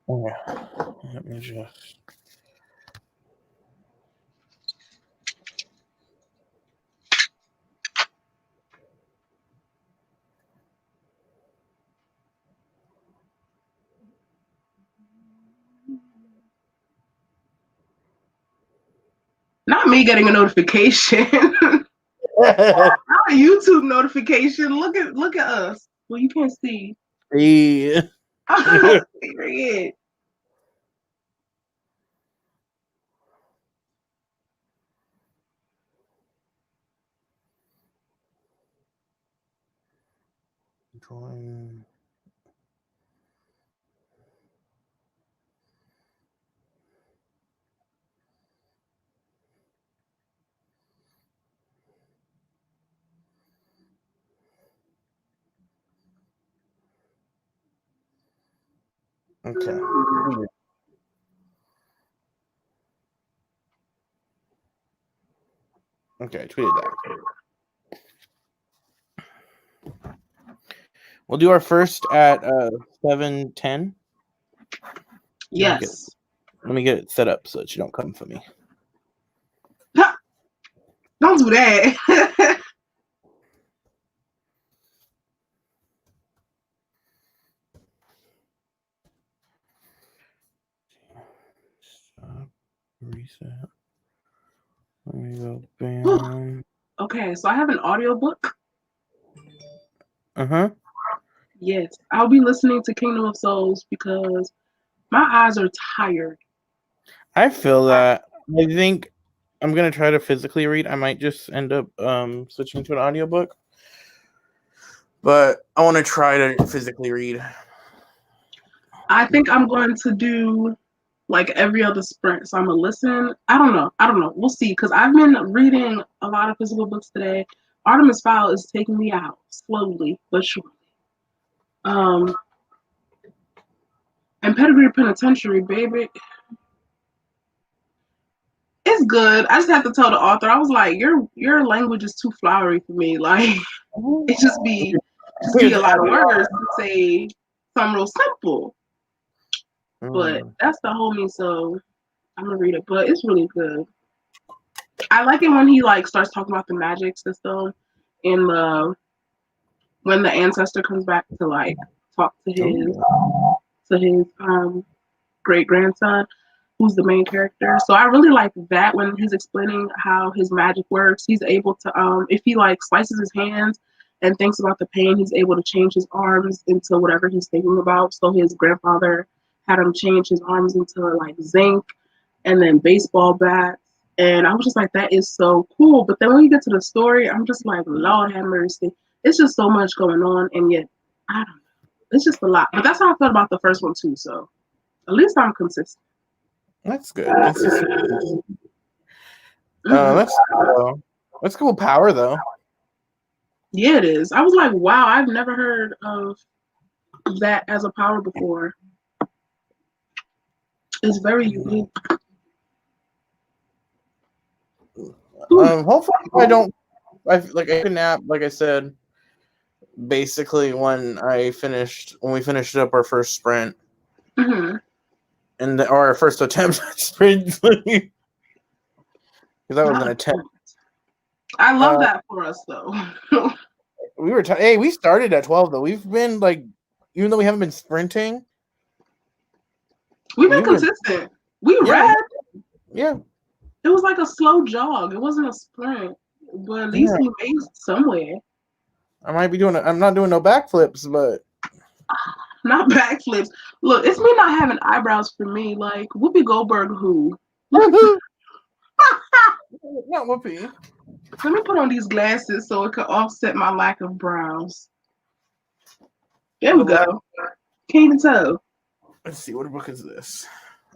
Oh, yeah. Let me just. Not me getting a notification. Not a YouTube notification. Look at us. Well, you can't see. Yeah. Period. Drawing. Okay. Okay, I tweeted that. We'll do our first at 7:10. Yes. Let me get it set up so that you don't come for me. Don't do that. Stop. Reset. Let me go. Bam. Okay, so I have an audiobook. Uh-huh. Yes, I'll be listening to Kingdom of Souls because my eyes are tired. I feel that. I think I'm gonna try to physically read. I might just end up switching to an audiobook. But I want to try to physically read. I think I'm going to do like every other sprint. So I'm gonna listen. I don't know. We'll see. Because I've been reading a lot of physical books today. Artemis Fowl is taking me out slowly but surely. And Pedigree Penitentiary, baby. It's good. I just have to tell the author. I was like, your language is too flowery for me. Like it just be a lot of words to say something real simple. But that's the homie, so I'm gonna read it. But it's really good. I like it when he like starts talking about the magic system in the when the ancestor comes back to like talk to his great grandson, who's the main character. So I really like that when he's explaining how his magic works. He's able to if he like slices his hands and thinks about the pain, he's able to change his arms into whatever he's thinking about. So his grandfather had him change his arms into like zinc and then baseball bats. And I was just like, that is so cool. But then when you get to the story, I'm just like, Lord have mercy. It's just so much going on, and yet I don't know. It's just a lot. But that's how I felt about the first one too. So at least I'm consistent. That's good. That's cool power though. Yeah, it is. I was like, wow, I've never heard of that as a power before. It's very unique. Hopefully I don't. I took a nap, like I said. Basically, when we finished up our first sprint, and or our first attempt at sprint, because that was an attempt. I love that for us, though. We started at 12 though. We've been like, even though we haven't been sprinting, we've been consistent. We read. Yeah. It was like a slow jog. It wasn't a sprint, but at least we made somewhere. I'm not doing no backflips, but not backflips. Look, it's me not having eyebrows for me. Like Whoopi Goldberg, who? Not Whoopi. Let me put on these glasses so it can offset my lack of brows. There we go. Can't even tell. Let's see, what book is this?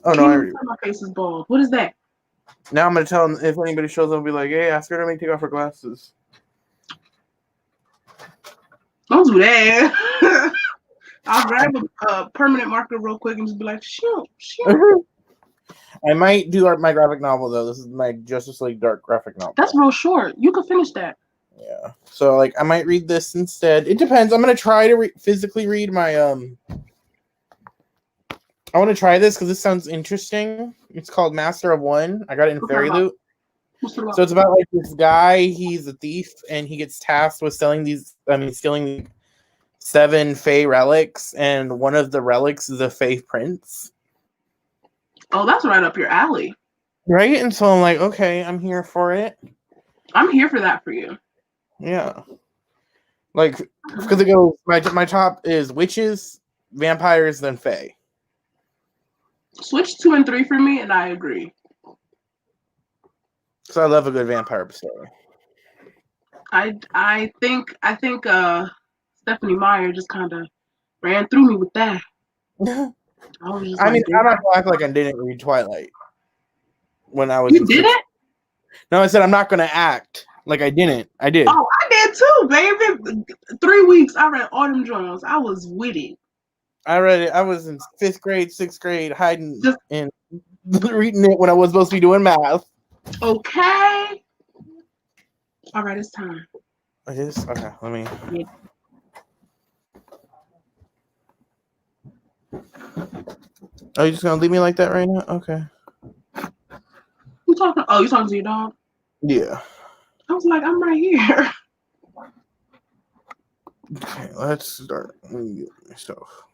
Oh no, I already. My face is bald. What is that? Now I'm gonna tell them if anybody shows up, I'll be like, hey, ask her to take off her glasses. Don't do that. I'll grab a permanent marker real quick and just be like, shoot. I might do my graphic novel though. This is my Justice League Dark graphic novel. That's real short. You can finish that. Yeah. So I might read this instead. It depends. I'm gonna try to physically read my I want to try this because this sounds interesting. It's called Master of One. I got it in Fairy Loot. So it's about like this guy. He's a thief, and he gets tasked with stealing 7 Fey relics, and one of the relics is a Fey prince. Oh, that's right up your alley. Right? And so I'm like, okay, I'm here for it. I'm here for that for you. Yeah. Like, because it goes, my top is witches, vampires, then Fey. Switch 2 and 3 for me, and I agree. So I love a good vampire story. I think Stephanie Meyer just kind of ran through me with that. I mean, I'm not gonna act like I didn't read Twilight when I was. You didn't? No, I said I'm not gonna act like I didn't. I did. Oh, I did too, baby. 3 weeks, I read Autumn Jones. I was with it. I read it. I was in 5th grade, 6th grade, hiding and reading it when I was supposed to be doing math. Okay. All right, it's time. It is? Okay, let me. Yeah. Oh, you just gonna leave me like that right now? Okay. You talking? Oh, you talking to your dog? Yeah. I was like, I'm right here. Okay, let's start. Let me get myself.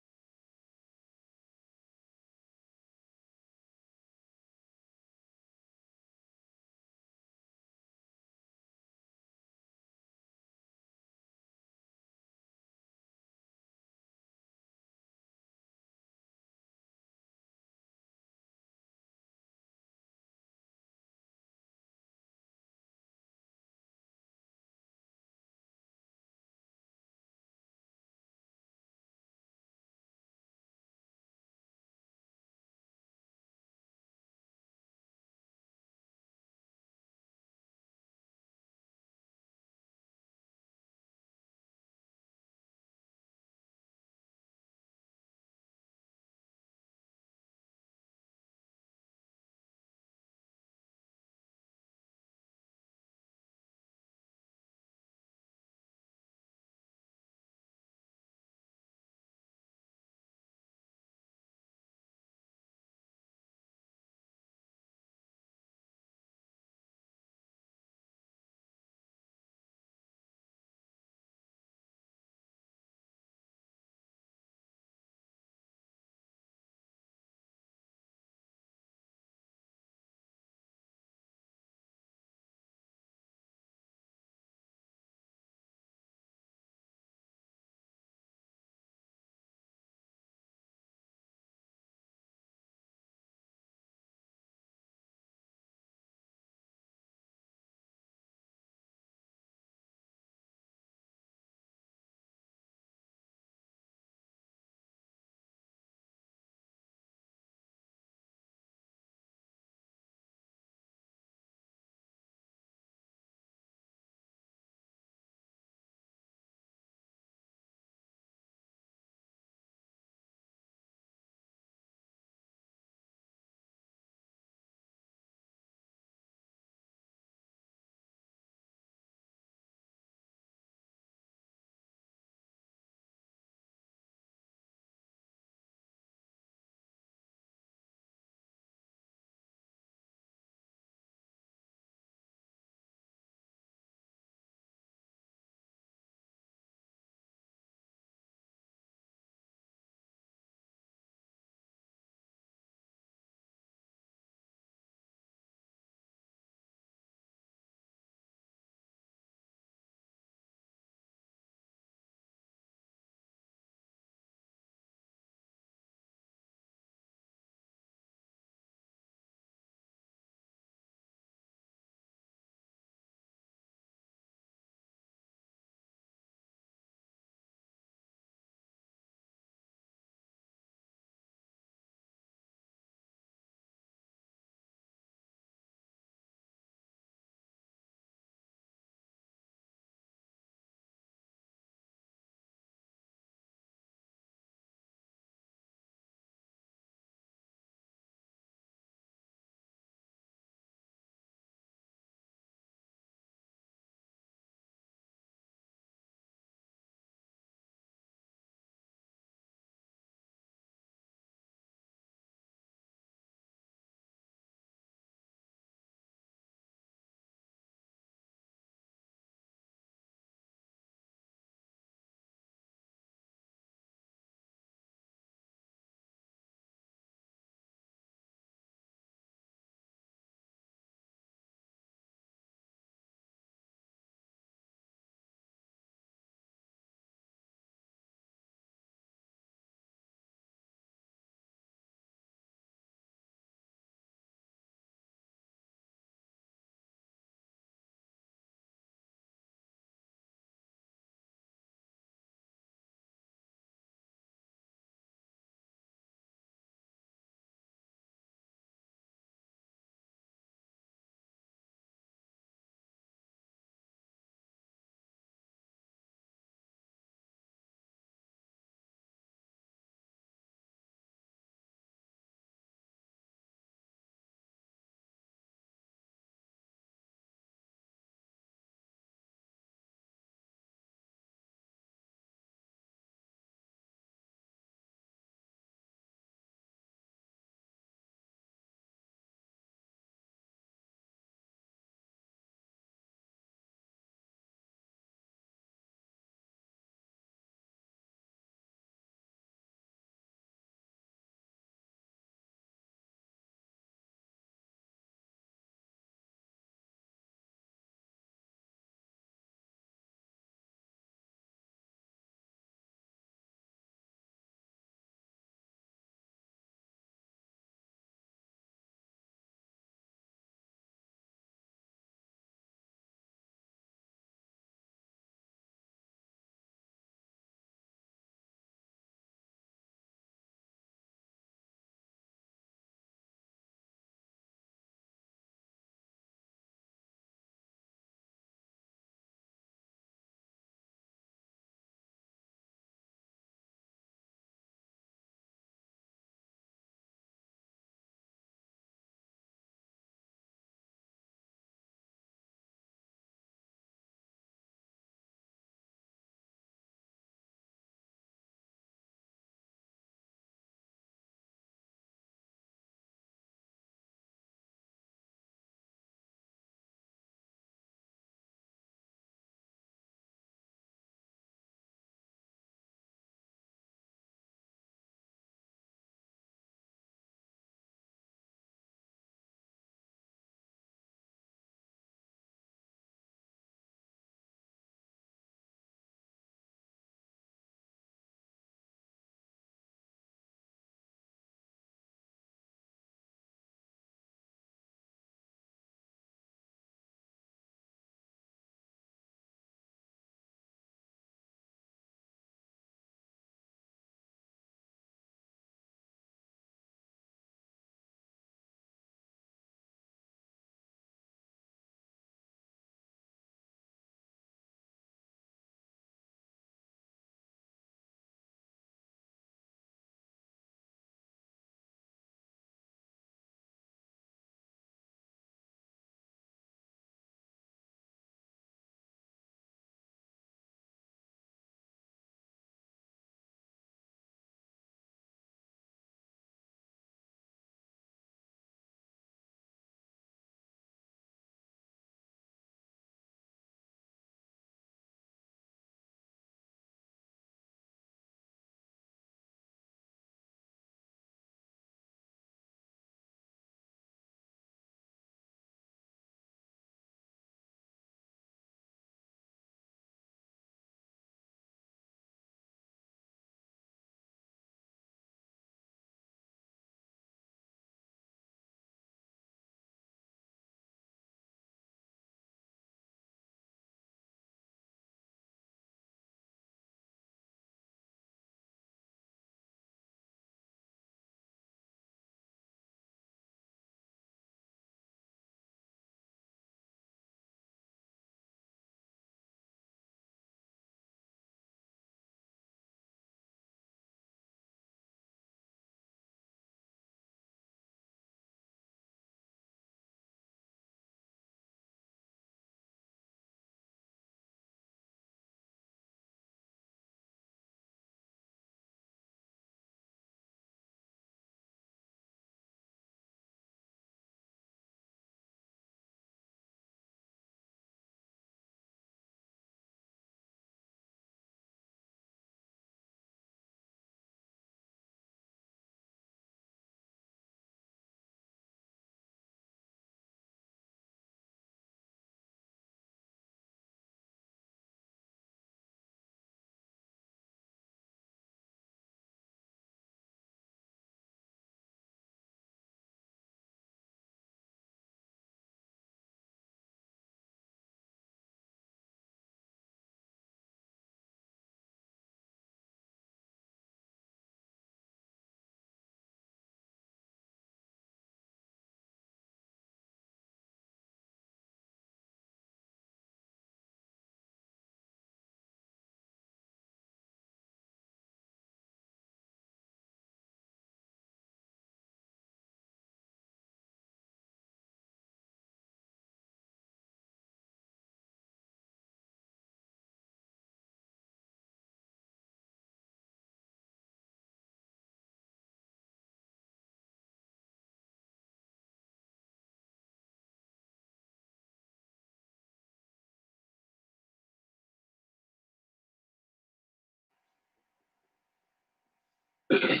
Hello.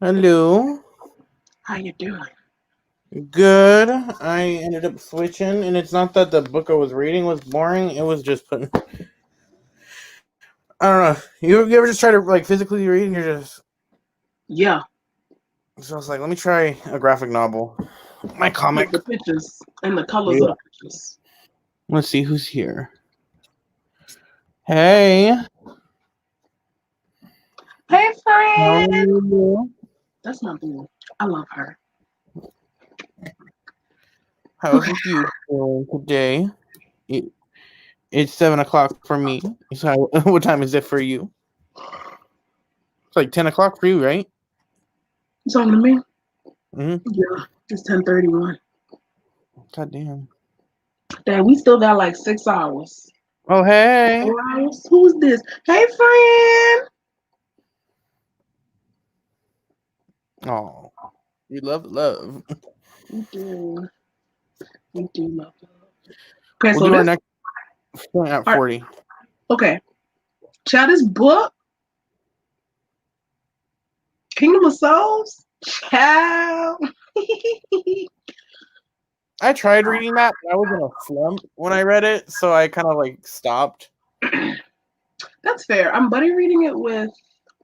Hello. How you doing? Good. I ended up switching, and it's not that the book I was reading was boring. It was just putting. I don't know. You ever just try to like physically read, and you're just. Yeah. So I was like, let me try a graphic novel. My comic. With the pictures and the colors of the pictures. Let's see who's here. Hey. Hey, friend. How are you? That's my boo. I love her. How's with you doing today? It's 7:00 for me. So what time is it for you? It's like 10:00 for you, right? It's on to me. Mm-hmm. Yeah. It's 10:31. God damn. Dang, we still got like 6 hours. Oh, hey. 4 hours? Who's this? Hey, friend. Oh, you love love. We do. We do love love. Okay, We'll so do our this. next point at 40. Okay. Chat, this book, Kingdom of Souls. Child. I tried reading that, but I was in a slump when I read it, so I kind of like stopped. That's fair. I'm buddy reading it with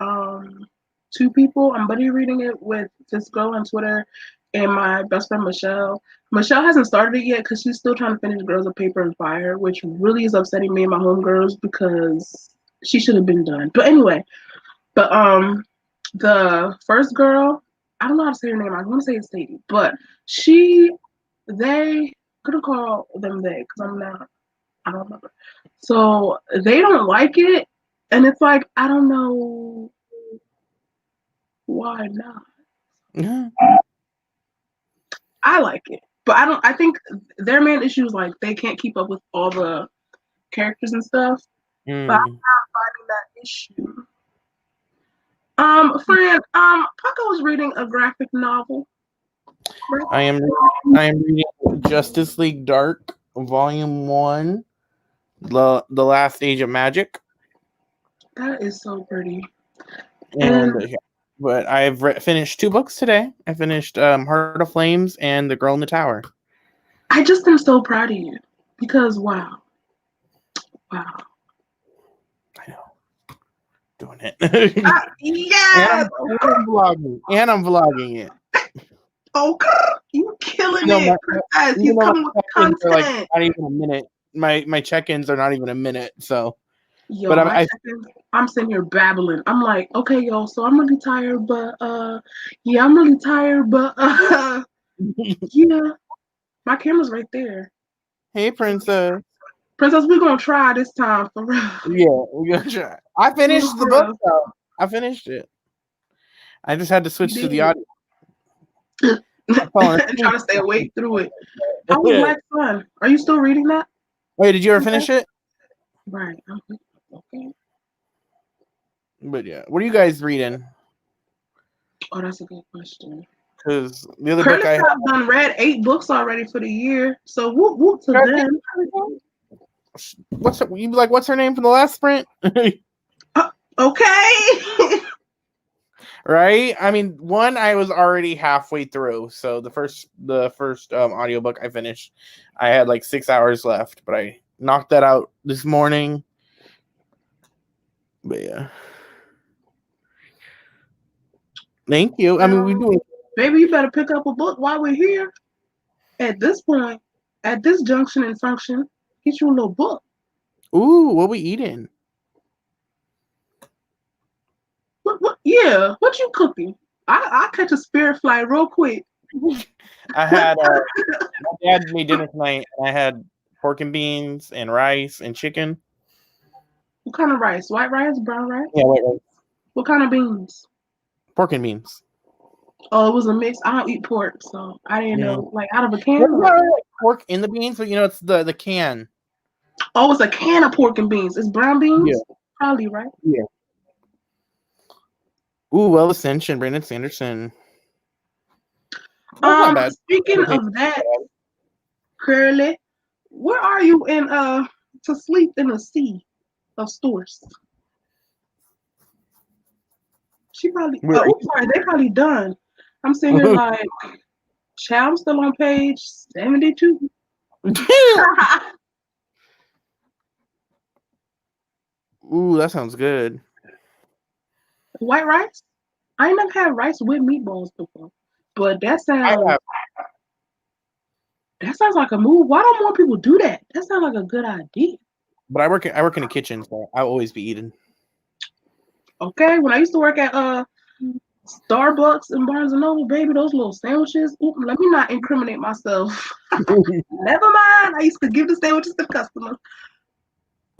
2 people. I'm buddy reading it with this girl on Twitter and my best friend Michelle. Michelle hasn't started it yet because she's still trying to finish Girls of Paper and Fire, which really is upsetting me and my homegirls because she should have been done. But anyway, the first girl, I don't know how to say her name. I want to say it's Sadie, but they gonna call them they because I don't remember. So they don't like it, and it's like I don't know why not. I like it, but I don't. I think their main issue is like they can't keep up with all the characters and stuff. But I'm not finding that issue. Friend, Paco was reading a graphic novel. I am reading Justice League Dark Volume 1, the Last Age of Magic. That is so pretty. But I've finished 2 books today. I finished Heart of Flames and The Girl in the Tower. I just am so proud of you because wow. I know. Doing it. Yeah. And I'm vlogging it. Oh, you killing it, Princess. He's coming with content. Like not even a minute. My check-ins are not even a minute. So, yo, but I'm sitting here babbling. I'm like, okay, yo, so I'm really tired, but yeah, I'm really tired, but yeah, my camera's right there. Hey, Princess. Princess, we're gonna try this time for real. Yeah, we're gonna try. I finished the book though. I finished it. I just had to switch to the audio. Trying to stay awake through it. How was Black Sun? Are you still reading that? Wait, did you ever finish it? Right. Okay. But yeah, what are you guys reading? Oh, that's a good question. Because the other book I have done read 8 books already for the year, so whoop whoop to them. What's her name from the last sprint? Okay. Right? I mean, one I was already halfway through, so the first audiobook I finished, I had like 6 hours left, but I knocked that out this morning. But yeah. Thank you. I mean, we do. Baby, you better pick up a book while we're here. At this point, at this junction and function, get you a little book. Ooh, what we eating? What? Yeah, what you cooking? I catch a spirit fly real quick. I had my dad made dinner tonight, and I had pork and beans and rice and chicken. What kind of rice? White rice, brown rice? Yeah, white rice. What kind of beans? Pork and beans. Oh, it was a mix. I don't eat pork, so I didn't know. Like out of a can? It's not really like pork in the beans, but it's the can. Oh, it's a can of pork and beans. It's brown beans? Yeah. Probably, right? Yeah. Ooh, Well Ascension, Brandon Sanderson. That's not bad. Speaking of that, Curly, where are you in To Sleep in a Sea of Stores? She probably sorry, they probably done. I'm sitting here like, child, I'm still on page 72. Ooh, that sounds good. White rice? I ain't never had rice with meatballs before. But that sounds like a move. Why don't more people do that? That sounds like a good idea. But I work in the kitchen, so I'll always be eating. Okay, when I used to work at Starbucks and Barnes and Noble, baby, those little sandwiches. Ooh, let me not incriminate myself. Never mind. I used to give the sandwiches to customers.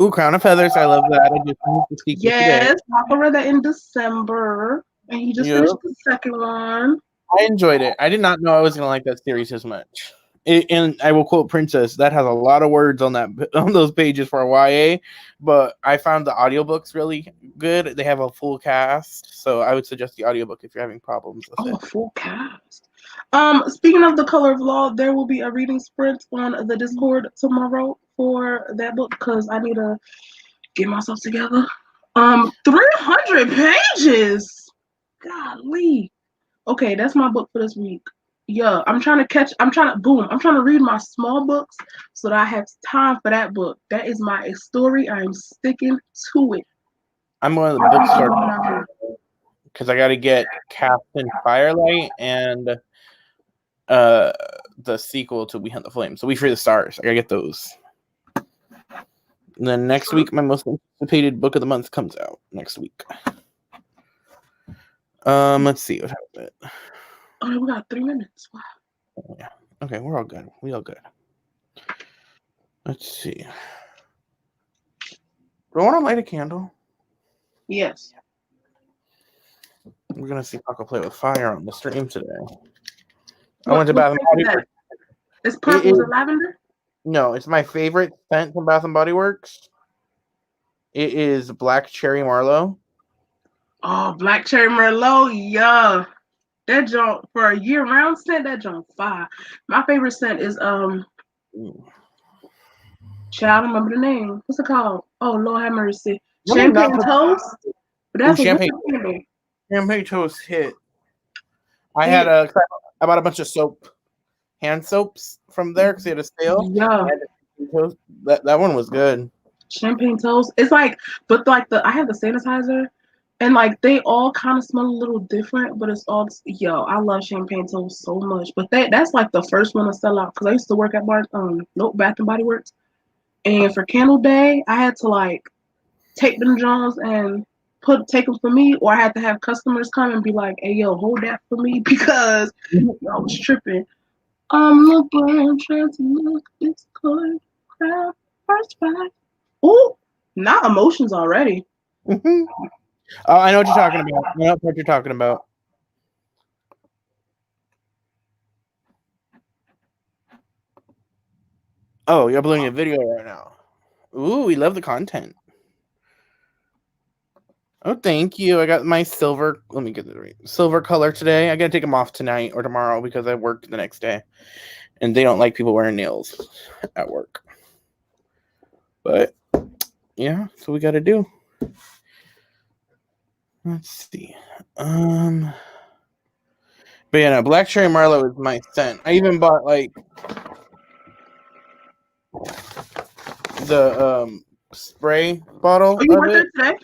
Ooh, Crown of Feathers. I love that. I just finished the sequel today. Papa read that in December, and he just finished the second one. I enjoyed it. I did not know I was going to like that series as much. And I will quote Princess. That has a lot of words on those pages for a YA, but I found the audiobooks really good. They have a full cast, so I would suggest the audiobook if you're having problems with it. A full cast. Speaking of The Color of Law, there will be a reading sprint on the Discord tomorrow for that book because I need to get myself together. 300 pages. Golly. Okay, that's my book for this week. Yeah, I'm trying to read my small books so that I have time for that book. That is my story. I'm sticking to it. I'm going to the bookstore because I got to get Captain Firelight and the sequel to We Hunt the Flame. So We Free the Stars. I got to get those. And then next week, my most anticipated book of the month comes out next week. Let's see what happened. Oh, we got 3 minutes. Wow. Oh, yeah. Okay, we're all good. We all good. Let's see. Do I want to light a candle? Yes. We're gonna see Paco play with fire on the stream today. I went to Bath and Body Works. It's purple. Is it lavender? No, it's my favorite scent from Bath and Body Works. It is Black Cherry Marlowe. Oh, Black Cherry Merlot, yeah. That junk for a year-round scent, that junk fire. My favorite scent is child, I don't remember the name. What's it called? Oh, Lord have mercy. Champagne Toast. But that's Champagne Toast hit. I bought a bunch of soap, hand soaps from there because they had a sale. Yeah. That one was good. Champagne Toast. It's like, but like I have the sanitizer. And like they all kind of smell a little different, but it's all I love Champagne Toast so much. But that's like the first one to sell out because I used to work at Bath and Body Works, and for Candle Day I had to like take them Jones and take them for me, or I had to have customers come and be like, "Hey, yo, hold that for me," because I was tripping. I'm looking, trying to look this good, crap, first five. Ooh, not emotions already. Oh, I know what you're talking about. I know what you're talking about. Oh, you're uploading a video right now. Ooh, we love the content. Oh, thank you. I got my silver. Let me get this right. Silver color today. I gotta take them off tonight or tomorrow because I work the next day, and they don't like people wearing nails at work. But yeah, that's what we gotta do. Let's see. But yeah, no, Black Cherry Marlowe is my scent. I even bought like the spray bottle. Oh, you went there today?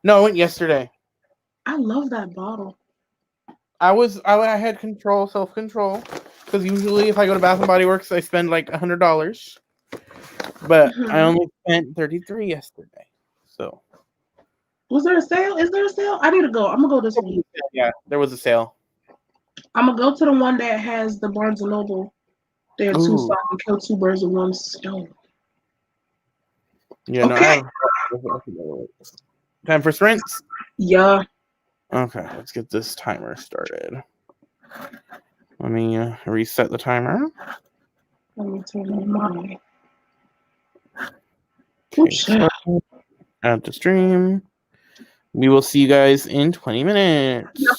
No, I went yesterday. I love that bottle. I had self-control, because usually if I go to Bath and Body Works, I spend like $100, but I only spent $33 yesterday. So, was there a sale? Is there a sale? I need to go. I'm gonna go this week. Yeah, there was a sale. I'm gonna go to the one that has the Barnes and Noble. There too, so I can kill 2 birds with 1 stone. Yeah, okay. Time for sprints? Yeah. Okay, let's get this timer started. Let me reset the timer. Let me turn on mine. Okay, so add the stream. We will see you guys in 20 minutes. Yep.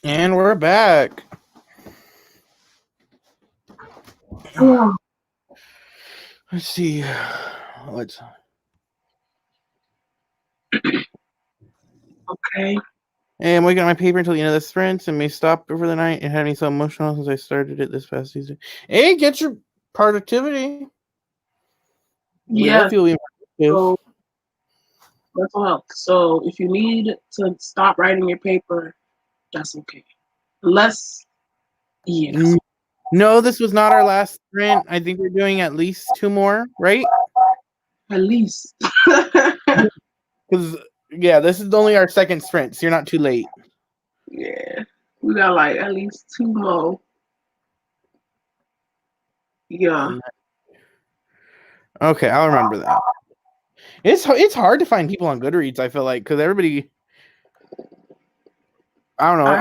And we're back. Yeah. Let's see. Okay. Hey, I'm waiting on my paper until the end of the sprint and may stop for the night. It had me so emotional since I started it this past season. Hey, get your productivity. We Yeah. love you. So, mental health. So if you need to stop writing your paper, that's okay. Unless, yeah. No, this was not our last sprint. I think we're doing at least 2 more, right? At least. Because, yeah, this is only our second sprint, so you're not too late. Yeah. We got like at least 2 more. Yeah. Okay, I'll remember that. It's hard to find people on Goodreads, I feel like, because everybody... I don't know.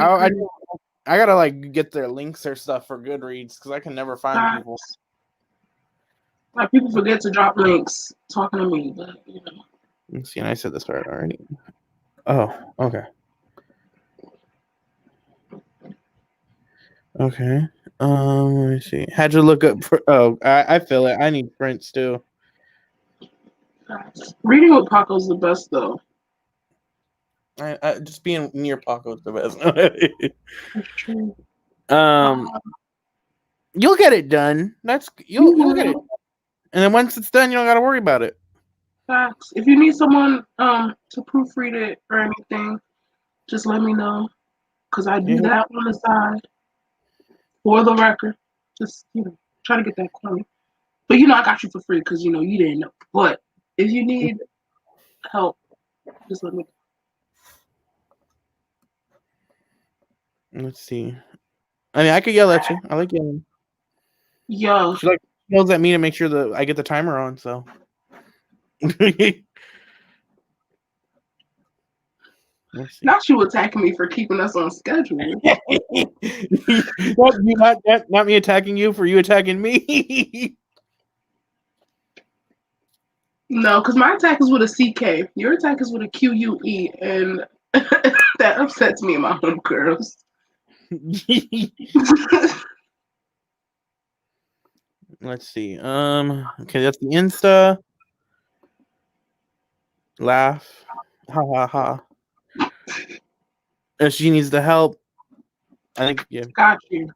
I gotta like get their links or stuff for Goodreads because I can never find people. Like people forget to drop links talking to me, but you know. Let's see, and I said this part already. Oh, okay. Okay. Let me see. Had to look up for I feel it. I need prints too. Reading with Paco's the best though. I just being near Paco's the best. That's true. You'll get it done. You'll get it. And then once it's done, you don't gotta worry about it. Facts. If you need someone to proofread it or anything, just let me know. Cause I do that on the side. For the record. Just, try to get that coin. But I got you for free because you didn't know. But if you need help, just let me know. Let's see. I mean, I could yell at you. I like yelling. Yeah. She yells at me to make sure that I get the timer on, so. Now she was attacking me for keeping us on schedule. not me attacking you for you attacking me. No, because my attack is with a CK. Your attack is with a QUE, and that upsets me and my homegirls. Let's see. Okay, that's the Insta. Laugh. Ha ha ha. If she needs the help, I think yeah. Got you.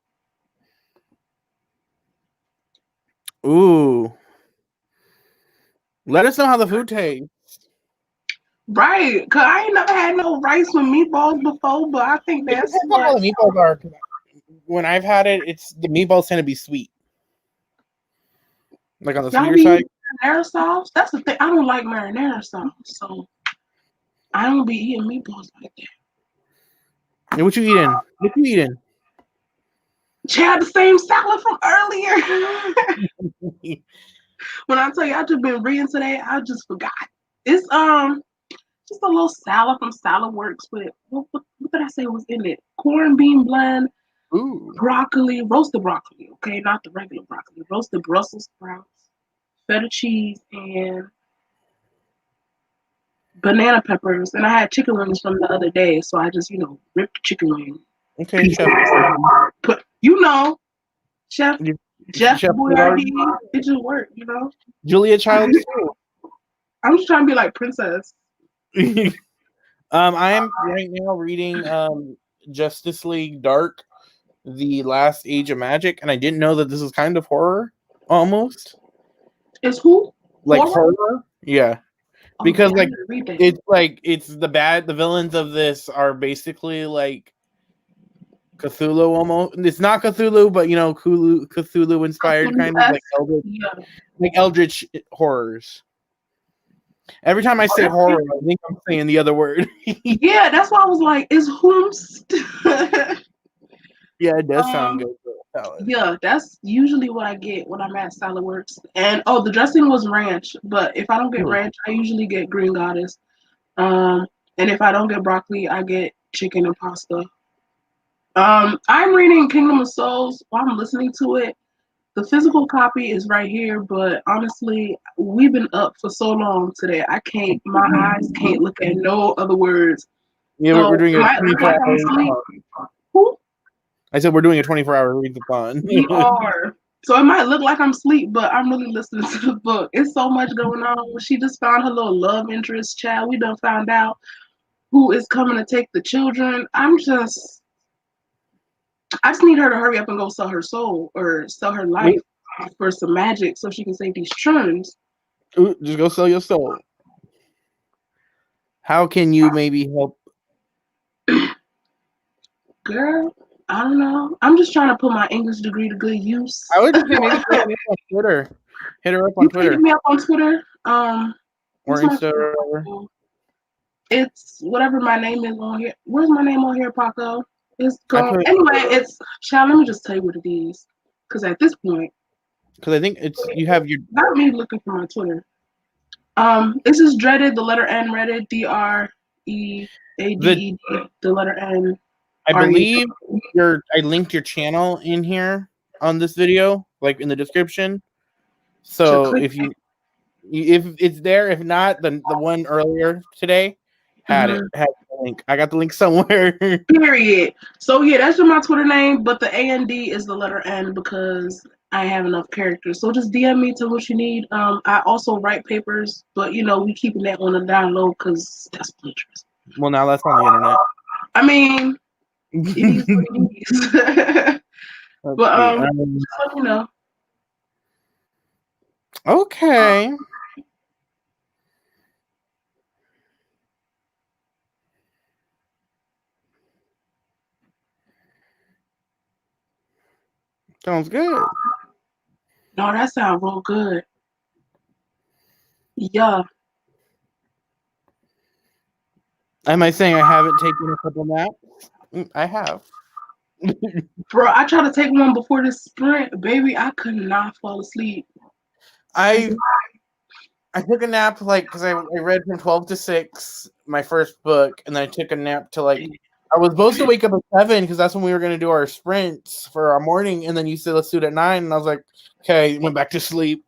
Ooh. Let us know how the food tastes. Right, because I ain't never had no rice with meatballs before, but I think that's what... how the meatballs are. When I've had it, the meatballs tend to be sweet. Like on the sweeter side. Marinara sauce? That's the thing. I don't like marinara sauce, so I don't be eating meatballs like that. And what you eating? What you eating? She had the same salad from earlier. When I tell you I just been reading today, I just forgot. It's just a little salad from Salad Works with what did I say was in it? Corn bean blend, broccoli, roasted broccoli, okay, not the regular broccoli, roasted Brussels sprouts, feta cheese, and banana peppers. And I had chicken wings from the other day, so I just ripped the chicken wing. Okay, chef. But Chef Boyardee, it just worked, Julia Childs too. I'm just trying to be like Princess. I am right now reading Justice League Dark, The Last Age of Magic, and I didn't know that this is kind of horror, almost. It's who? Like horror? Yeah. Because it's the villains of this are basically like Cthulhu almost. It's not Cthulhu, but Cthulhu inspired kind of like Eldritch horrors. Every time I say horror, I think I'm saying the other word. Yeah, that's why I was like, "Is whomst?" Yeah, it does sound good. Yeah, that's usually what I get when I'm at Salad Works. And the dressing was ranch, but if I don't get ranch, I usually get Green Goddess. And if I don't get broccoli, I get chicken and pasta. I'm reading Kingdom of Souls while I'm listening to it. The physical copy is right here, but honestly, we've been up for so long today. My eyes can't look at no other words. Yeah, so we're doing Who? I said we're doing a 24-hour readathon. We are. So it might look like I'm asleep, but I'm really listening to the book. It's so much going on. She just found her little love interest child. We done found out who is coming to take the children. I just need her to hurry up and go sell her soul or sell her life for some magic so she can save these children. Ooh, just go sell your soul. How can you maybe help? Girl, I don't know. I'm just trying to put my English degree to good use. I would maybe hit her up on Twitter. Hit her up on Twitter. Hit me up on Twitter. Or Insta or whatever. It's whatever my name is on here. Where's my name on here, Paco? It's gone. Anyway, it's child. Let me just tell you what it is. Because at this point, because I think it's you have your. Not me looking for my Twitter. This is Dreaded, the letter N, Reddit, DREADED, the letter N. I believe I linked your channel in here on this video, like in the description. So if it's there, if not, the one earlier today had the link. I got the link somewhere. Period. So yeah, that's just my Twitter name, but the AND is the letter N because I have enough characters. So just DM me to what you need. I also write papers, but we keeping that on the down low because that's Pinterest. Well, now that's on the internet. I mean, it is what it is. But just let me know. Okay. Sounds good. No, that sounds real good. Yeah. Am I saying I haven't taken a couple naps? I have. Bro, I tried to take one before this sprint. Baby, I could not fall asleep. I took a nap because I read from 12 to 6, my first book, and then I took a nap to I was supposed to wake up at 7 because that's when we were going to do our sprints for our morning, and then you said let's do it at 9, and I was like, okay, went back to sleep.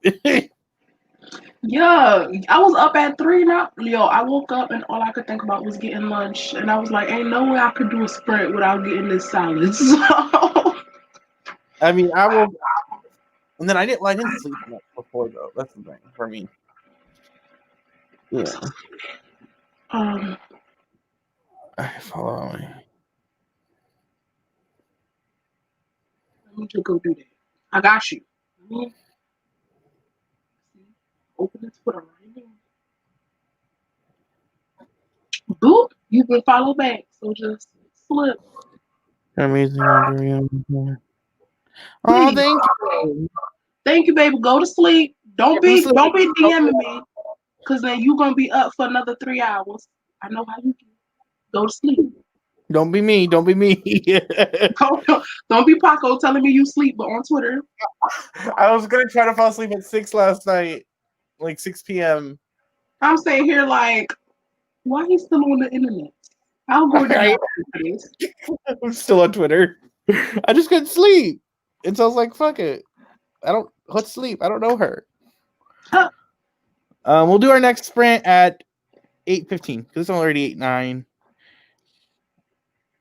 Yeah, I was up at 3 now. Yo, I woke up and all I could think about was getting lunch, and I was like, ain't no way I could do a sprint without getting this salad. So I mean, I will, and then I didn't sleep enough before though. That's the thing for me. Yeah. Follow me. Let me just go do that. I got you. Open this Twitter right now. Boop, you can follow back. So just slip. Amazing. Oh, thank you. Thank you, baby. Go to sleep. Don't be DMing me, cause then you gonna be up for another 3 hours. I know how you do. Go to sleep. Don't be me. Don't be me. Don't be Paco telling me you sleep, but on Twitter. I was gonna try to fall asleep at 6 last night, like 6 p.m. I'm saying here like, why he's still on the internet? How good is I'm still on Twitter. I just couldn't sleep, and so I was like, "Fuck it, let's sleep." I don't know her. Huh. We'll do our next sprint at 8:15 because it's already 8:09.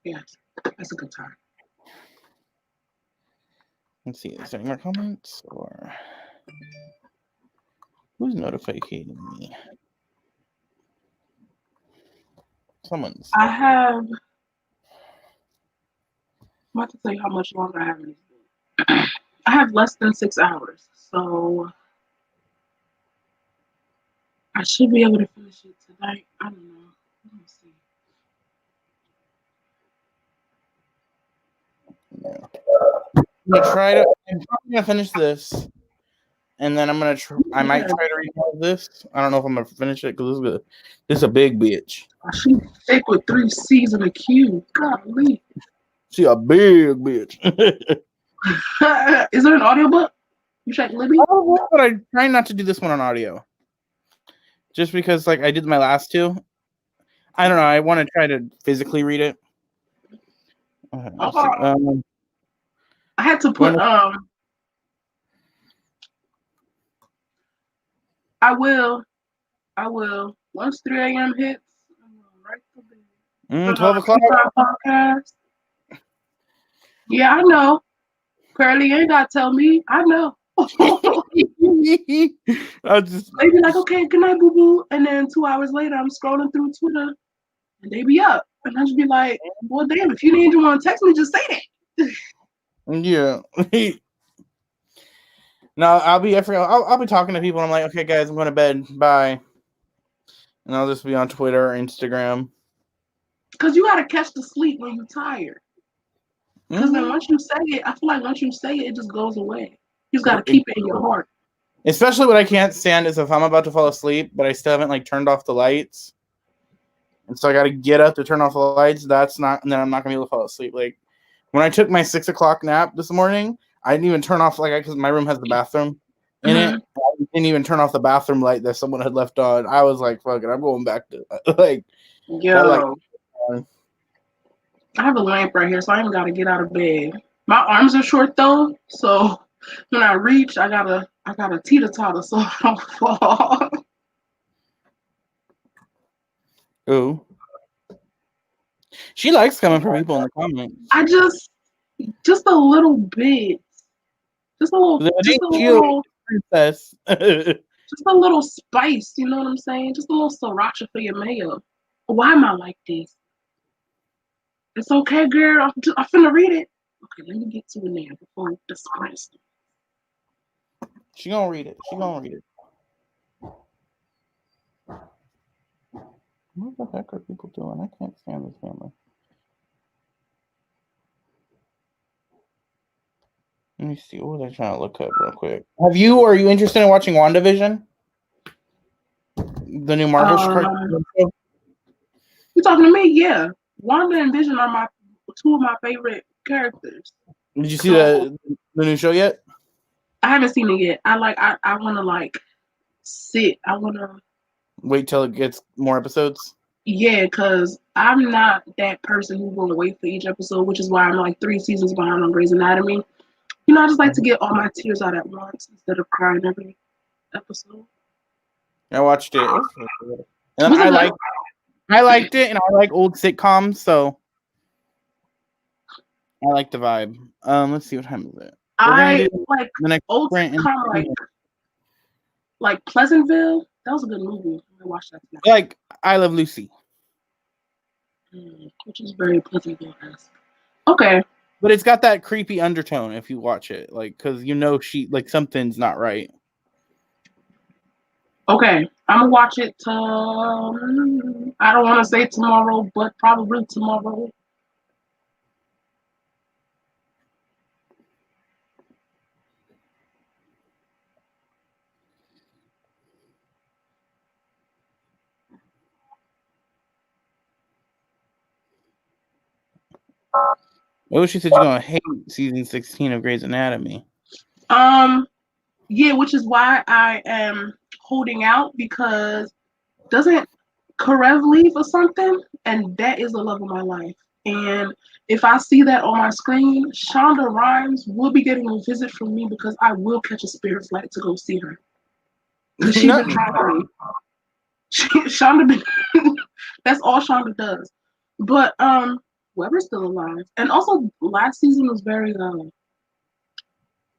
Yeah, that's a good time. Let's see. Is there any more comments or who's notifying me? Someone's. I have. I'm about to tell you how much longer I have in this book. I have less than 6 hours, so I should be able to finish it tonight. I don't know. Let me see. I'm probably gonna finish this, and then I'm gonna. I might try to read all of this. I don't know if I'm gonna finish it because this is a big bitch. She thick with 3 C's and a Q. Golly. She a big bitch. Is there an audiobook? You check Libby? Oh, but I try not to do this one on audio. Just because, I did my last 2. I don't know. I want to try to physically read it. I had to put I will. Once 3 a.m. hits, I'm going right to bed. 12 o'clock. Podcast. Yeah, I know. Curly, you ain't gotta tell me. I know. I just They be like, okay, good night, boo boo. And then 2 hours later, I'm scrolling through Twitter and they be up. And I just be like, well, damn, if you didn't want to text me, just say that. yeah. No, I'll be talking to people. And I'm like, okay, guys, I'm going to bed. Bye. And I'll just be on Twitter or Instagram. Because you got to catch the sleep when you're tired. Because then once you say it, I feel like once you say it, it just goes away. You just got to keep it in your heart. Especially what I can't stand is if I'm about to fall asleep, but I still haven't like turned off the lights. And so I got to get up to turn off the lights. And then I'm not going to be able to fall asleep. Like when I took my 6 o'clock nap this morning, I didn't even turn off because my room has the bathroom in it. I didn't even turn off the bathroom light that someone had left on. I was like, fuck it, I'm going back to like. Yo. I have a lamp right here, so I ain't got to get out of bed. My arms are short though, so when I reach, I gotta teeter-totter so I don't fall. Ooh. She likes coming for people in the comments. I just a little bit. Just a little princess. Just a little spice, you know what I'm saying? Just a little sriracha for your mayo. Why am I like this? It's okay, girl. I'm finna read it. Okay, let me get to it now before the spice. She gonna read it. What the heck are people doing? I can't stand this family. Let me see. What was I trying to look up real quick? Are you interested in watching WandaVision? The new Marvel show? You talking to me? Yeah. Wanda and Vision are two of my favorite characters. Did you see the new show yet? I haven't seen it yet. I wanna sit. I wanna wait till it gets more episodes. Yeah, because I'm not that person who's gonna wait for each episode, which is why I'm like 3 seasons behind on Grey's Anatomy. You know, I just like to get all my tears out at once instead of crying every episode. I watched it. And I liked it, and I like old sitcoms, so I like the vibe. Let's see what time is it. I like the next old sitcom, like Pleasantville. That was a good movie. I watched that tonight. Like I Love Lucy, which is very Pleasantville-esque. Okay. But it's got that creepy undertone if you watch it, because something's not right. Okay, I'm gonna watch it. I don't want to say tomorrow, but probably tomorrow. Oh, she said you're gonna hate season 16 of Grey's Anatomy. Yeah, which is why I am holding out, because doesn't Karev leave or something? And that is the love of my life. And if I see that on my screen, Shonda Rhimes will be getting a visit from me because I will catch a Spirit flight to go see her. Because she's been trying to me. Shonda, that's all Shonda does. But Weber's still alive. And also last season was very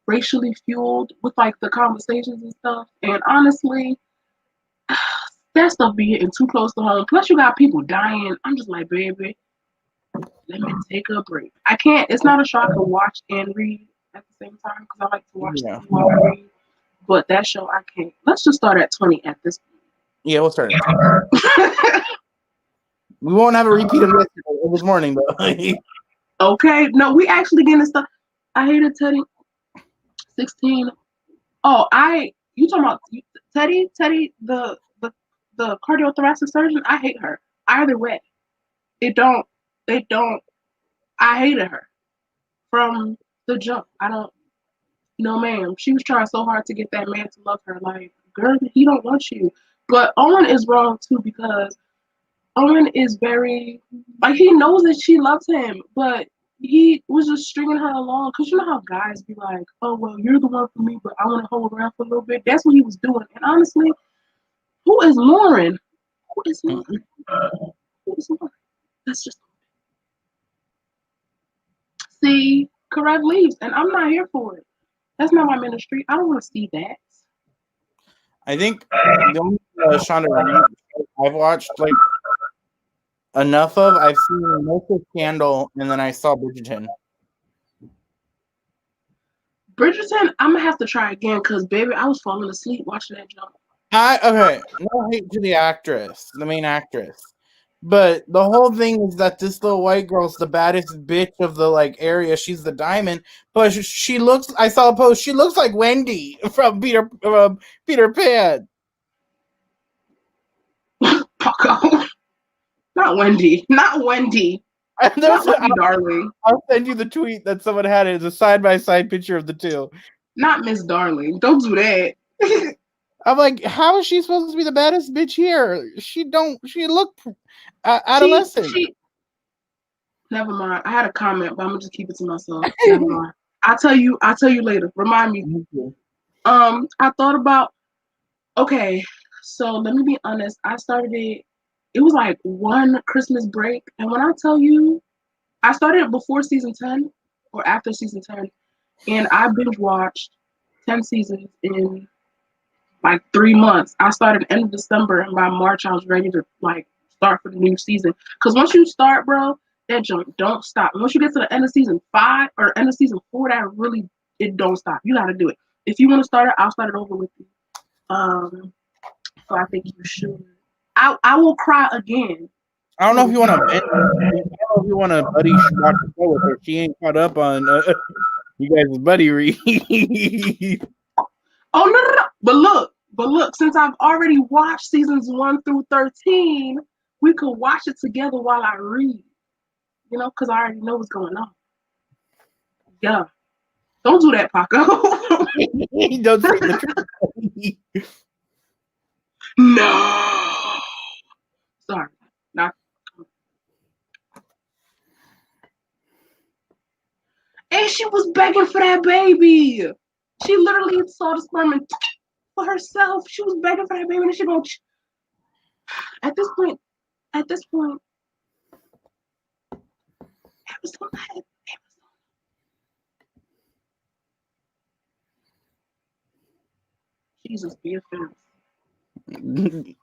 racially fueled with the conversations and stuff. And honestly, that stuff be hitting too close to home. Plus you got people dying. I'm just like, baby, let me take a break. I can't. It's not a show I can watch and read at the same time because I like to watch TV while I read. But that show I can't. Let's just start at 20 at this point. Yeah, we'll start at 20. We won't have a repeat of yesterday. It was morning though. Okay. No, we actually getting stuff. I hated Teddy. 16. Oh, you talking about Teddy, the cardiothoracic surgeon? I hate her. Either way. They don't. I hated her from the jump. No, ma'am. She was trying so hard to get that man to love her. Like, girl, he don't want you. But Owen is wrong too, because Owen is very, he knows that she loves him, but he was just stringing her along. Because you know how guys be like, oh, well, you're the one for me, but I want to hold around for a little bit. That's what he was doing. And honestly, who is Lauren? Who is Lauren? That's just. See, Karev leaves, and I'm not here for it. That's not my ministry. I don't want to see that. I think the only Shonda Rhimes I've watched like enough of. I've seen most of Scandal, and then I saw Bridgerton. Bridgerton, I'm gonna have to try again because baby, I was falling asleep watching that jump. Okay, no hate to the actress, the main actress, but the whole thing is that this little white girl's the baddest bitch of the like area. She's the diamond, but she looks. I saw a post. She looks like Wendy from Peter Pan. Paco. Not Wendy. Not Wendy. Not Wendy, darling. I'll send you the tweet that someone had. It's a side-by-side picture of the two. Not Miss Darling. Don't do that. I'm like, how is she supposed to be the baddest bitch here? She looked adolescent. Never mind. I had a comment, but I'm gonna just keep it to myself. Never mind. I'll tell you later. Remind me. I thought about, okay, so let me be honest. I started it was like one Christmas break. And when I tell you, I started it before season 10 or after season 10. And I binge watched 10 seasons in like 3 months. I started end of December, and by March I was ready to like start for the new season. Because once you start, bro, that jump don't stop. Once you get to the end of season 5 or end of season 4, that really it don't stop. You gotta do it. If you want to start it, I'll start it over with you. So I think you should. I will cry again. I don't know if you want to. I don't know if you want to buddy watch the show with her. She ain't caught up on you guys' buddy read. Oh no. But look. Since I've already watched seasons 1 through 13, we could watch it together while I read. You know, because I already know what's going on. Yeah. Don't do that, Paco. Don't say the truth. No. Sorry. Not. And she was begging for that baby. She literally saw the sperm and for herself. She was begging for that baby, and she going. At this point, Jesus, be offense.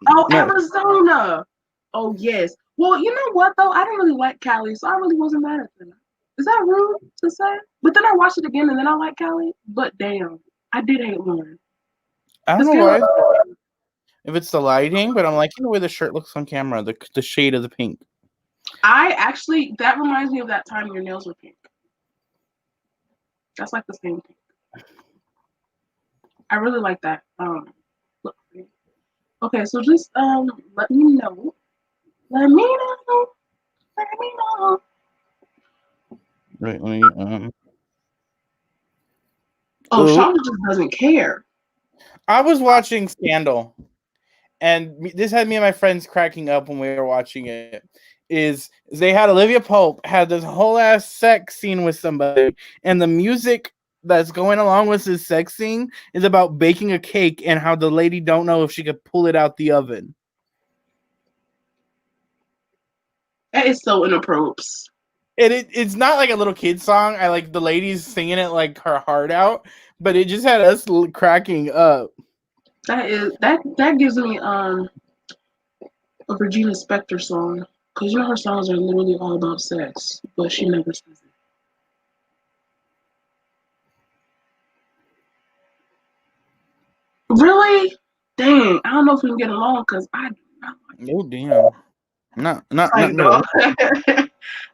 Oh, no. Arizona. Oh, yes. Well, you know what, though? I didn't really like Cali, so I really wasn't mad at them. Is that rude to say? But then I watched it again, and then I like Cali. But damn, I did hate Lauren. I don't know why. If it's the lighting, but I'm liking the way the shirt looks on camera, the shade of the pink. That reminds me of that time your nails were pink. That's like the same thing. I really like that. Okay, so just let me know. Let me know. Right, let me Shonda just doesn't care. I was watching Scandal, and this had me and my friends cracking up when we were watching it. Is they had Olivia Pope had this whole ass sex scene with somebody, and the music that's going along with this sex scene is about baking a cake and how the lady don't know if she could pull it out the oven. That is so inappropriate. It's not like a little kid song. I like the ladies singing it like her heart out, but it just had us cracking up. That gives me a Regina Spektor song, because you know her songs are literally all about sex, but she never says it. Really? Dang, I don't know if we can get along because I do not like Oh damn. Not no.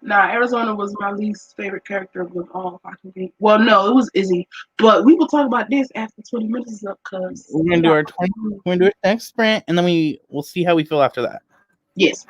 Nah, Arizona was my least favorite character of all. If I can be. Well, no, it was Izzy. But we will talk about this after 20 minutes is up, because we're gonna do our 20. We're gonna do our next sprint, and then we'll see how we feel after that. Yes.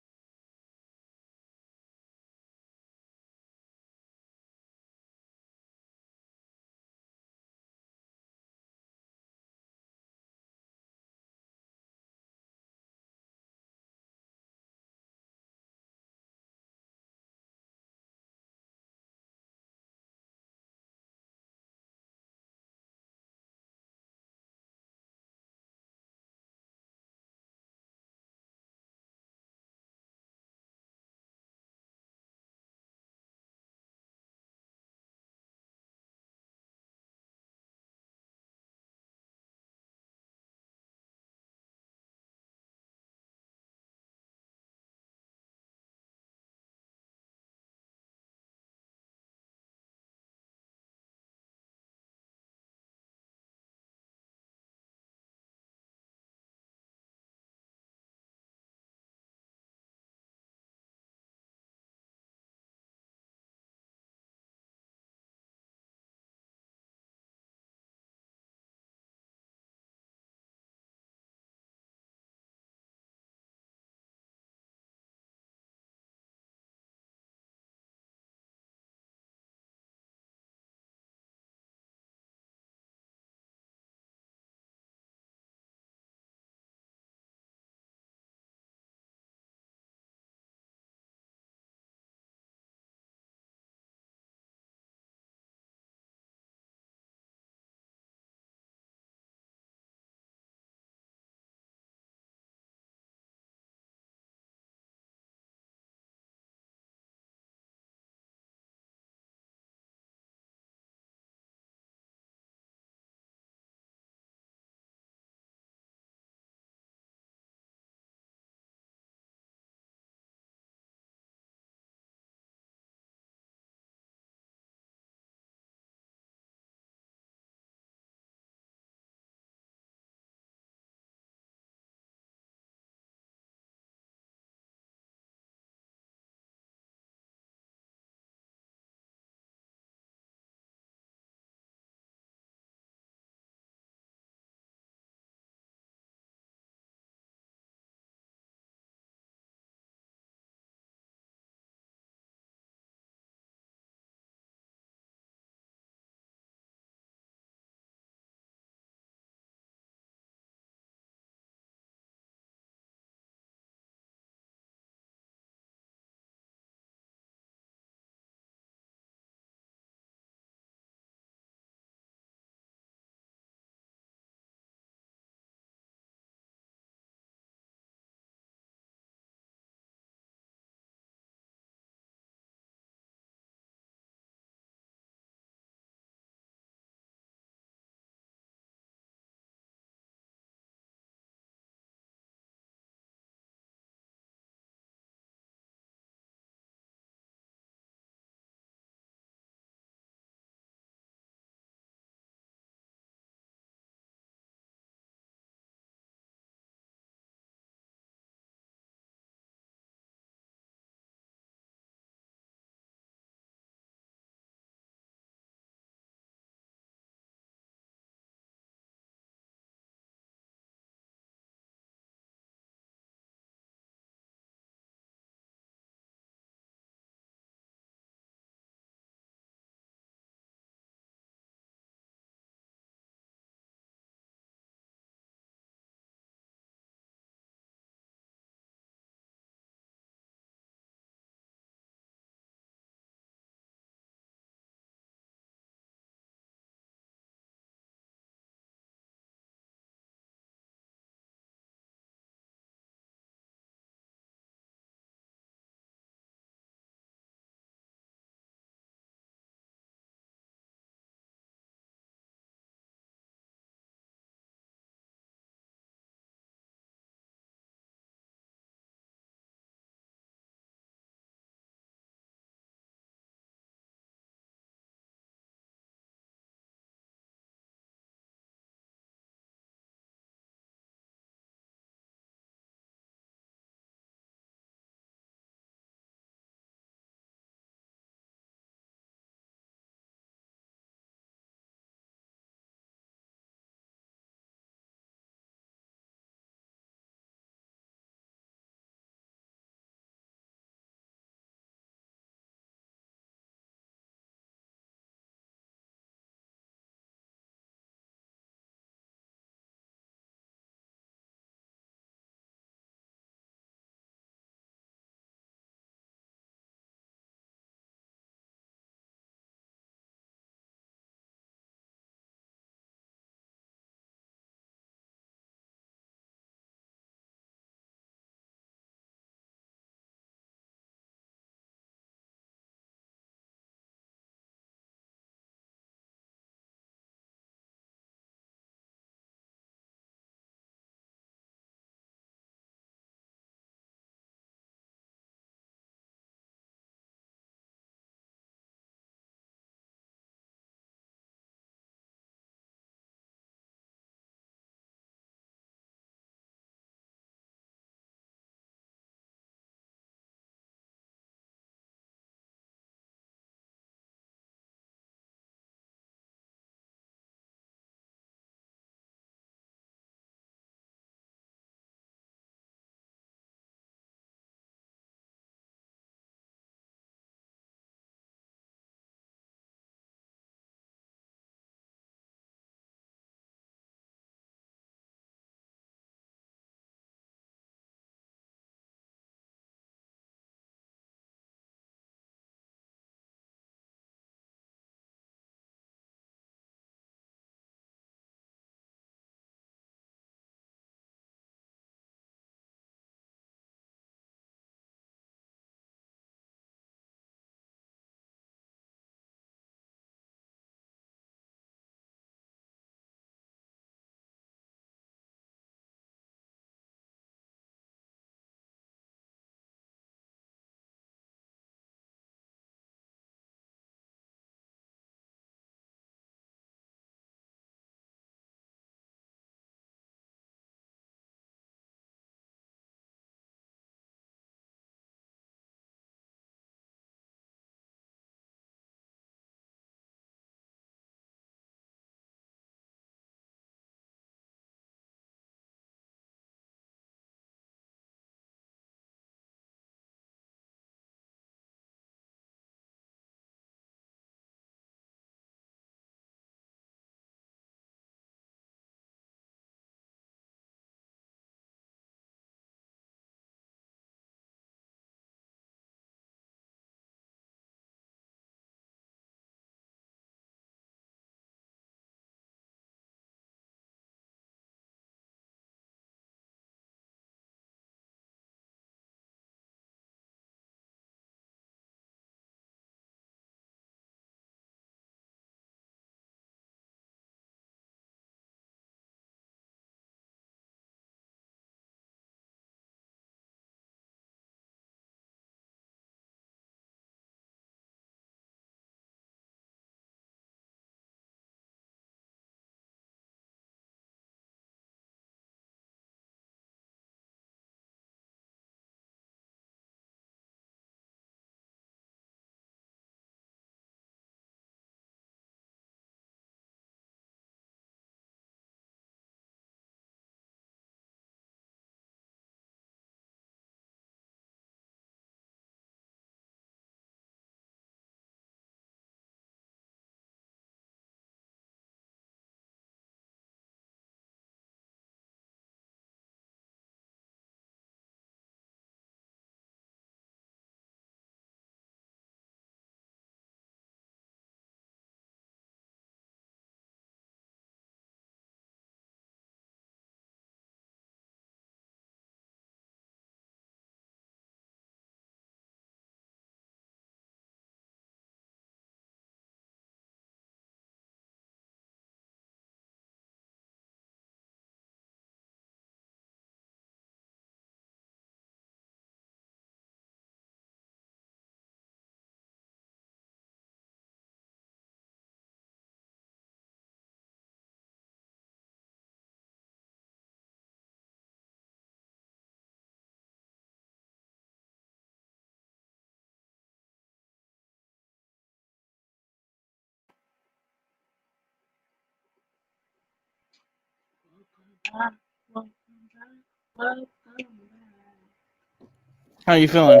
How you feeling?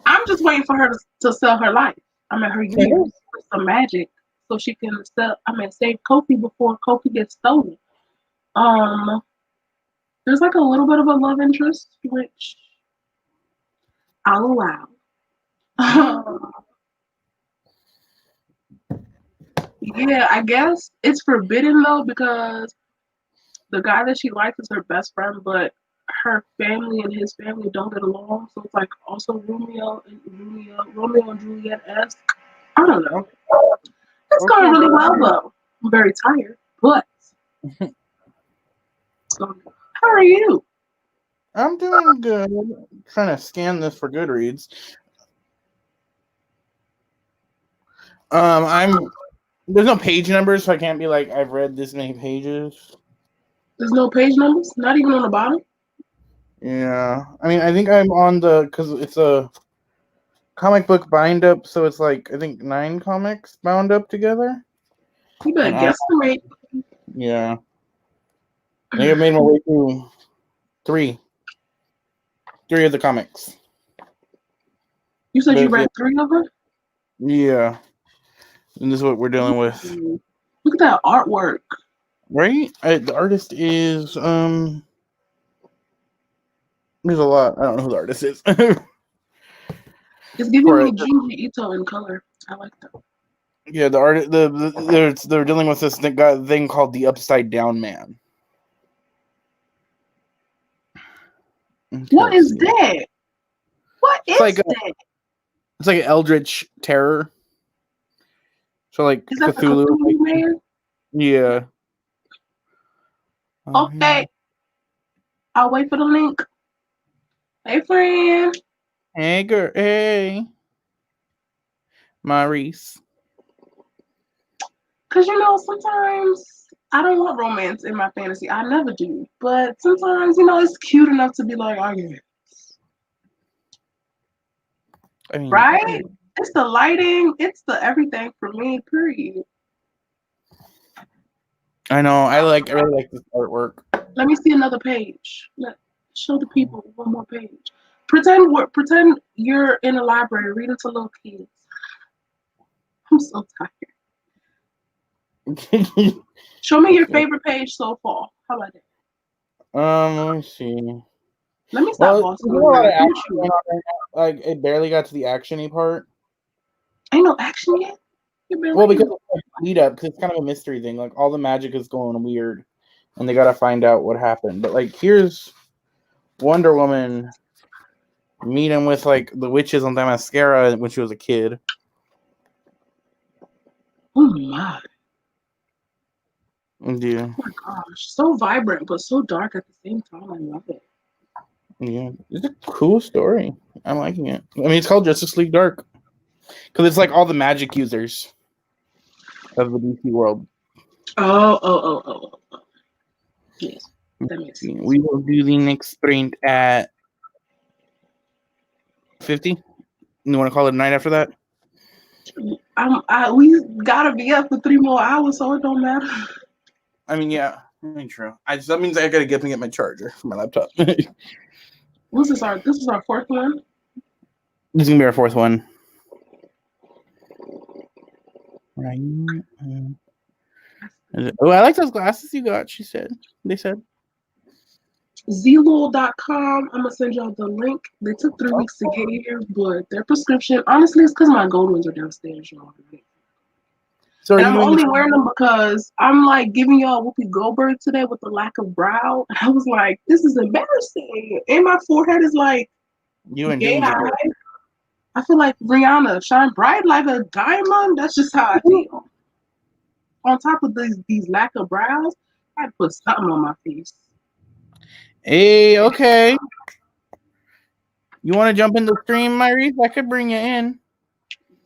I'm just waiting for her to sell her life. Her years for some magic, so she can save Kofi before Kofi gets stolen. There's like a little bit of a love interest, which I'll allow. Yeah, I guess it's forbidden though because the guy that she likes is her best friend, but her family and his family don't get along. So it's like also Romeo and Juliet-esque. I don't know. It's going really well though. I'm very tired, but how are you? I'm doing good. I'm trying to scan this for Goodreads. There's no page numbers, so I can't be like I've read this many pages. There's no page numbers, not even on the bottom. Yeah, I mean, I think I'm on because it's a comic book bind up, so it's like I think 9 comics bound up together. You better guesstimate. Yeah, I think I made my way through three of the comics. You said you read 3 of them? Yeah, and this is what we're dealing with. Look at that artwork. Right? The artist is there's a lot. I don't know who the artist is. It's giving me Junji Ito in color. I like that. Yeah, the art. They're dealing with this thing called the Upside Down Man. What is that? What is that? It's like an eldritch terror. So like is that Cthulhu. The Cthulhu man? Yeah. Okay. I'll wait for the link. Hey, friend. Hey, girl. Hey. Maurice. Because, sometimes I don't want romance in my fantasy. I never do. But sometimes, it's cute enough to be like, oh, yeah. I mean, right? It's the lighting. It's the everything for me, period. I know. I really like this artwork. Let me see another page. Show the people one more page. Pretend you're in a library reading to little kids. I'm so tired. Show me your favorite page so far. How about that? Let me see. Let me stop bossing around. Like it barely got to the actiony part. Ain't no action yet. Well, because it's lead up, because it's kind of a mystery thing. Like all the magic is going weird, and they gotta find out what happened. But like, here's Wonder Woman meeting with like the witches on Themyscira when she was a kid. Oh my! Yeah. Oh my gosh, so vibrant but so dark at the same time. I love it. Yeah, it's a cool story. I'm liking it. I mean, it's called Justice League Dark because it's like all the magic users of the DC world. Oh. Yes, that makes sense. We will do the next sprint at 50. You want to call it a night after that? We gotta be up for 3 more hours, so it don't matter. I mean, yeah, true. That means I gotta get my charger for my laptop. This is our 4th one. This is gonna be our 4th one. Right. Oh, I like those glasses you got. They said. Zlul.com. I'm gonna send y'all the link. They took 3 weeks to get here, but their prescription, honestly, it's because my gold ones are downstairs, y'all. So and I'm only wearing them because I'm like giving y'all Whoopi Goldberg today with the lack of brow. And I was like, this is embarrassing. And my forehead is like, I feel like Rihanna, shine bright like a diamond. That's just how I feel. On top of these lack of brows, I had to put something on my face. Hey, okay. You want to jump in the stream, Myrie? I could bring you in.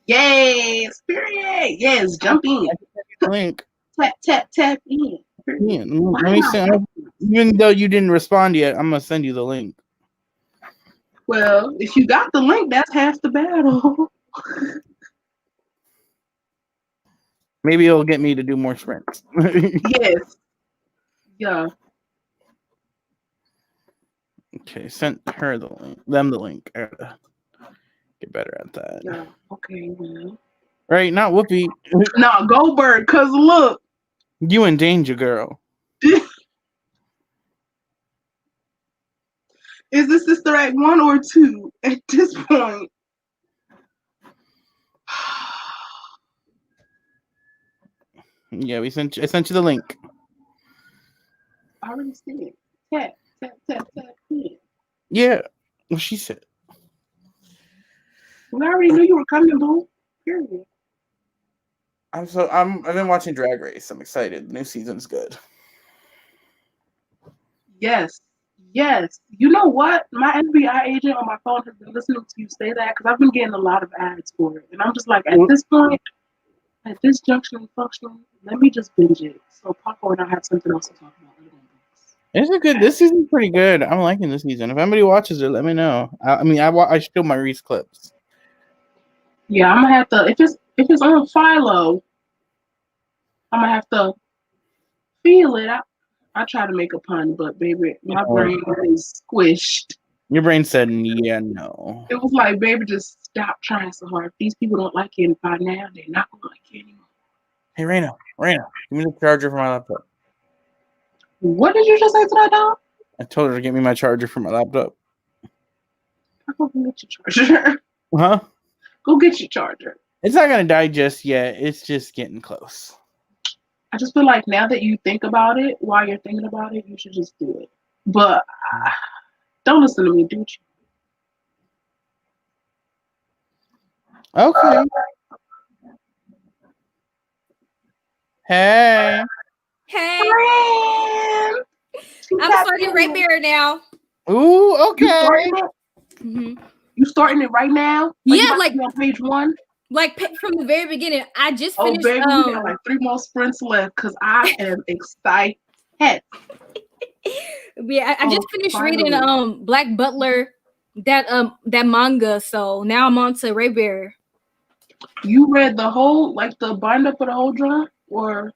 Yes, period. Yes, jump in. Link. Tap in. Yeah, let me send. Even though you didn't respond yet, I'm gonna send you the link. Well, if you got the link, that's half the battle. Maybe it'll get me to do more sprints. Yes. Yeah. Okay, sent her the link. I gotta get better at that. Yeah. Okay. Well. Right, not Whoopi. No, go Bird. Cause look, you in danger, girl. Is this Sister Act 1 or 2 at this point? Yeah, I sent you the link. I already see it. Tap, tap, tap, tap. Yeah, what she said. Well, I already knew you were coming, boo. Period. I've been watching Drag Race. I'm excited. The new season's good. Yes. Yes. You know what? My FBI agent on my phone has been listening to you say that because I've been getting a lot of ads for it. And I'm just like, at this point, at this junction and function, let me just binge it. So Paco and I have something else to talk about. It's a good. This season's pretty good. I'm liking this season. If anybody watches it, let me know. I show my Reese clips. Yeah, I'm gonna have to. If it's on Philo, I'm gonna have to feel it. I try to make a pun, but baby, my brain is squished. Your brain said, "Yeah, no." It was like, baby, just stop trying so hard. If these people don't like it by now, they're not gonna like you anymore. Hey, Raina, give me the charger for my laptop. What did you just say to that dog? I told her to get me my charger for my laptop. Go get your charger. Huh? Go get your charger. It's not gonna die just yet. It's just getting close. I just feel like now that you think about it, while you're thinking about it, you should just do it. But don't listen to me, do you? Okay. Hey. Hey. I'm starting Rapier now. Ooh, okay. You starting it right now? Yeah, like on page 1. Like from the very beginning. I just finished. Oh, baby, we got like 3 more sprints left because I am excited. Yeah, I just finished reading Black Butler, that manga. So now I'm on to Rapier. You read the whole, like the binder for the whole drum, or?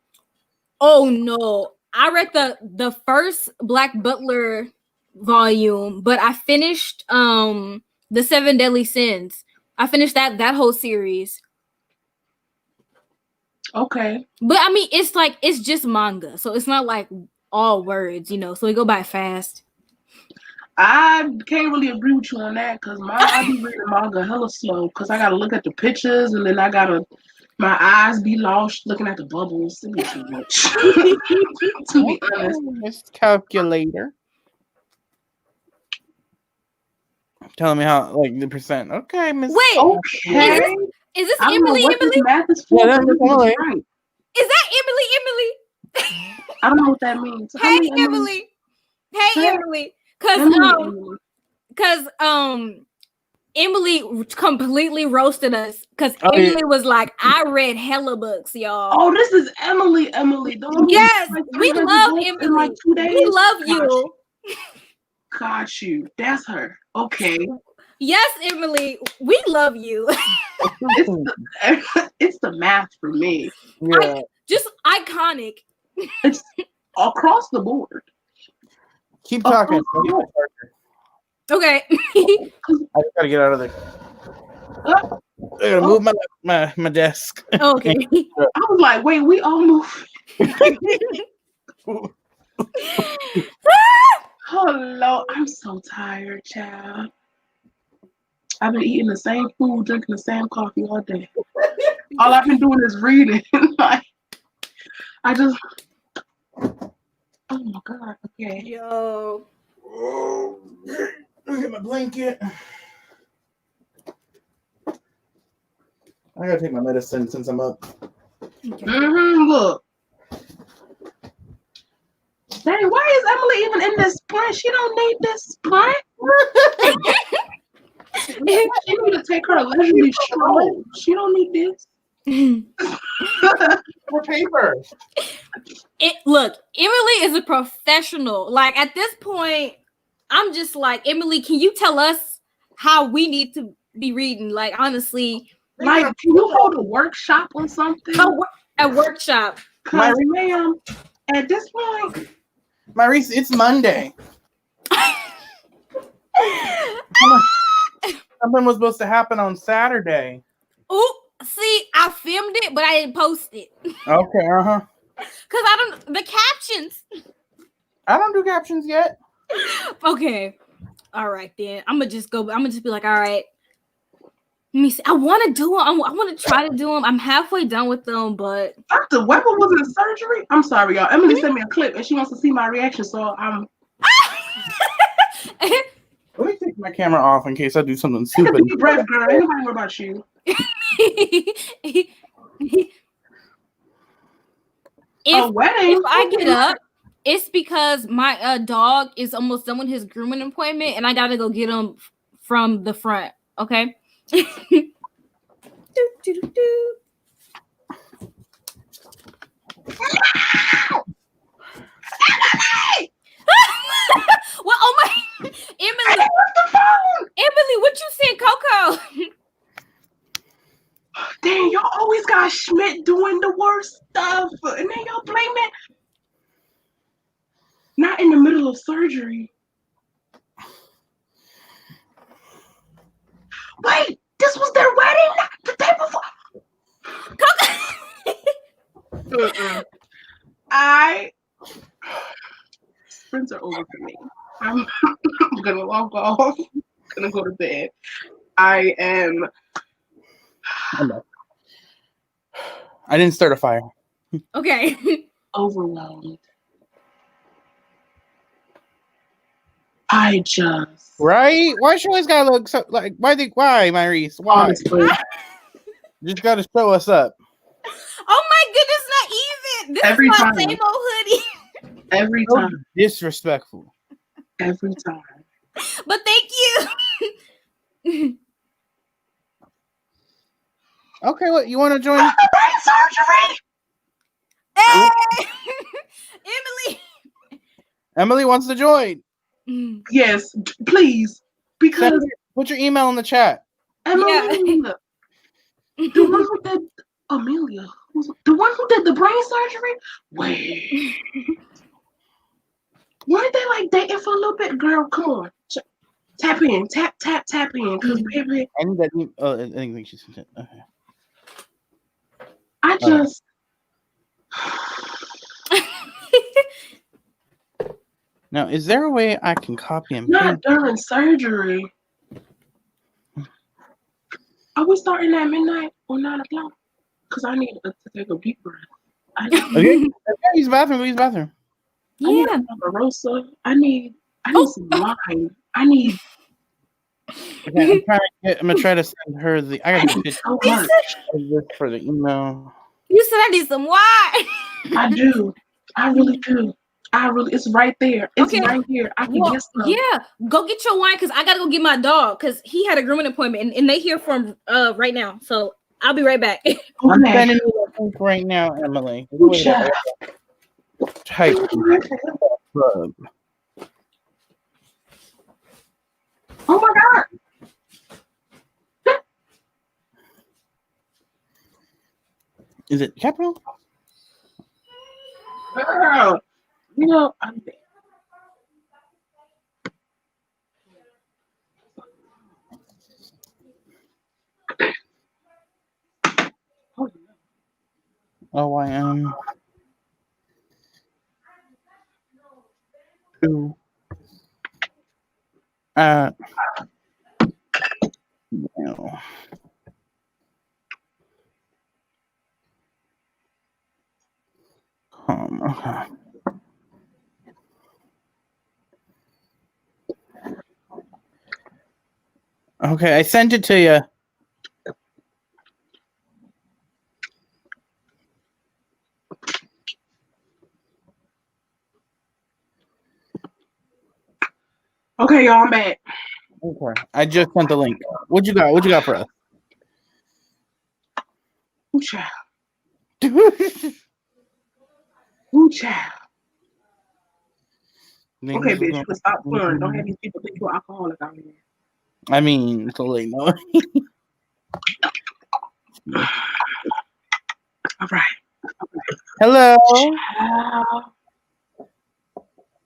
Oh no, I read the first Black Butler volume, but I finished the 7 Deadly Sins. I finished that whole series. Okay. But I mean, it's just manga, so it's not like all words, so it go by fast. I can't really agree with you on that because I be reading manga hella slow because I gotta look at the pictures and then my eyes be lost looking at the bubbles. It be too much. To be honest. Miss Calculator. Telling me how, like, the percent. Okay, Miss. Wait. Okay. Is this Emily? Emily? Math is for. Yeah, that's Emily. Right. Is that Emily? I don't know what that means. Hey, Emily. Hey, Emily. Cause Emily completely roasted us because Emily was like, I read hella books, y'all. Oh, this is Emily. Yes, we love Emily. In like 2 days. We love you. Got you. That's her. Okay. Yes, Emily, we love you. It's the math for me. Yeah. Just iconic. It's across the board. Keep talking. Okay. I just gotta get out of there. I gotta move my desk. Okay. I was like, wait, we all move. Oh Lord, I'm so tired, child. I've been eating the same food, drinking the same coffee all day. All I've been doing is reading. Like, I just. Oh my God. Okay. Yo. Oh, look at my blanket. I gotta take my medicine since I'm up. Okay. Look. Dang, why is Emily even in this sprint? She don't need this sprint. She need to take her leisurely stroll. She don't need this. For paper. Look, Emily is a professional. Like at this point, I'm just like, Emily, can you tell us how we need to be reading? Like honestly, like can you hold a workshop or something? At workshop. Cause, ma'am, at this point, Maurice, it's Monday. Something was supposed to happen on Saturday. Oh, see, I filmed it, but I didn't post it. Okay, Cause I don't the captions. I don't do captions yet. Okay. All right then. I'm gonna just be like, all right. Let me see. I want to do them. I want to try to do them. I'm halfway done with them, but Dr. Weber was in surgery. I'm sorry, y'all. Emily sent me a clip and she wants to see my reaction, so I'm. Let me take my camera off in case I do something stupid. Take a deep breath, girl. Ain't nobody worry about you. A wedding. If I get up, it's because my dog is almost done with his grooming appointment, and I gotta go get him from the front. Okay. Well, oh my, Emily, what you saying, Coco? Dang, y'all always got Schmidt doing the worst stuff, and then y'all blame it. Not in the middle of surgery. Wait, this was their wedding the day before. Sprints are over for me. I'm gonna log off. Gonna go to bed. I didn't start a fire. Okay. Overwhelmed. I just right. Why she always gotta look so like? Why, Maurice? Why? Honestly. Just gotta show us up. Oh my goodness, not even. This Every is my time. same old hoodie. Every So time. disrespectful. Every time. But thank you. Okay, what you want to join? Brain surgery. Hey! Emily wants to join. Yes, please. Because put your email in the chat. Emily, the one who did Amelia, the one who did the brain surgery. Wait, weren't they like dating for a little bit? Girl, come on, tap in, tap in, because baby, I need that. I think she sent it. Okay. I just. Now, is there a way I can copy and Not paste? during surgery. Are we starting at midnight or 9 o'clock? Because I need to take a deep breath. Okay, use the bathroom. Use the bathroom. I need a Rosa. I need some wine. I need. Okay, I'm gonna try to send her the. I got to get so much for the email. You said I need some wine. I do. I really do. It's right there. It's right here. I can get some. Yeah, go get your wine because I gotta go get my dog because he had a grooming appointment and they here from right now. So I'll be right back. Okay. I'm sending you that link right now, Emily. Type club. Oh my God. Is it capital? Girl. You know, I'm there. OIM 2 no. Okay. Okay, I sent it to you. Okay, y'all, I'm back. Okay, I just sent the link. What you got? What you got for us? Ooh, child. Ooh, child. Okay, bitch, you can stop pouring. Don't have these people think you're alcoholic out here. I mean, it's late, no. All right. Hello.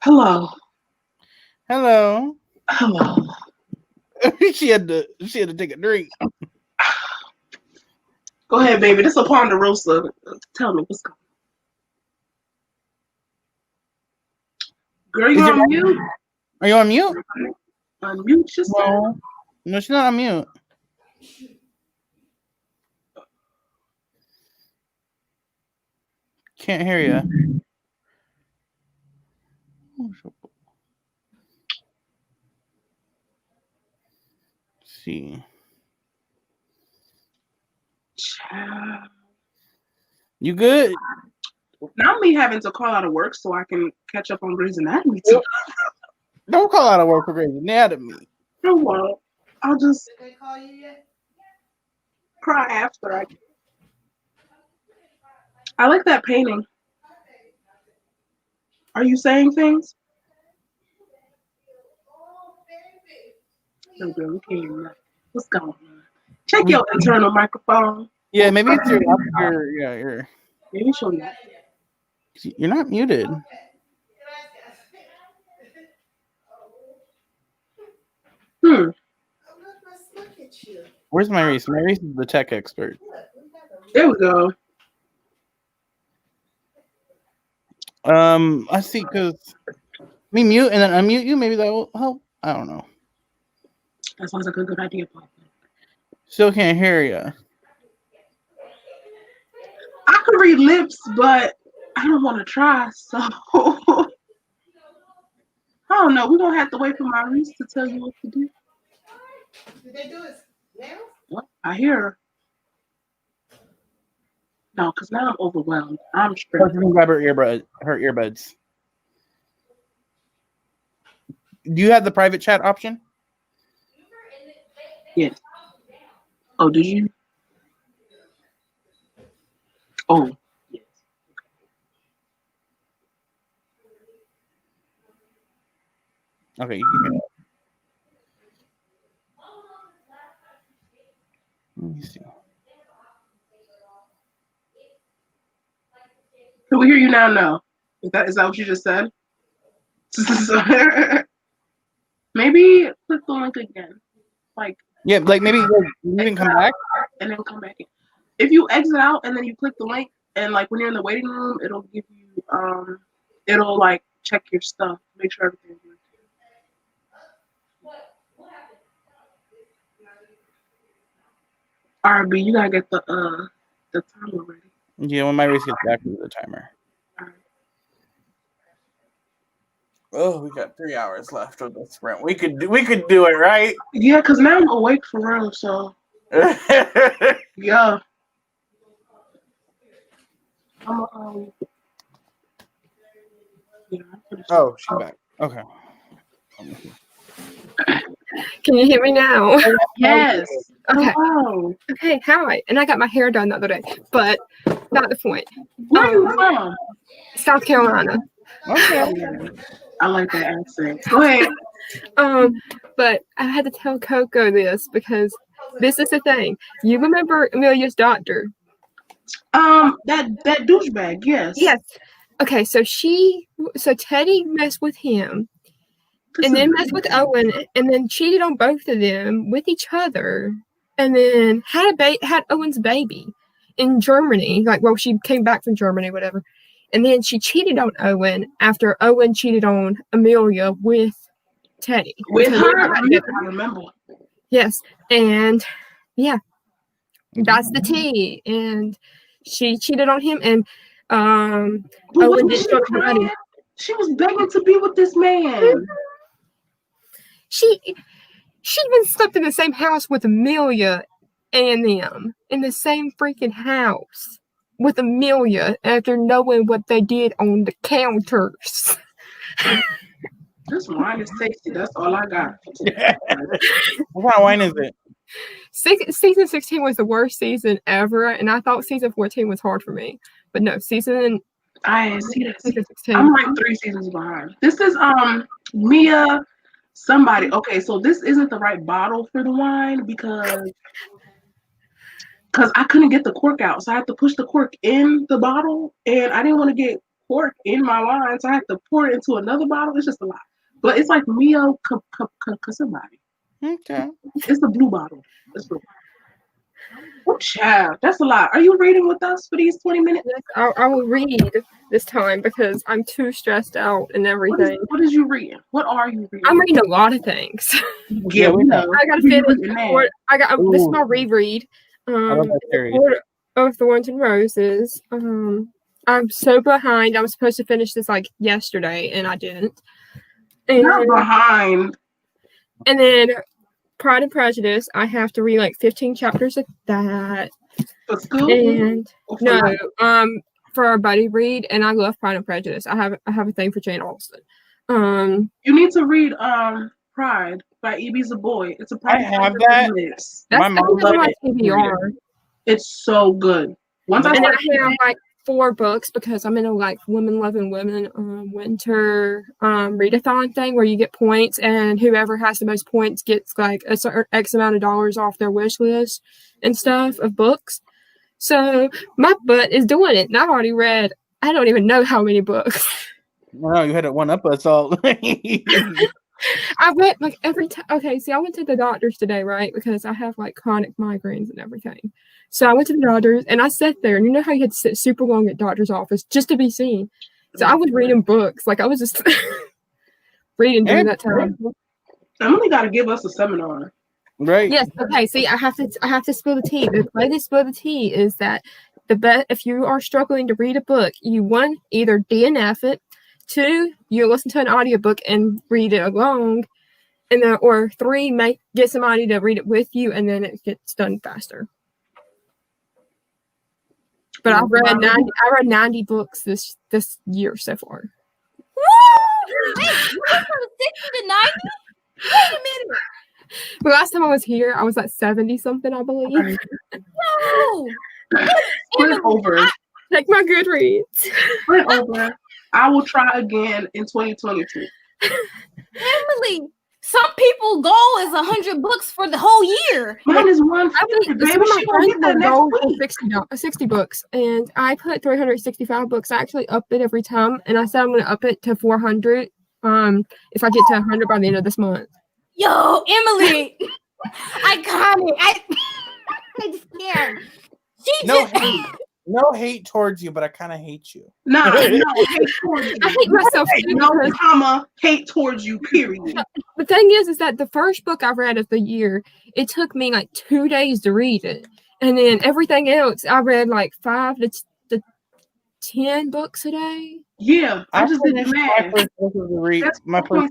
Hello. Hello. Hello. she had to take a drink. Go ahead, baby. This is Ponderosa. Tell me what's going on. Girl, you on mute? Are you on mute? Unmute yourself. No, she's not on mute. Can't hear you. See. You good? Now me having to call out of work so I can catch up on Grey's Anatomy too. Don't call out of work for Grey's Anatomy. No, well, I'll just. Did they call you yet? Cry after. I like that painting. Are you saying things? No, girl, we can't hear that. What's going on? Check your internal microphone. Yeah, maybe it's your Maybe she'll not. You're not muted. Where's Maurice? Maurice is the tech expert. There we go. I see, because me mute and then unmute you, maybe that will help. I don't know. That sounds like a good idea, Papa. Still can't hear you. I could read lips, but I don't want to try, so I don't know. We're going to have to wait for Maurice to tell you what to do. Did they do it now? Well, I hear her. No, because now I'm overwhelmed. I'm stressed. Grab her earbuds. Do you have the private chat option? Yes. Oh, did you? Oh, yes. Okay, you can get it. Let me see. Can we hear you now? No. Is that what you just said? Maybe click the link again. Like maybe you didn't come back and then come back in. If you exit out and then you click the link and like when you're in the waiting room, it'll give you it'll like check your stuff, make sure everything's good. RB, you gotta get the timer ready. Yeah, when my race gets back to the timer. All right. Oh, we got 3 hours left of the sprint. We could do it, right? Yeah, because now I'm awake for real, so yeah. Oh, she's back. Okay. Can you hear me now? Yes. Okay. Oh, Okay, hi. And I got my hair done the other day, but not the point. where are you from? South Carolina. Okay. I like that accent. Go ahead. But I had to tell Coco this because this is the thing. You remember Amelia's doctor? That douchebag, yes. Yes. Okay, so Teddy messed with him, and then messed with Owen, and then cheated on both of them with each other, and then had Owen's baby in Germany. She came back from Germany, whatever. And then she cheated on Owen after Owen cheated on Amelia with Teddy. With her? I remember. Yes. And yeah, that's the tea. And she cheated on him, and Owen didn't show up to the wedding. She was begging to be with this man. She even slept in the same house with Amelia and them. In the same freaking house with Amelia after knowing what they did on the counters. This wine is tasty. That's all I got. What kind of wine is it? Season 16 was the worst season ever, and I thought season 14 was hard for me. But no, I didn't see that. season 16. I'm like 3 seasons behind. This is Mia somebody. Okay, so this isn't the right bottle for the wine because because I couldn't get the cork out, so I had to push the cork in the bottle, and I didn't want to get cork in my wine, so I had to pour it into another bottle. It's just a lot, but it's like Mio somebody. Okay. It's the blue bottle. It's blue. Oh, child, that's a lot. Are you reading with us for these 20 minutes? Yes, I will read this time because I'm too stressed out and everything. What is you reading? What are you reading? I'm reading a lot of things. Yeah, we know. I gotta finish. This is my reread. Court of Thorns and Roses. I'm so behind. I was supposed to finish this like yesterday, and I didn't. And, You're behind. And then Pride and Prejudice. I have to read like 15 chapters of that. For school? And no, for a buddy read, and I love Pride and Prejudice. I have a thing for Jane Austen. You need to read Pride by E.B. Boy. It's a I have that. That's My mom on my read it. TBR. It's so good. And I have like 4 books because I'm in a like Women Loving Women winter readathon thing where you get points, and whoever has the most points gets like a certain X amount of dollars off their wish list and stuff of books. So my butt is doing it, and I've already read I don't even know how many books. No, you had to one up us all. I read like every time. Okay, see, I went to the doctors today, right? Because I have like chronic migraines and everything. So I went to the doctors and I sat there, and you know how you had to sit super long at doctor's office just to be seen. So I was reading books, like I was just reading during that time. Emily got to give us a seminar, right? Yes. Okay. See, I have to spill the tea. The way to spill the tea is that if you are struggling to read a book, you either DNF it. 2, you listen to an audiobook and read it along, and then, or 3, get somebody to read it with you, and then it gets done faster. But I read 90 books this year so far. Woo! Wait, you went from 60 to 90? Wait a minute. The last time I was here, I was at 70 something, I believe. No. Put it over. Check my Goodreads. Put it over. I will try again in 2022. Emily, some people goal is 100 books for the whole year. Mine is 150, baby. She gonna get that next week. 60 books, and I put 365 books. I actually up it every time, and I said I'm going to up it to 400 if I get to 100 by the end of this month. Yo, Emily, iconic. I just can't. No hate towards you, but I kind of hate you. No, hate towards you. I hate myself. Hate towards you, period. The thing is that the first book I read of the year, it took me like 2 days to read it. And then everything else, I read like 5 to 10 books a day. Yeah, I just did my first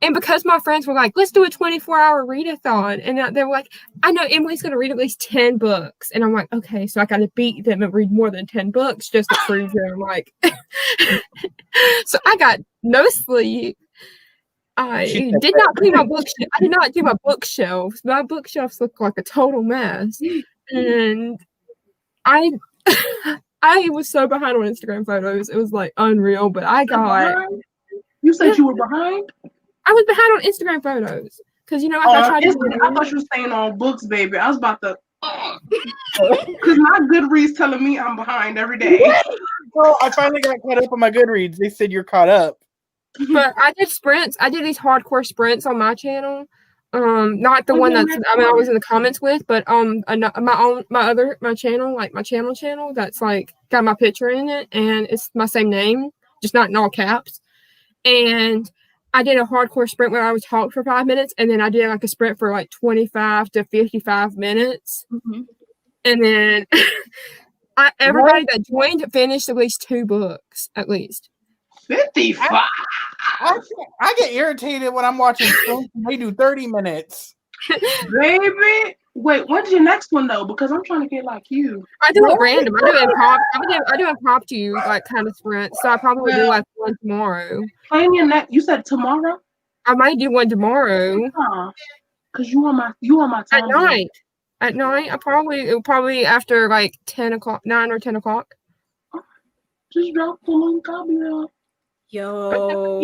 And because my friends were like, let's do a 24-hour readathon. And they were like, I know Emily's going to read at least 10 books. And I'm like, okay, so I got to beat them and read more than 10 books just to prove them. Like, so I got no sleep. I did not clean my bookshelf. I did not do my bookshelves. My bookshelves look like a total mess. And I was so behind on Instagram photos. It was like unreal, but I got... You said you were behind? I was behind on Instagram photos because I thought you were saying on books, baby. I was about to, because my Goodreads telling me I'm behind every day. Well, I finally got caught up on my Goodreads. They said you're caught up. But I did sprints. I did these hardcore sprints on my channel. Not the one that's I was in the comments with, but my channel, like my channel that's like got my picture in it, and it's my same name, just not in all caps. And I did a hardcore sprint where I would talk for 5 minutes, and then I did like a sprint for like 25 to 55 minutes. Mm-hmm. And then everybody that joined finished at least 2 books, at least. 55. I get irritated when I'm watching films and they do 30 minutes. Baby, wait, when's your next one though? Because I'm trying to get like you. I do it random. I do impromptu like kind of sprint. So I probably do like one tomorrow. Plan your next. You said tomorrow? I might do one tomorrow. Cause you on my time. At night, it'll probably after like 10 o'clock, 9 or 10 o'clock. Just drop the link. I'll be there. Yo.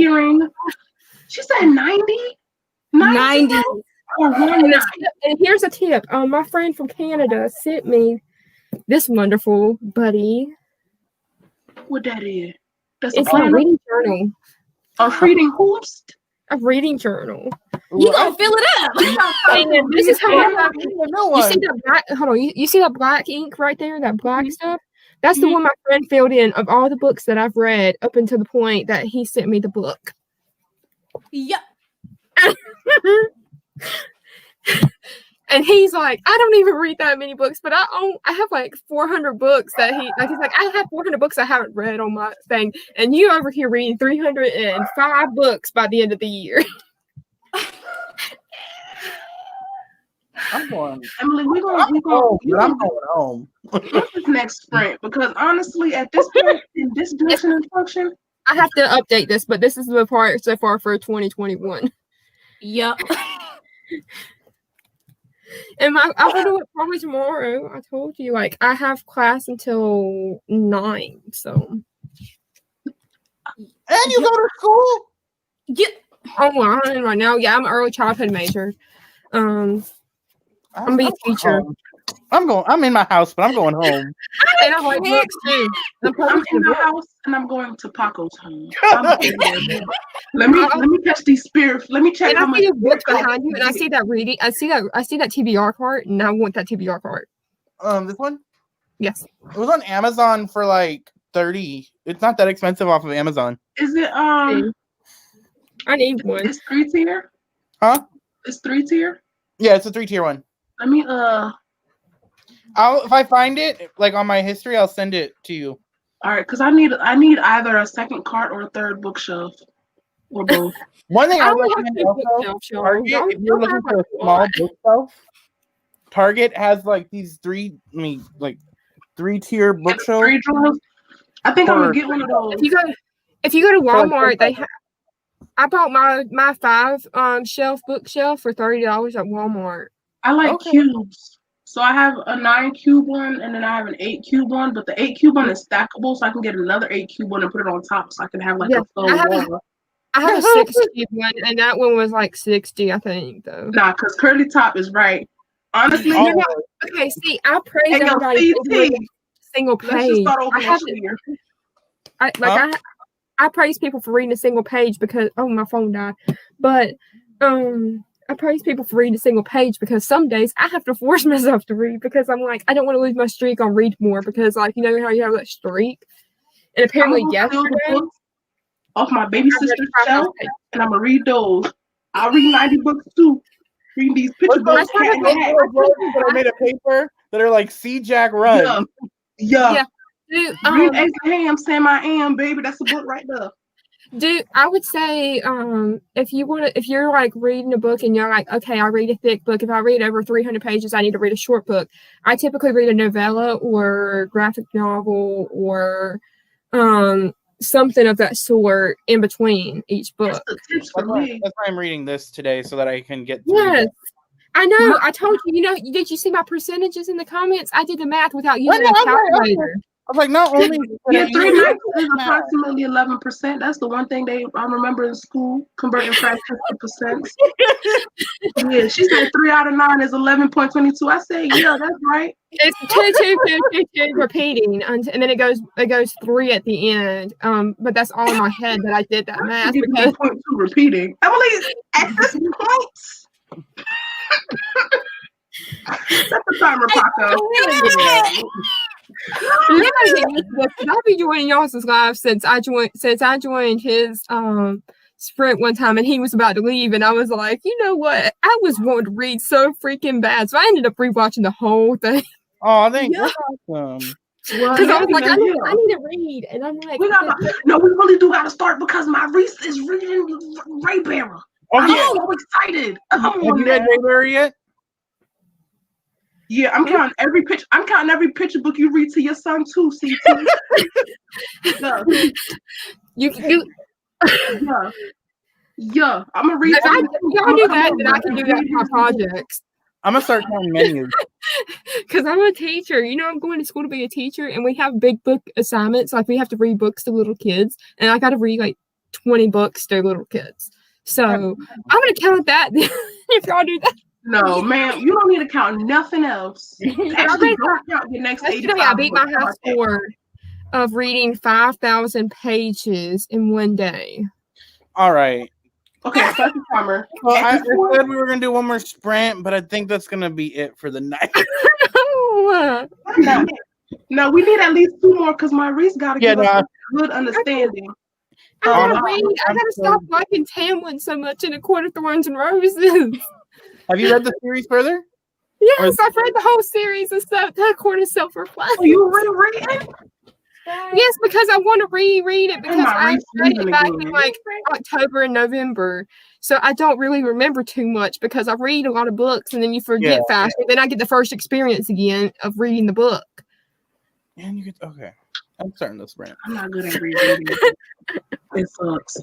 She said 90? 90. And here's a tip. My friend from Canada sent me this wonderful buddy. What that is? That's it's a reading journal. A reading hoops? A reading journal. You gonna fill it up? And this is how you see that black. Hold on, you see that black ink right there? That black stuff. That's the one my friend filled in of all the books that I've read up until the point that he sent me the book. Yep. And he's like, I don't even read that many books, but I have like 400 books that he's like, I have 400 books I haven't read on my thing, and you over here reading 305 books by the end of the year. I'm going. Emily, I'm going home. What's this next sprint? Because honestly, at this point in this direction and function, I have to update this, but this is the part so far for 2021. Yep. And I'm gonna do it probably tomorrow. I told you, like, I have class until 9, so. And you go to school? Yeah. Online right now. Yeah, I'm an early childhood major. I'm gonna be a teacher. I'm in my house, but I'm going home. And I like books too. I'm in the house and I'm going to Paco's home. Let me catch these spirits. Let me check. And I see the books behind you, and I see that reading. I see that TBR card, and I want that TBR card. This one? Yes. It was on Amazon for like $30. It's not that expensive off of Amazon. Is it I need one. It's 3-tier? Huh? It's 3-tier? Yeah, it's a 3-tier one. Let me if I find it like on my history, I'll send it to you. All right, because I need either a second cart or a third bookshelf. Or both. One thing I would recommend also, Target, if you're looking for a small bookshelf, Target has like these 3-tier bookshelves. I think I'm gonna get one of those. If you go to Walmart, they have. I bought my 5 shelf bookshelf for $30 at Walmart. I like cubes. So I have a 9-cube one, and then I have an 8-cube one. But the 8-cube one is stackable, so I can get another 8-cube one and put it on top, so I can have like a full wall. I have a 6-cube one, and that one was like $60, I think, though. Nah, because curly top is right. Honestly, you're not, okay. See, I praise everybody for single page. Let's just start over here. I praise people for reading a single page because my phone died, but I praise people for reading a single page because some days I have to force myself to read because I'm like, I don't want to lose my streak on read more because, like, you know how you have that streak? And apparently yesterday, off my baby sister's shelf, and I'm going to read those. I'll read 90 books too. Read these picture books. That I made a paper that are like, see Jack run. Yeah. Dude, read Abraham, Sam I Am, baby. That's a book right there. Dude, I would say if you're like reading a book and you're like, okay, I read a thick book. If I read over 300 pages, I need to read a short book. I typically read a novella or graphic novel or something of that sort in between each book. That's why I'm reading this today so that I can get through. Yes. I know. I told you, did you see my percentages in the comments? I did the math without using a calculator. I was like, not only 3 nights is approximately 11%. That's the one thing I remember in school, converting fractions to percents. Yeah, she said 3 out of 9 is 11.22. I said, yeah, that's right. It's 2 repeating, and then it goes 3 at the end. But that's all in my head that I did that math. 0.2 repeating. Emily, at this point. That's the timer, Paco. I've been joining y'all's live since I joined his sprint one time, and he was about to leave, and I was like, you know what? I was wanting to read so freaking bad, so I ended up rewatching the whole thing. Oh, thank you. Awesome. Because I was like, I need to read, and I'm like, we really do got to start because my Reese is reading Raybearer. I'm so excited. Have you read Raybearer yet? Yeah, I'm counting every picture book you read to your son too, CT. Yeah. I'm gonna read. If y'all do that, then I can do that for my projects. I'm gonna start counting menus. Because I'm a teacher. I'm going to school to be a teacher, and we have big book assignments. Like we have to read books to little kids, and I got to read like 20 books to little kids. So I'm gonna count that if y'all do that. No, ma'am, you don't need to count nothing else. Actually, don't count the next 85. Yesterday, I beat my high score of reading 5,000 pages in one day. All right. Okay, start the timer. Well, I said we were gonna do one more sprint, but I think that's gonna be it for the night. No, we need at least 2 more because Maurice got to give us a good understanding. I gotta stop liking Tamlin so much in A Court of Thorns and Roses. Have you read the series further? Yes, I've read the whole series of A Court of Self-Reflection. Oh, you rereading? Yes, because I want to reread it because I read it back in like October and November. So I don't really remember too much because I read a lot of books and then you forget faster. Then I get the first experience again of reading the book. And you get okay. I'm starting this sprint. I'm not good at rereading. It sucks.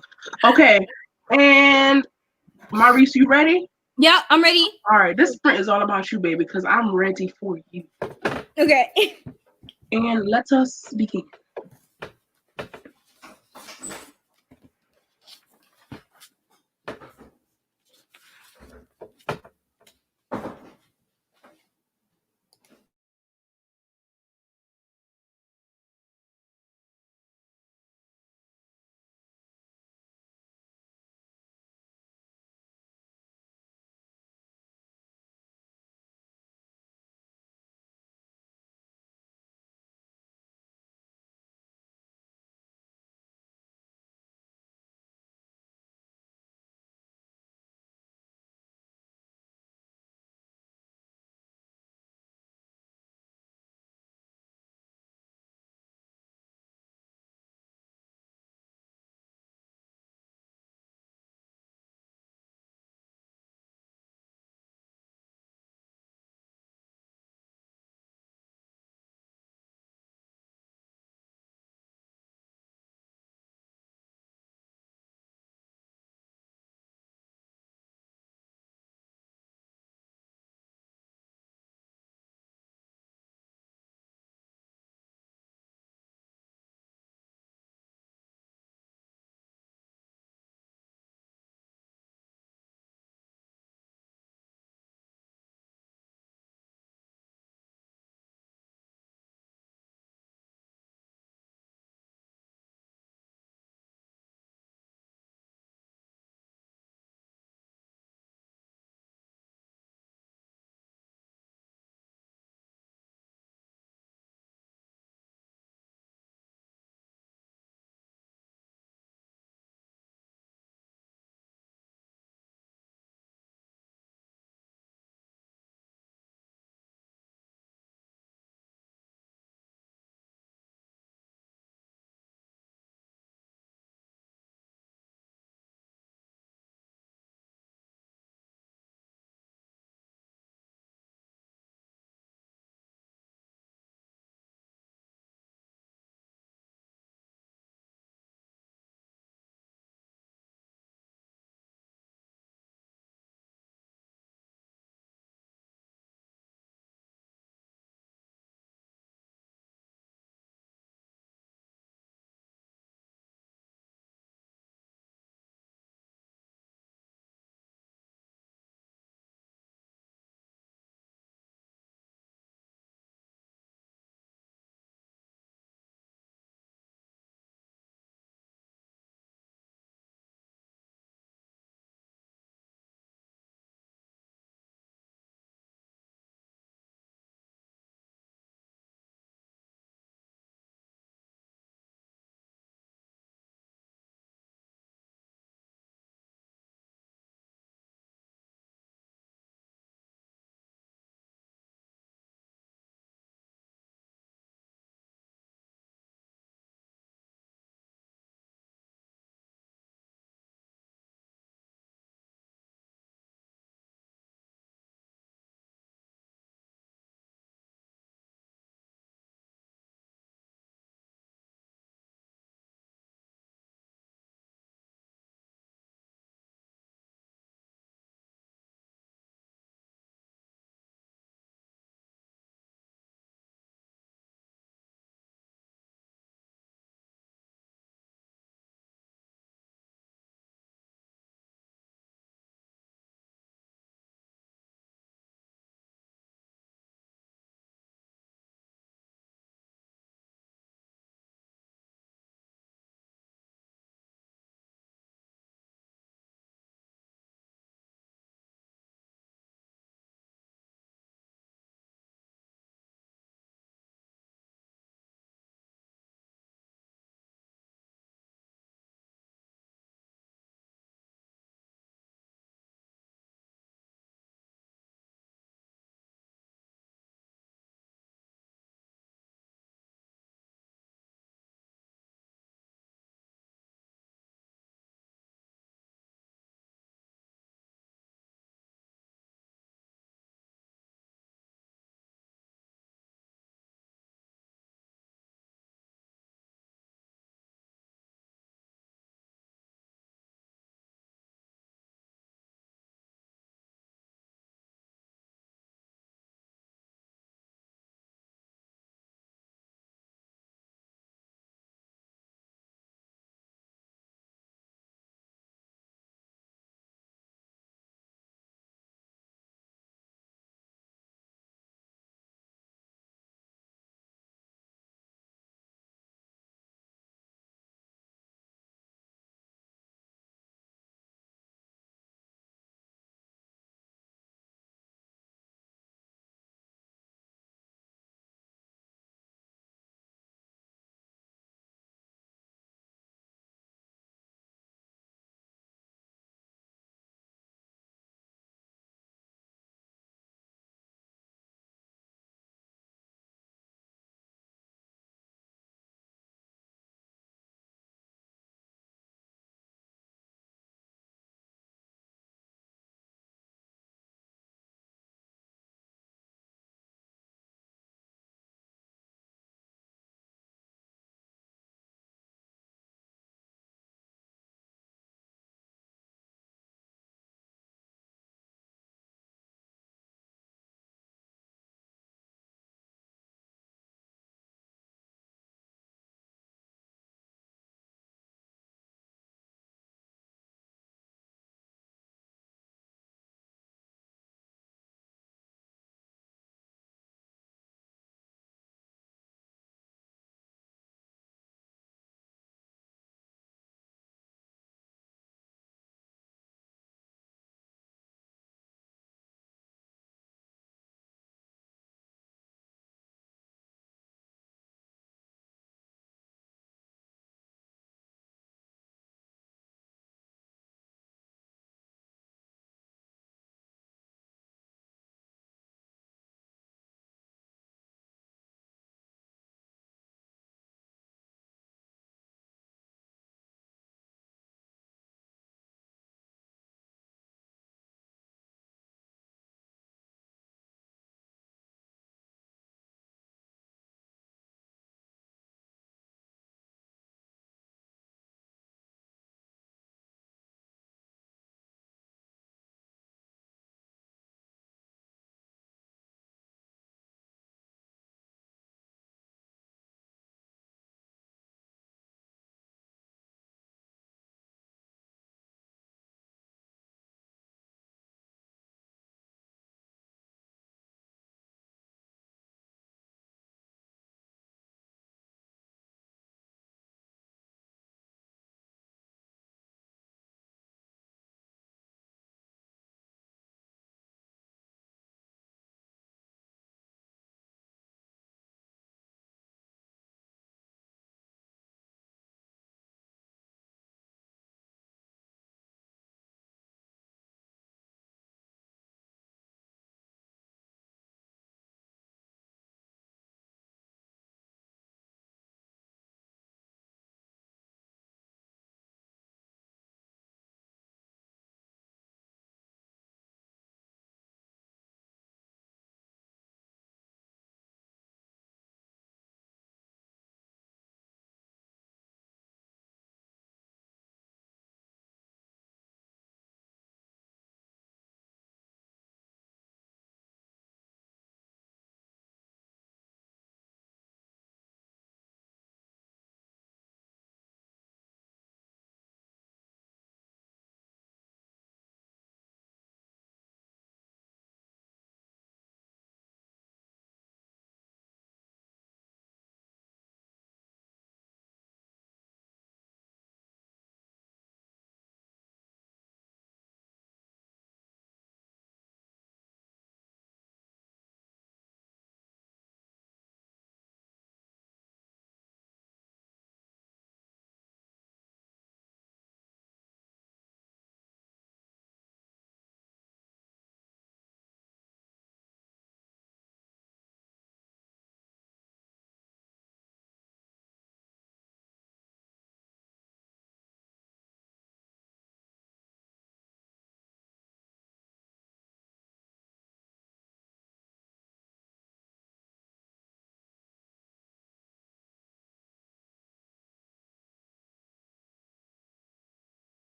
Okay, and Maurice, you ready? Yeah, I'm ready. All right, this sprint is all about you, baby, because I'm ready for you. Okay. And let us begin.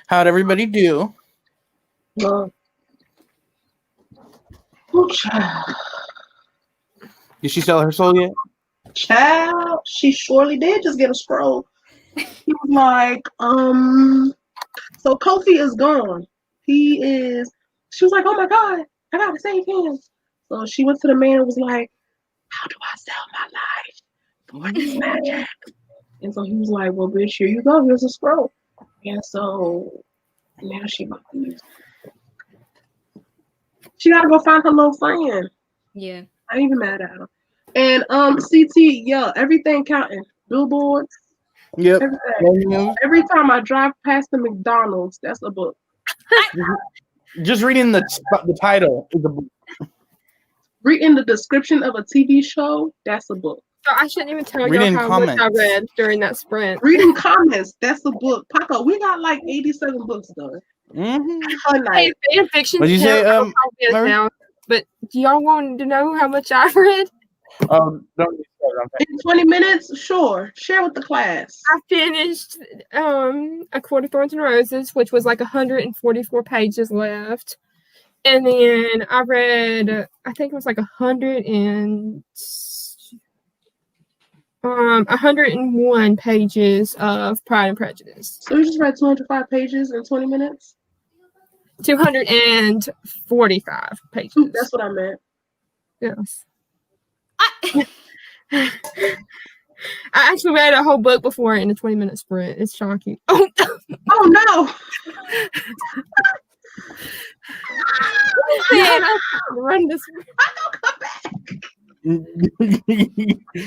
How'd everybody do? Oh, child. Did she sell her soul yet? Child, she surely did just get a scroll. He was like, so Kofi is gone. She was like, oh my God, I gotta save him. So she went to the man and was like, how do I sell my life for this magic? And so he was like, well, bitch, here you go. Here's a scroll. And so now she got to use it. She got to go find her little friend. Yeah. I ain't even mad at her. And CT, yeah, everything counting. Billboards. Yep. Everything. Every time I drive past the McDonald's, that's a book. Just reading the title is a book. Reading the description of a TV show, that's a book. So I shouldn't even tell Reading you how comments. much I read during that sprint. Reading comments, that's a book. Papa, we got like 87 books done. Hey, fan fiction. What'd you say? Now, but do y'all want to know how much I've read? Don't in 20 minutes? Sure. Share with the class. I finished A Court of Thorns and Roses, which was like 144 pages left. And then I read, I think it was like 101 pages of Pride and Prejudice. So you just read 205 pages in 20 minutes? 245 pages. That's what I meant. Yes. I actually read a whole book before in a 20-minute sprint. It's shocking. Oh no! Run this. Come back.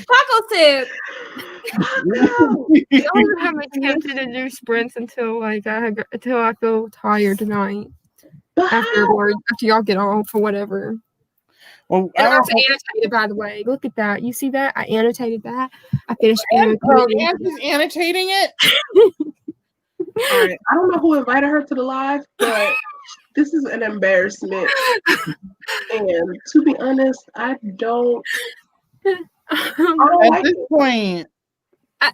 Taco said, I don't have my tempted to do sprints until I feel tired tonight. After y'all get off or whatever. Well, and I also annotated, by the way. Look at that. You see that? I annotated that. I finished annotating it. All right. I don't know who invited her to the live, but this is an embarrassment. And to be honest, I don't at this point.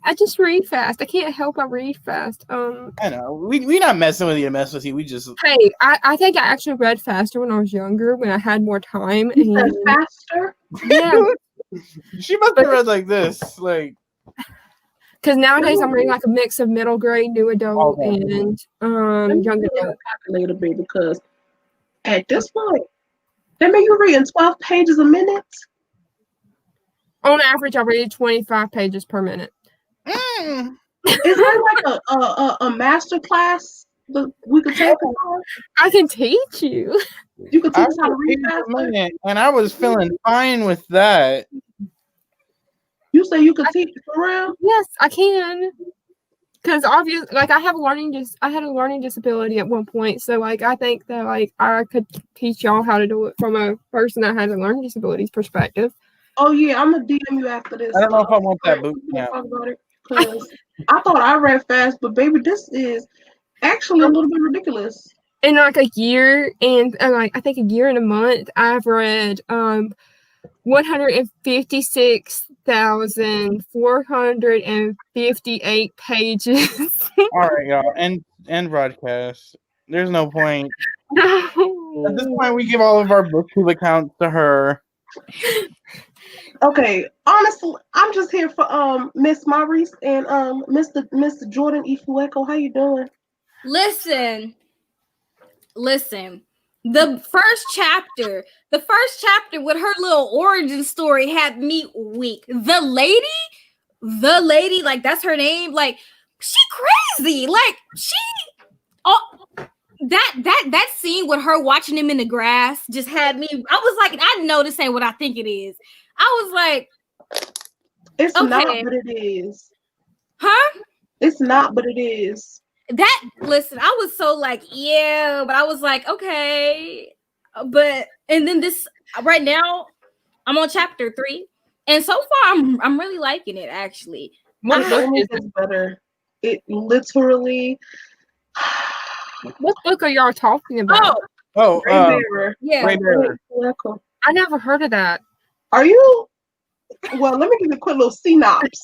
I just read fast. I can't help but read fast. I know. We not messing with you to mess with you. We just Hey, I think I actually read faster when I was younger, when I had more time. You said faster? Yeah. She must have read like this. Like, because nowadays I'm reading like a mix of middle grade, new adult, and young adult. Calculator, baby, because at this point, that means you're reading 12 pages a minute. On average, I read 25 pages per minute. Is there like a master class that we could take? I can teach you. You could teach us how to read faster? And I was feeling fine with that. You say you could teach for real? Yes, I can. Because obviously, like I had a learning disability at one point, so like I think that like I could teach y'all how to do it from a person that has a learning disabilities perspective. Oh yeah, I'm gonna DM you after this. I don't know if I want that boot camp. Talk about it, because I thought I read fast, but baby, this is actually a little bit ridiculous. In like a year and like I think a year and a month, I've read 156,458 pages. All right, y'all, and broadcast. There's no point. No. At this point, we give all of our booktube accounts to her. Okay, honestly, I'm just here for Miss Maurice and Mr. Jordan Ifueko. How you doing? Listen. The first chapter with her little origin story had me weak. The lady, like that's her name. Like she crazy. Like that scene with her watching him in the grass just had me. I was like, I know this ain't what I think it is. I was like, it's okay. Not, but it is. Huh? It's not, but it is. Listen, I was so like, yeah, but I was like, okay. But and then this right now, I'm on chapter 3. And so far I'm really liking it actually. What book is better? It literally What book are y'all talking about? Gray Bearer. Yeah. Gray Bearer. I never heard of that. Are you? Well, let me give you a quick little synopsis.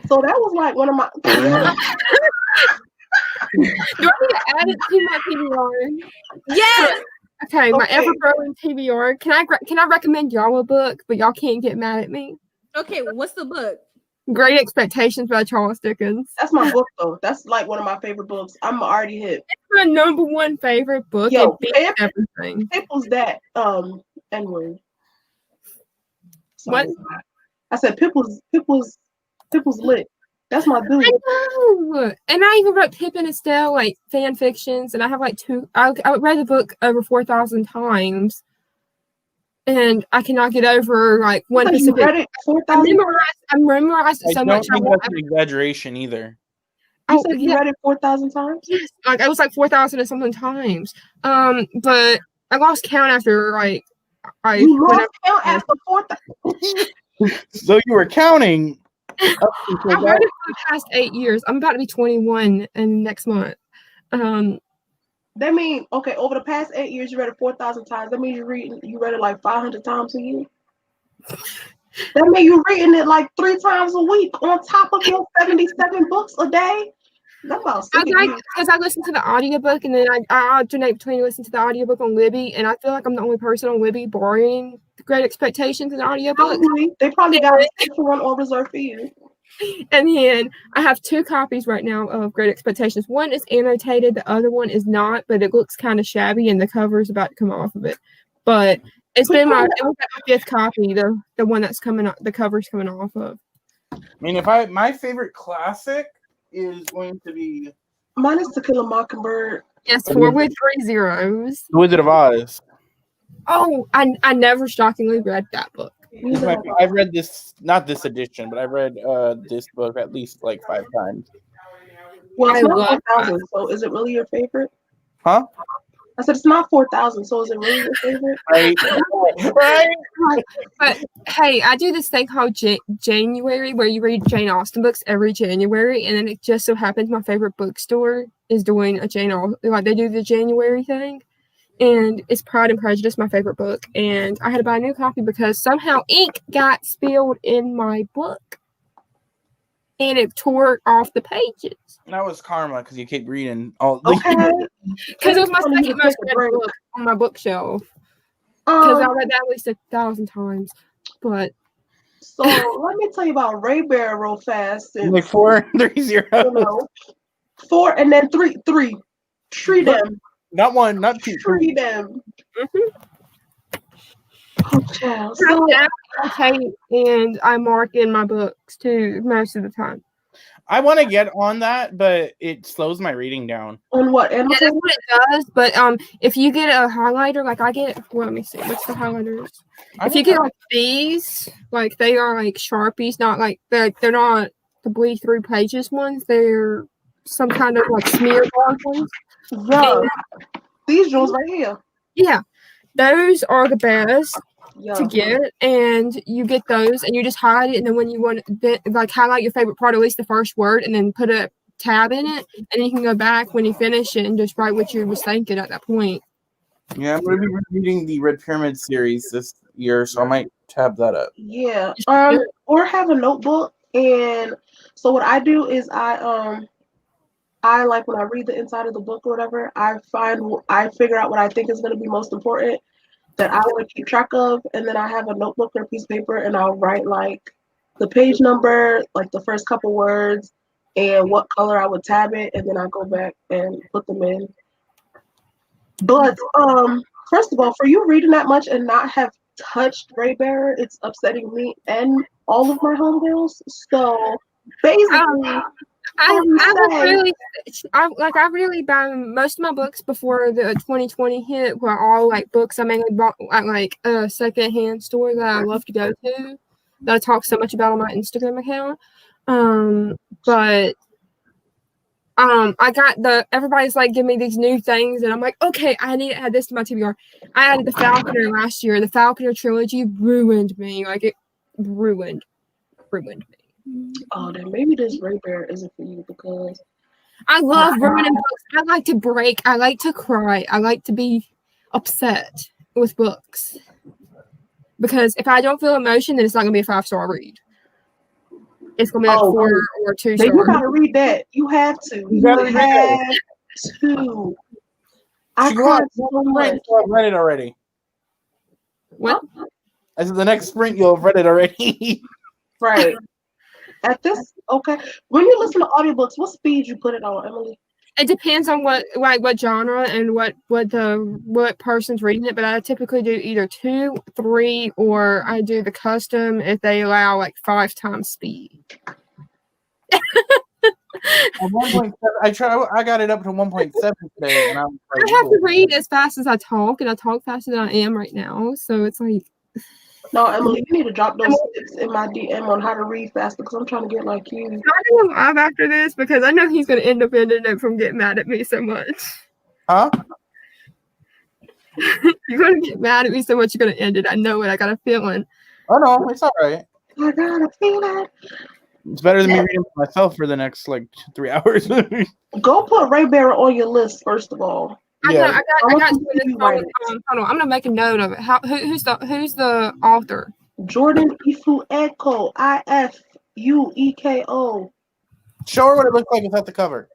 So that was like one of my Do I need to add it to my TBR? Yes. Okay, my ever-growing TBR. Can I recommend y'all a book, but y'all can't get mad at me? Okay, what's the book? Great Expectations by Charles Dickens. That's my book though. That's like one of my favorite books. I'm already hit. It's my number one favorite book. Yo, it beats everything. Pipple's that N-word. What? I said Pipple's lit. That's my dude. I know. And I even wrote Pip and Estelle like fan fictions, and I have like I read the book over 4,000 times. And I cannot get over like one specific. You read it 4,000? I memorized it so much. I don't think that's an exaggeration either. You said you read it 4,000 times? Yes, like I was like 4,000 and something times. But I lost count after like you lost count after 4,000. So you were counting. I read it for the past 8 years. I'm about to be 21 in next month. That means, okay, over the past 8 years, you read it 4,000 times. That means you read it like 500 times a year. That means you're reading it like 3 times a week on top of your 77 books a day. That's about because I listen to the audiobook and then I alternate between listening to the audiobook on Libby, and I feel like I'm the only person on Libby borrowing the Great Expectations in the audiobook. They probably got a special one or reserved for you. And then I have 2 copies right now of Great Expectations. One is annotated, the other one is not, but it looks kind of shabby and the cover is about to come off of it. But it was my 5th copy, the one that's coming up, the cover's coming off of. I mean, my favorite classic is going to be mine is To Kill a Mockingbird. Yes, 4 with 3 zeros. The Wizard of Oz. Oh, I never shockingly read that book. I've read this, not this edition, but I've read this book at least like 5 times. Well, it's not 4,000, so is it really your favorite? Huh? I said it's not 4,000, so is it really your favorite? Right. But hey, I do this thing called January, where you read Jane Austen books every January, and then it just so happens my favorite bookstore is doing a Jane Austen, like they do the January thing. And it's Pride and Prejudice, my favorite book. And I had to buy a new copy because somehow ink got spilled in my book. And it tore off the pages. That was karma because you keep reading all. Okay. Because it was my second most read book on my bookshelf. Because I read that at least 1,000 times. But so let me tell you about Ray Bear real fast. Like 4, 3 zeros. You know, 4 and then 3. Treat them. Not 1, not 2. Treat them. Oh, child. So, and I mark in my books too most of the time. I want to get on that, but it slows my reading down. On what? Yeah, that's what it does. But if you get a highlighter, like I get, well, let me see, what's the highlighters? If you get like these, like they are like Sharpies, not like they're not the bleed through pages ones. They're some kind of like smear bar ones. Yeah. These jewels right here. Yeah, those are the best to get, and you get those, and you just highlight it, and then when you want to, like highlight your favorite part, at least the first word, and then put a tab in it, and then you can go back when you finish it and just write what you was thinking at that point. Yeah, I'm going to be reading the Red Pyramid series this year, so I might tab that up. Yeah, or have a notebook, and so what I do is I like when I read the inside of the book or whatever, I figure out what I think is going to be most important that I want to keep track of, and then I have a notebook or a piece of paper, and I'll write like the page number, like the first couple words, and what color I would tab it, and then I go back and put them in. But first of all, for you reading that much and not have touched Ray Bearer, it's upsetting me and all of my homegirls. So basically. I really buy most of my books before the 2020 hit were all like books I mainly bought at like a secondhand store that I love to go to that I talk so much about on my Instagram account. But I got everybody's like giving me these new things and I'm like, okay, I need to add this to my TBR. I added the Falconer last year. The Falconer trilogy ruined me. Like it ruined me. Oh, then maybe this Ray Bear isn't for you because I love ruining books. I like to break. I like to cry. I like to be upset with books. Because if I don't feel emotion, then it's not going to be a 5-star read. it's gonna be like 4 or 2 stars. You gotta read that. You have to. You have to. I cried so much. I've read it already. What? I said the next sprint you'll have read it already. Right. At this, okay. When you listen to audiobooks, what speed you put it on, Emily? It depends on what genre and what person's reading it, but I typically do either 2, 3, or I do the custom if they allow like 5 times speed. 1.7. I got it up to 1.7 today, and I'm like, I have to read as fast as I talk, and I talk faster than I am right now, so it's like. No, Emily, you need to drop those tips in my DM on how to read faster because I'm trying to get like you. I'm going to live after this because I know he's going to end up ending it from getting mad at me so much. Huh? You're going to get mad at me so much you're going to end it. I know it. I got a feeling. Oh, no. It's all right. I got a feeling. It's better than me reading for myself for the next, 3 hours. Go put Ray Barrett on your list, first of all. Yeah. I got hold on. I'm gonna make a note of it. Who's the author? Jordan Ifueko. Ifueko. Show her what it looks like without the cover.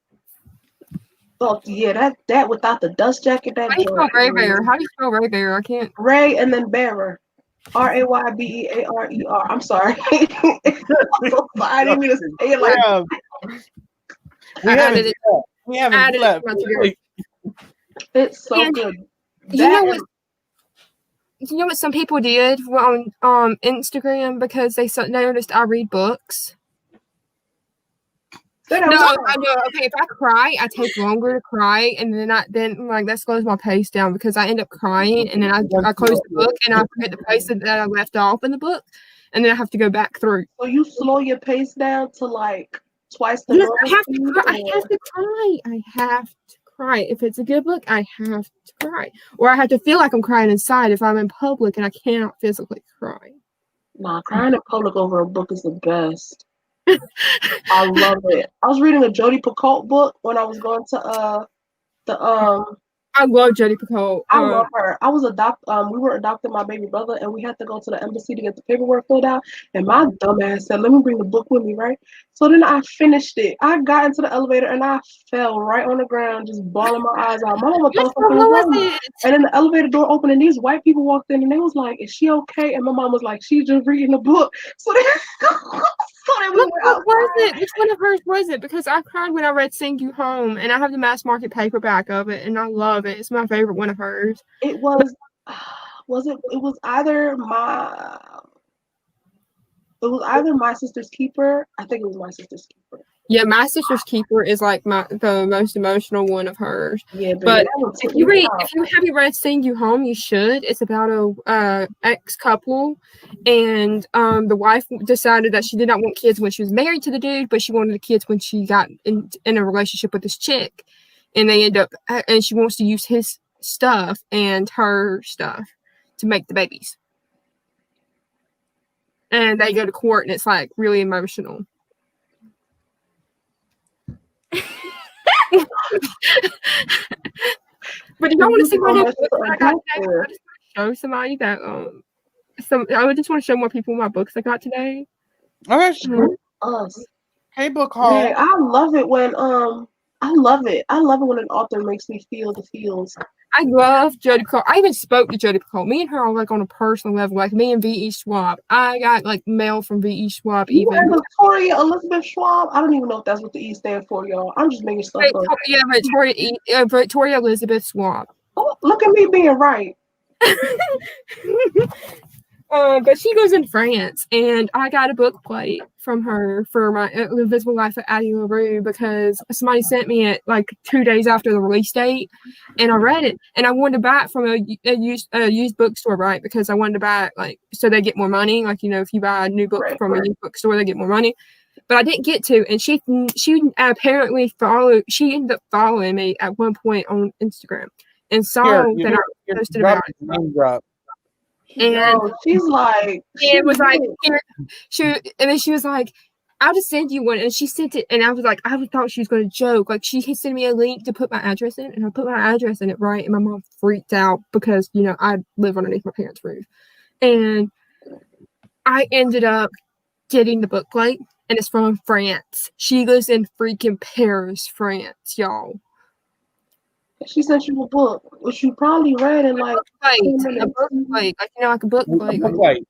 Oh yeah, that without the dust jacket. That How do you spell Ray Bear? How do you spell Ray Bear? I can't. Ray and then Bearer. Raybearer. I'm sorry. I didn't mean to say it like that. We haven't slept. It's so good. You know what some people did on Instagram because they noticed I read books? No, I know. Okay, if I cry, I take longer to cry, and then that slows my pace down because I end up crying, and then I close the book, and I forget the place that I left off in the book, and then I have to go back through. So you slow your pace down to like twice the normal. I have to cry. I have to cry. If it's a good book, I have to cry, or I have to feel like I'm crying inside if I'm in public and I cannot physically cry. Nah, crying in public over a book is the best. I love it. I was reading a Jodi Picoult book when I was going to I love Jodi Picoult. I love her. I was we were adopting my baby brother, and we had to go to the embassy to get the paperwork filled out. And my dumb ass said, "Let me bring the book with me, right?" So then I finished it. I got into the elevator and I fell right on the ground, just bawling my eyes out. My mama thought something was wrong. And then the elevator door opened, and these white people walked in, and they was like, "Is she okay?" And my mom was like, "She's just reading the book." So then, what book was it? Which one of hers was it? Because I cried when I read "Sing You Home," and I have the mass market paperback of it, and I love it. It's my favorite one of hers. It was. It was either My Sister's Keeper. I think it was My Sister's Keeper. Yeah, My Sister's Keeper is like the most emotional one of hers. Yeah, but if you haven't read "Sing You Home," you should. It's about a ex couple, and the wife decided that she did not want kids when she was married to the dude, but she wanted the kids when she got in a relationship with this chick, and they end up and she wants to use his stuff and her stuff to make the babies, and they go to court, and it's like really emotional. But if y'all want to see my new books I got today, I just want to show somebody that I just want to show more people my books I got today. Okay, sure. Hey, book haul. Yeah, I love it when I love it when an author makes me feel the feels. I love Jodi Picoult. I even spoke to Jodi Picoult. Me and her are like on a personal level, like me and V.E. Schwab. I got like mail from V.E. Schwab. Even Victoria Elizabeth Schwab. I don't even know if that's what the E stands for, y'all. I'm just making stuff up. Yeah, Victoria Elizabeth Schwab. Oh, look at me being right. But she goes in France, and I got a book plate from her for my The Invisible Life of Addie LaRue because somebody sent me it like 2 days after the release date, and I read it, and I wanted to buy it from a used bookstore, right? Because I wanted to buy it like so they get more money. Like, you know, if you buy a new book from a used bookstore, they get more money. But I didn't get to, and she apparently she ended up following me at one point on Instagram and saw that I posted about it. And she's like, it was like, and then she was like, I'll just send you one. And she sent it, and I was like, I thought she was going to joke. Like, she sent me a link to put my address in, and I put my address in it, right? And my mom freaked out because, I live underneath my parents' roof. And I ended up getting the book plate, and it's from France. She lives in freaking Paris, France, y'all. She sent you a book, which you probably read in like a book plate, like like a book plate.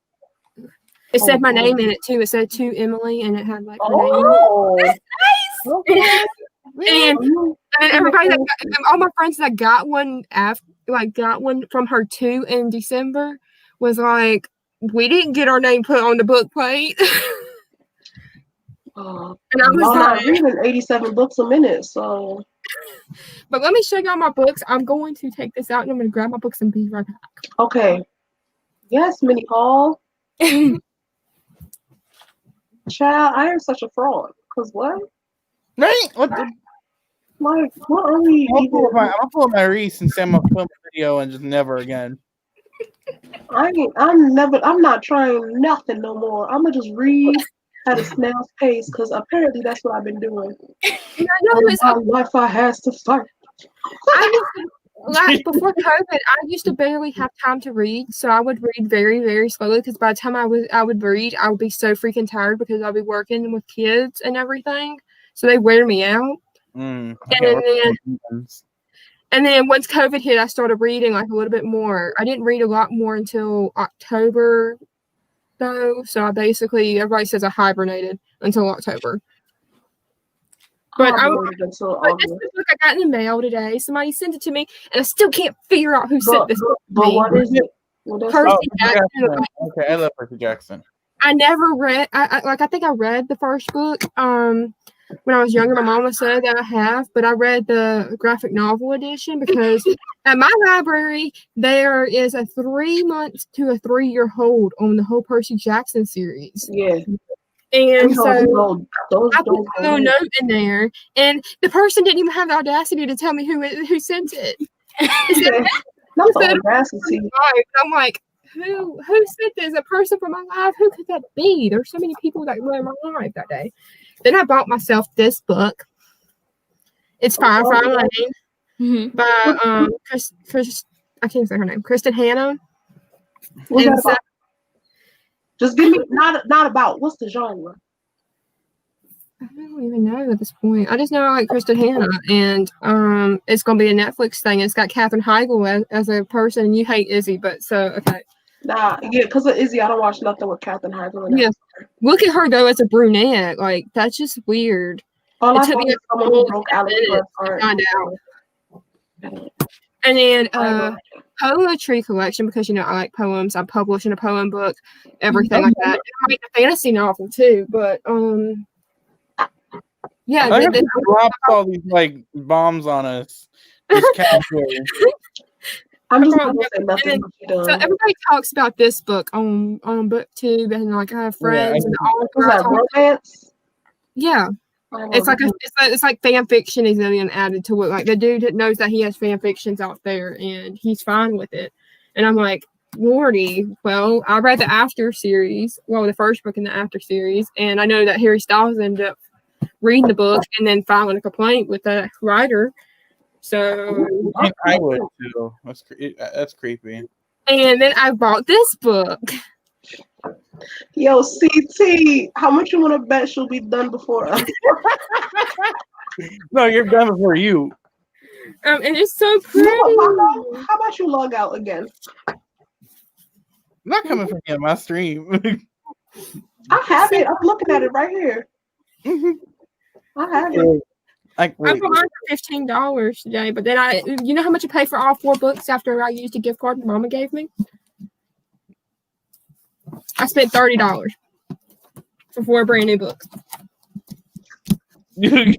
It said my name in it too. It said to Emily, and it had like her name. Oh, That's nice. Okay. And everybody all my friends that got one got one from her too in December was like, we didn't get our name put on the book plate. and I was not reading 87 books a minute, so. But let me show y'all my books. I'm going to take this out and I'm going to grab my books and be right back. Okay. Yes, Minnie Paul. Child, I am such a fraud. Cause what? Right? What the? Like, what are we? I'm gonna pull my Reese and say I'm gonna film a video and just never again. I'm not trying nothing no more. I'm gonna just read at a snail's pace because apparently that's what I've been doing. My Wi-Fi has to start. Before COVID, I used to barely have time to read, so I would read very, very slowly. Because by the time I would read, I would be so freaking tired because I'd be working with kids and everything, so they wear me out. And then once COVID hit, I started reading like a little bit more. I didn't read a lot more until October, though. So I basically, everybody says I hibernated until October. But this book I got in the mail today. Somebody sent it to me, and I still can't figure out who sent this book to me. What is it? Percy Jackson. Okay, I love Percy Jackson. I never read. I think I read the first book. When I was younger, my mama said that I have, but I read the graphic novel edition because at my library there is a 3-month to a 3-year hold on the whole Percy Jackson series. Yeah. And so I put a little note in there, and the person didn't even have the audacity to tell me who sent it. Not the audacity. I'm like, who sent this? A person from my life? Who could that be? There's so many people that were in my life that day. Then I bought myself this book. It's Firefly Lane by Chris. I can't say her name. Kristen Hanna. Just give me not about. What's the genre? I don't even know at this point. I just know I like Kristen Hanna, and it's gonna be a Netflix thing. It's got Katherine Heigl as a person. You hate Izzy, but so okay. Nah, yeah, because of Izzy, I don't watch nothing with Katherine Heigl. Yeah, look at her though as a brunette. Like that's just weird. All I took me someone who broke to find out. And then poetry collection, because I like poems. I publish in a poem book, everything like that. I write a fantasy novel too, but yeah. I think dropped all these like bombs on us. Just casually. I'm just gonna say nothing. So everybody talks about this book on BookTube, and like I have friends and all. Romance? Yeah. It's like fan fiction is then added to it. Like the dude knows that he has fan fictions out there, and he's fine with it. And I'm like, Lordy. Well, I read the After series, the first book in the After series, and I know that Harry Styles ended up reading the book and then filing a complaint with the writer. So I would too. That's creepy. And then I bought this book. Yo, CT, how much you want to bet she'll be done before us? No, you're done before you. And it's so pretty. How about you log out again? I'm not coming from you on my stream. I have it. I'm looking at it right here. I have it. I bought mine for $15 today, but then you know how much I paid for all 4 books after I used a gift card Mama gave me? I spent $30 for 4 brand new books. Did you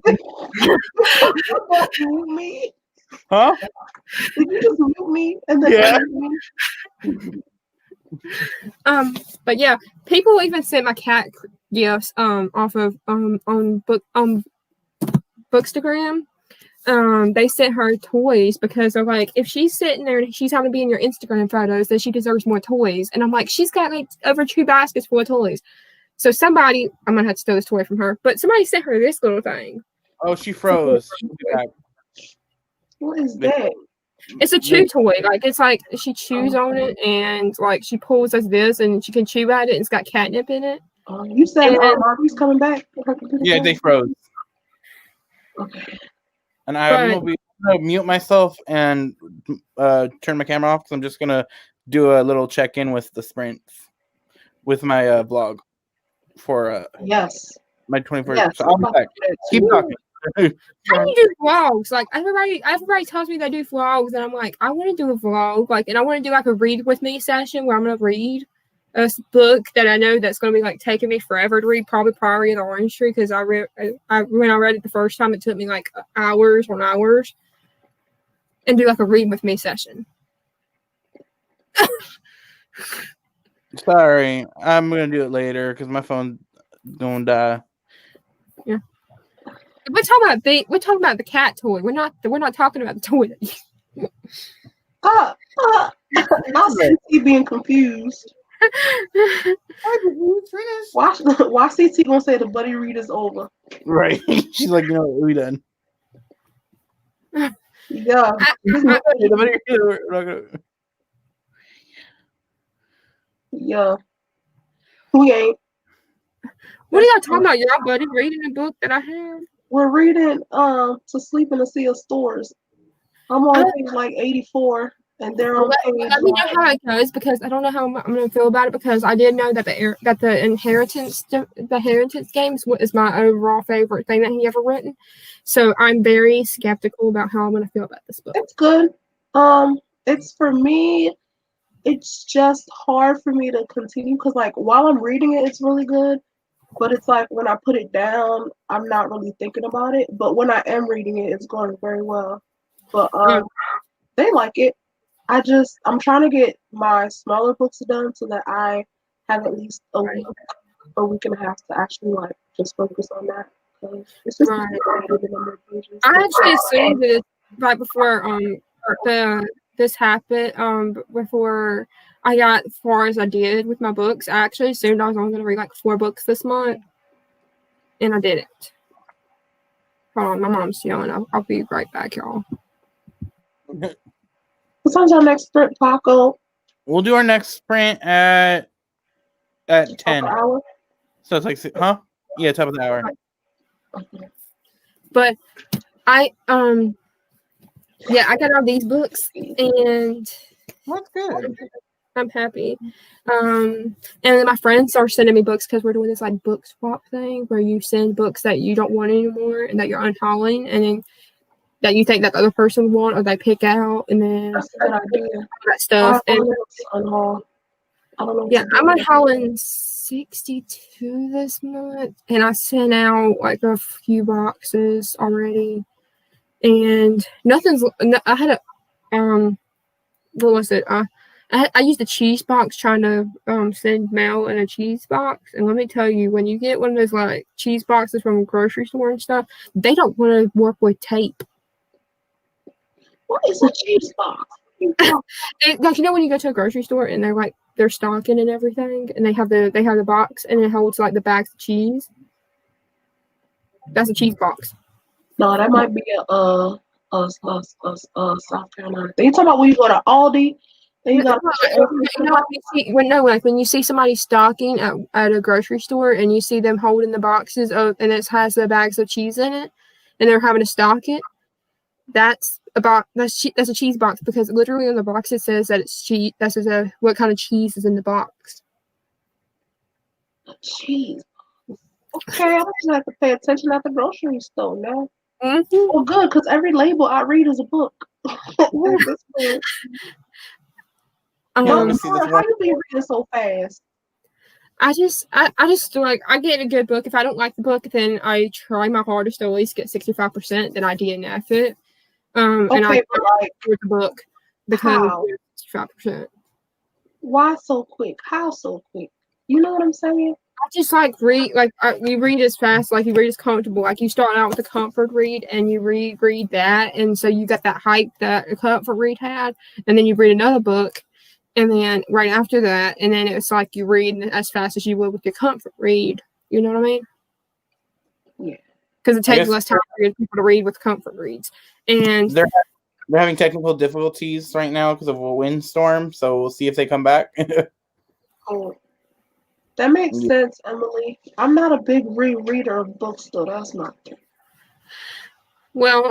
mute me? Huh? Did you just mute me? And then but yeah, people even sent my cat gifts off of Bookstagram. They sent her toys because they're like, if she's sitting there and she's having to be in your Instagram photos, then she deserves more toys. And I'm like, she's got like over 2 baskets full of toys. So somebody, I'm gonna have to steal this toy from her, but somebody sent her this little thing. Oh, she froze. What is that? It's a chew toy. Like it's like she chews on it and like she pulls as this and she can chew at it. And it's got catnip in it. You said Marty's coming back? Yeah, they froze. Okay. And I'm going to mute myself and turn my camera off because I'm just going to do a little check-in with the sprints with my vlog for my 21st. Yes, so I'll be back. Keep talking. How do you do vlogs? Like everybody tells me they do vlogs, and I'm like, I want to do a vlog, like, and I want to do like a read with me session where I'm gonna read a book that I know that's gonna be like taking me forever to read, probably Priory of the Orange Tree, because when I read it the first time, it took me like hours on hours, and do like a read with me session. Sorry, I'm gonna do it later because my phone's gonna die. Yeah. We're talking about the cat toy. We're not talking about the toy. Not CT being confused. Why CT gonna say the buddy read is over? Right. She's like, we done. Yeah. Yeah. We ain't. What are y'all talking about? Y'all buddy reading a book that I have? We're reading To Sleep in a Sea of Stores. I'm on page like 84, and they're on page. Let me know how it goes, because I don't know how I'm going to feel about it, because I did know that the inheritance games is my overall favorite thing that he ever written. So I'm very skeptical about how I'm going to feel about this book. It's good. It's for me. It's just hard for me to continue because, like, while I'm reading it, it's really good. But it's like when I put it down, I'm not really thinking about it. But when I am reading it, it's going very well. But they like it. I'm trying to get my smaller books done so that I have at least a week and a half to actually like just focus on that. It's just right. I actually assumed this right before this happened. Before I got as far as I did with my books, I actually assumed I was only going to read like 4 books this month, and I didn't. Hold on, my mom's yelling. I'll be right back, y'all. What time's our next sprint, Paco? We'll do our next sprint at 10. Hour? So it's like, huh? Yeah, top of the hour. Okay. But I got all these books, and that's good. I'm happy. And then my friends are sending me books because we're doing this like book swap thing where you send books that you don't want anymore and that you're unhauling, and then that you think that the other person would want, or they pick out, and then that's a good idea. That stuff. I don't know. Yeah, I'm unhauling 62 this month, and I sent out like a few boxes already, and nothing's. I had a what was it? I used a cheese box trying to send mail in a cheese box, and let me tell you, when you get one of those like cheese boxes from a grocery store and stuff, they don't want to work with tape. What is a cheese box? Like, when you go to a grocery store and they're stocking and everything, and they have the box and it holds like the bags of cheese. That's a cheese box. No, that might be a South Carolina. You talking about when you go to Aldi? You got when you see somebody stocking at a grocery store and you see them holding the boxes and it has the bags of cheese in it, and they're having to stock it. That's a cheese box, because literally on the box it says that it's cheese. That says what kind of cheese is in the box. Cheese. Okay, I'm gonna have to pay attention at the grocery store now. Mm-hmm. Well, good, because every label I read is a book. How you be reading so fast? I just like, I get a good book. If I don't like the book, then I try my hardest to at least get 65%. Then I DNF it. And I like the book because 65%. Why so quick? How so quick? You know what I'm saying? I just like read, like you read as fast, like you read as comfortable. Like you start out with a comfort read and you read that, and so you got that hype that a comfort read had, and then you read another book, and then right after that, and then it's like you read as fast as you would with your comfort read. You know what I mean? Yeah. Because it takes less time for people to read with comfort reads, and they're having technical difficulties right now because of a windstorm. So we'll see if they come back. Oh. That makes sense, Emily. I'm not a big rereader of books, though. That's not thing. Well,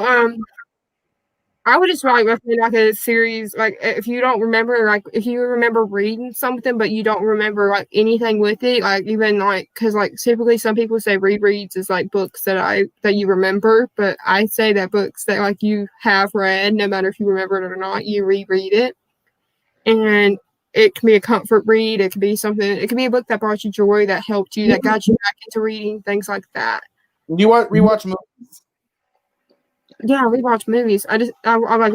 I would just like recommend like a series, like if you don't remember, like if you remember reading something but you don't remember like anything with it, like even like because like typically some people say rereads is like books that you remember, but I say that books that like you have read, no matter if you remember it or not, you reread it, and it can be a comfort read. It could be something. It could be a book that brought you joy, that helped you, that got you back into reading, things like that. Do you rewatch movies? Yeah, I rewatch movies. I have Netflix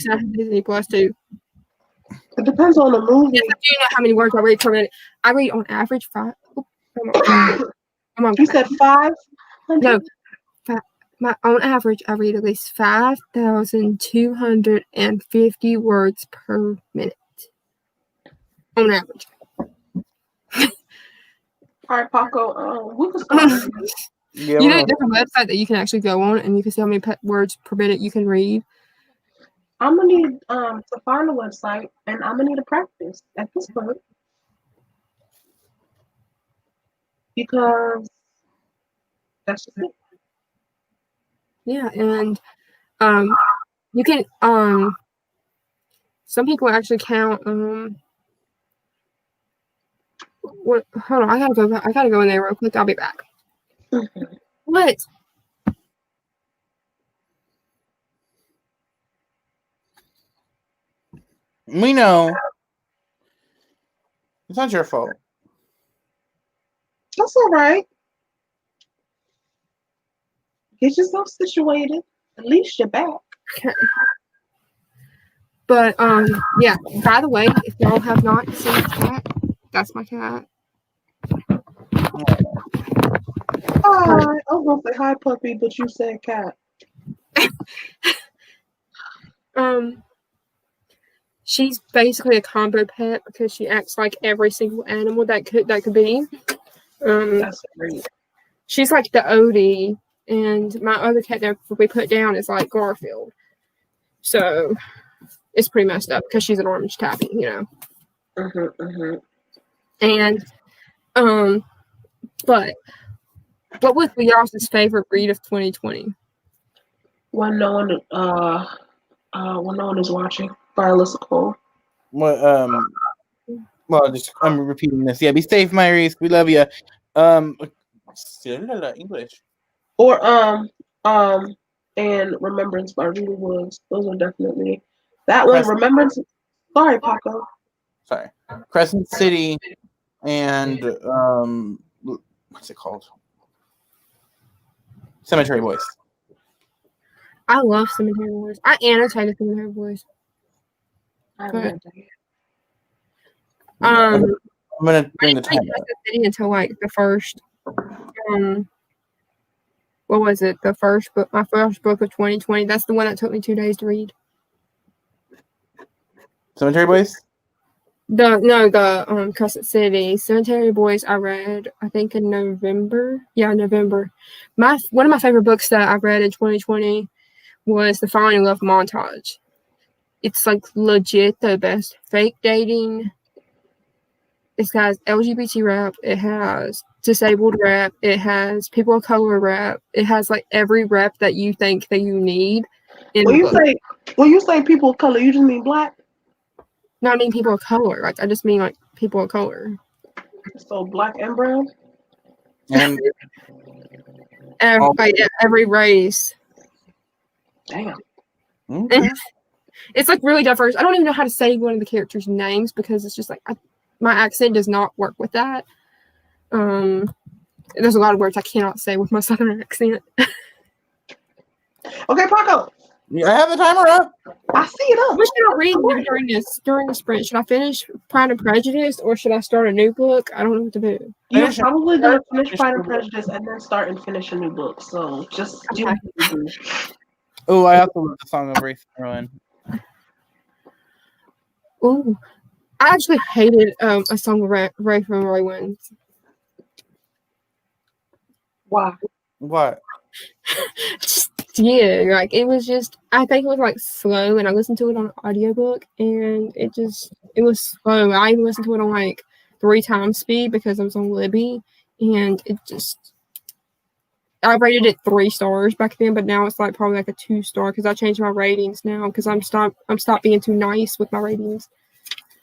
and I have Disney Plus too. It depends on the movie. Yes, I do know how many words I read per minute. I read on average 5. You said 5? No, on average, I read at least 5,250 words per minute. On average. All right, Paco. We can start. Yeah, you know, there's a website that you can actually go on and you can see how many words per minute you can read. I'm gonna need to find the website, and I'm gonna need to practice at this point because that's just it. Yeah, and you can some people actually count what? Hold on, I gotta go in there real quick. I'll be back. What? We know. It's not your fault. That's all right. Get yourself situated. At least you're back. Okay. But yeah. By the way, if y'all have not seen the cat, that's my cat. Hi. I was gonna say hi, puppy, but you said cat. She's basically a combo pet because she acts like every single animal that could be. That's great. She's like the Odie, and my other cat that we put down is like Garfield. So it's pretty messed up because she's an orange tabby, you know. And but what was y'all's favorite read of 2020? When no one is watching, by Alyssa Cole. Well, I'm repeating this. Yeah, be safe, Myries. We love you. English. Or and Remembrance by Rita Woods. Those are definitely that one. Remembrance. Sorry, Paco. Sorry, Crescent City, and what's it called? Cemetery Boys. I love Cemetery Boys. I annotated Cemetery Boys. I'm gonna bring the time City until like the first. What was it? The first book, my first book of 2020. That's the one that took me 2 days to read. Cemetery Boys. The Crescent City. Cemetery Boys I read, I think in November. Yeah, November. One of my favorite books that I read in 2020 was The Falling in Love Montage. It's like legit the best fake dating. It has LGBT rap. It has disabled rap. It has people of color rap. It has like every rap that you think that you need. When you say people of color, you just mean black? No, I mean people of color. Like I just mean like people of color. So black and brown. And every race. Damn. Okay. It's like really diverse. I don't even know how to say one of the characters' names because it's just like my accent does not work with that. There's a lot of words I cannot say with my southern accent. Okay, Paco. I have the timer up. I see it up. What should I read during the sprint? Should I finish Pride and Prejudice or should I start a new book? I don't know what to do. You're probably gonna finish Pride and Prejudice and then start and finish a new book. So just do what you do. Oh, I also love the Song of Race and Ruin. Oh, I actually hated A Song of Ray from Ruin. Why? What? Yeah, like it was just, I think it was like slow, and I listened to it on an audiobook, and it was slow. I even listened to it on like 3 times speed because I was on Libby, and it just. I rated it 3 stars back then, but now it's like probably like a 2-star because I changed my ratings now because I'm stopped being too nice with my ratings.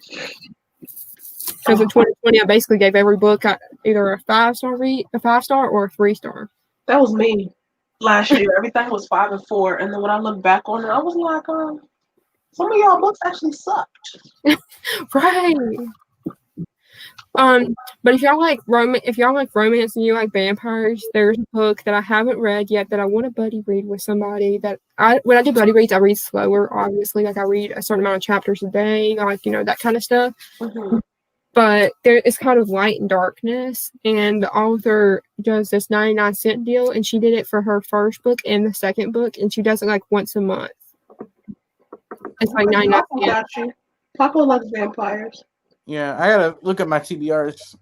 Because in 2020, I basically gave every book either a 5-star or a 3-star. That was me last year. Everything was 5 and 4, and then when I look back on it, I was like, some of y'all books actually sucked. Right. But if y'all like romance and you like vampires, there's a book that I haven't read yet that I want to buddy read with somebody. When I do buddy reads, I read slower, obviously. Like I read a certain amount of chapters a day, like that kind of stuff. Mm-hmm. But it's kind of Light and Darkness, and the author does this 99-cent deal, and she did it for her first book and the second book, and she does it like once a month. It's like 99 cents. Papa loves vampires. Yeah, I gotta look at my TBRs.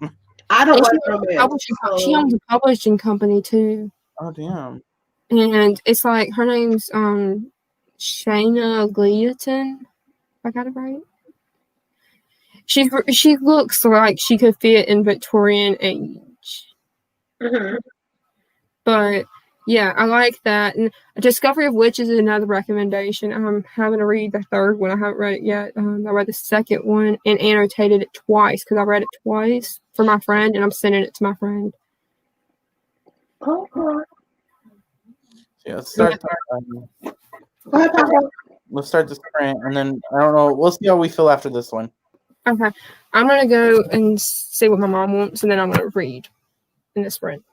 I don't like romance. She owns a publishing company too. Oh damn! And it's like her name's Shayna Gliaton. I got it right. She looks like she could fit in Victorian age. Mm-hmm. But yeah, I like that. And Discovery of Witches is another recommendation. I'm having to read the third one. I haven't read it yet. I read the second one and annotated it twice because I read it twice for my friend, and I'm sending it to my friend. Okay. Yeah, let's start. Let's start the sprint, and then I don't know. We'll see how we feel after this one. Okay, I'm gonna go and see what my mom wants, and then I'm gonna read in the sprint.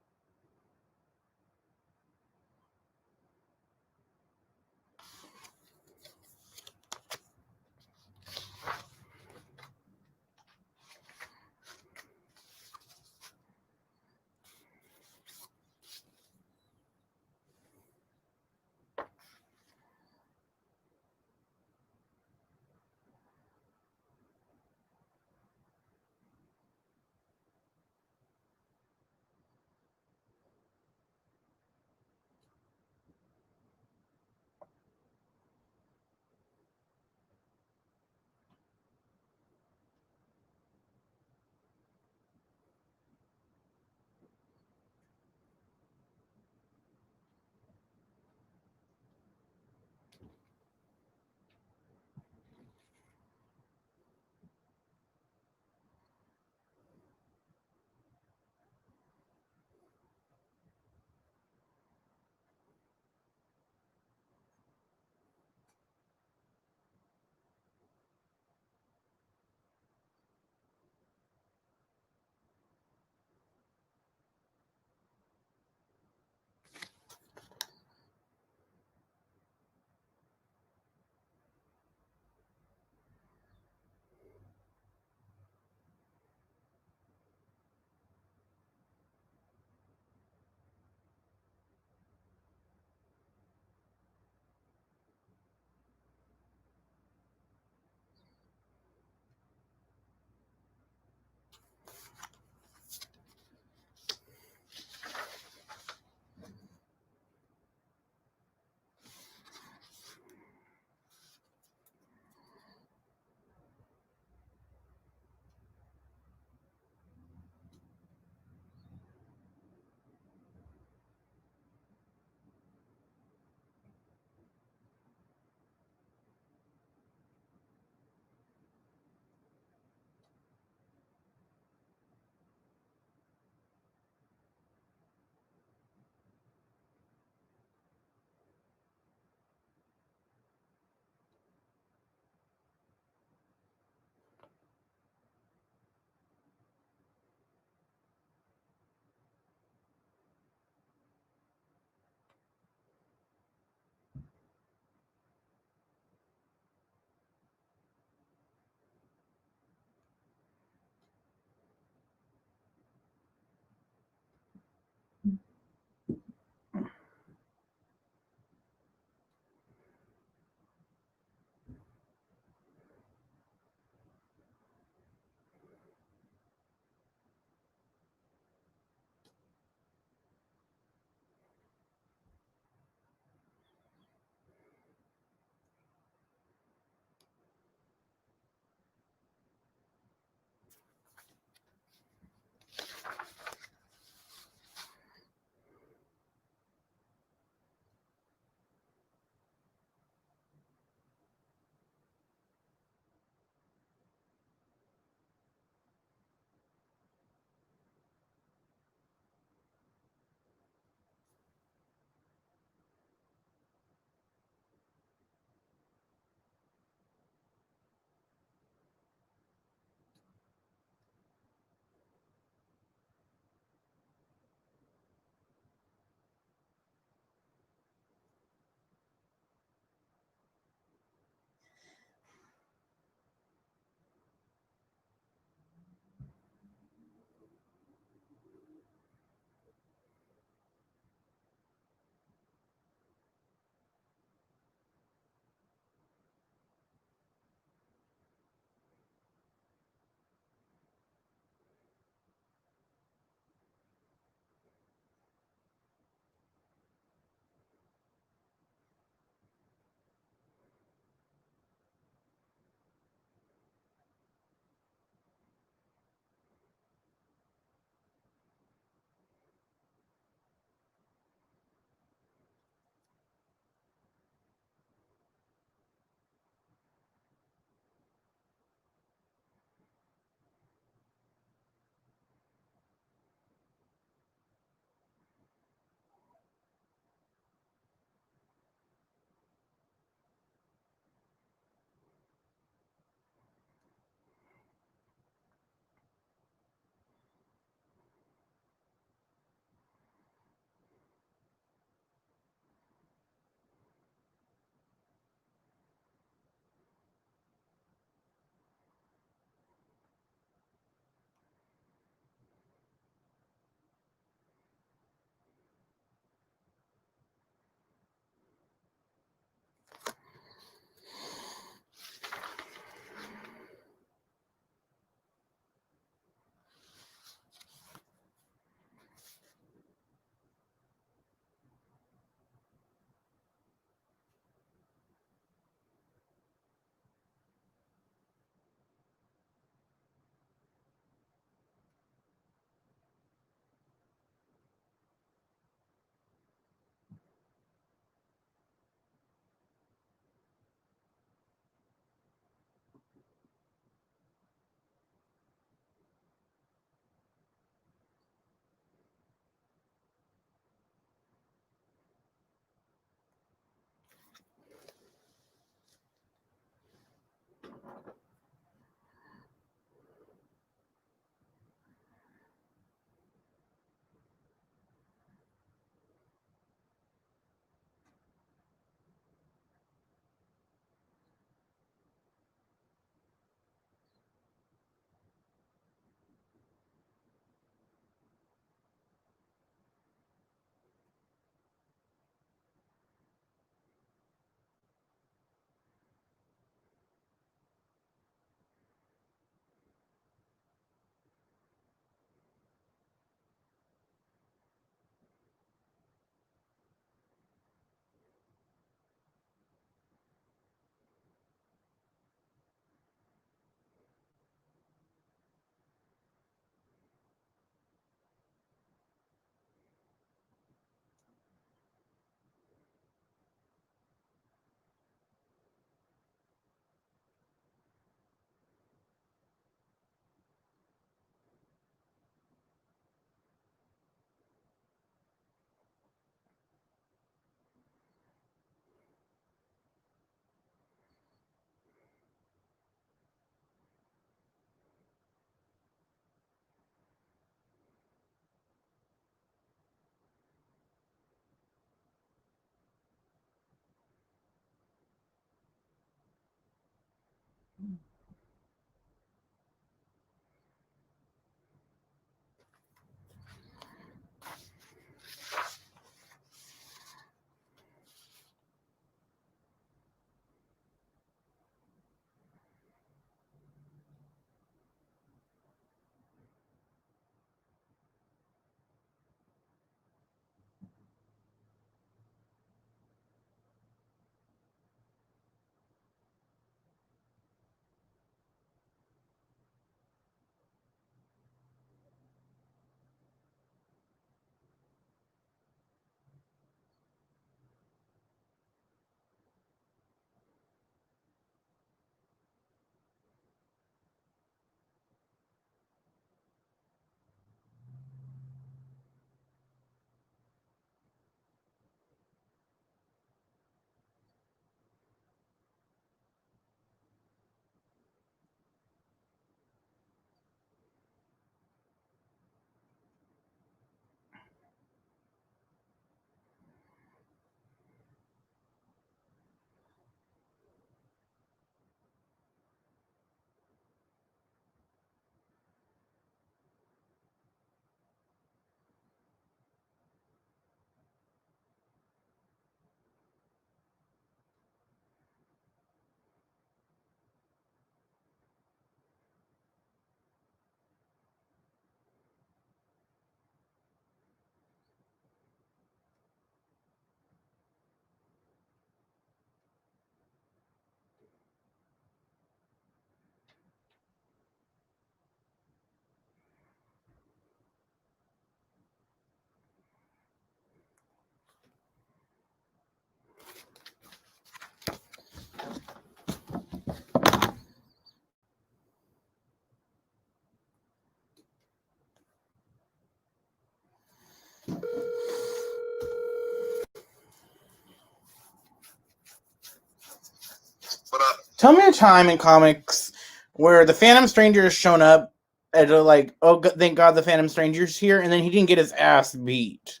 Tell me a time in comics where the Phantom Stranger has shown up and like, oh, thank God the Phantom Stranger's here, and then he didn't get his ass beat.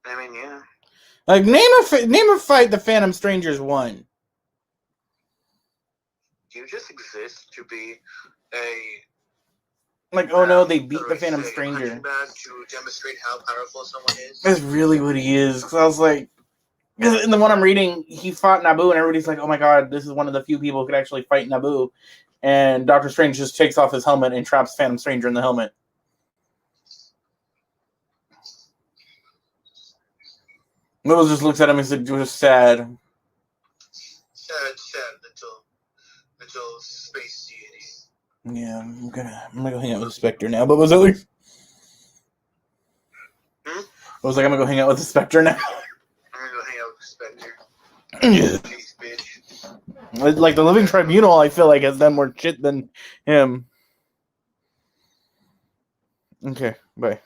I mean, yeah. Like, name a fight the Phantom Stranger's won. You just exist to be a... Like, oh no, they beat the Phantom Stranger. To demonstrate how powerful someone is. That's really what he is. Because I was like, in the one I'm reading, he fought Naboo, and everybody's like, oh my God, this is one of the few people who could actually fight Naboo. And Doctor Strange just takes off his helmet and traps Phantom Stranger in the helmet. Will just looks at him and said, "You're sad." Sad little space deity. Yeah, I'm gonna go hang out with the Spectre now. But was it like? I was like, I'm gonna go hang out with the Spectre now. I'm gonna go hang out with the Spectre. Yeah. Jeez, bitch. Like the Living Tribunal, I feel like has done more shit than him. Okay, bye.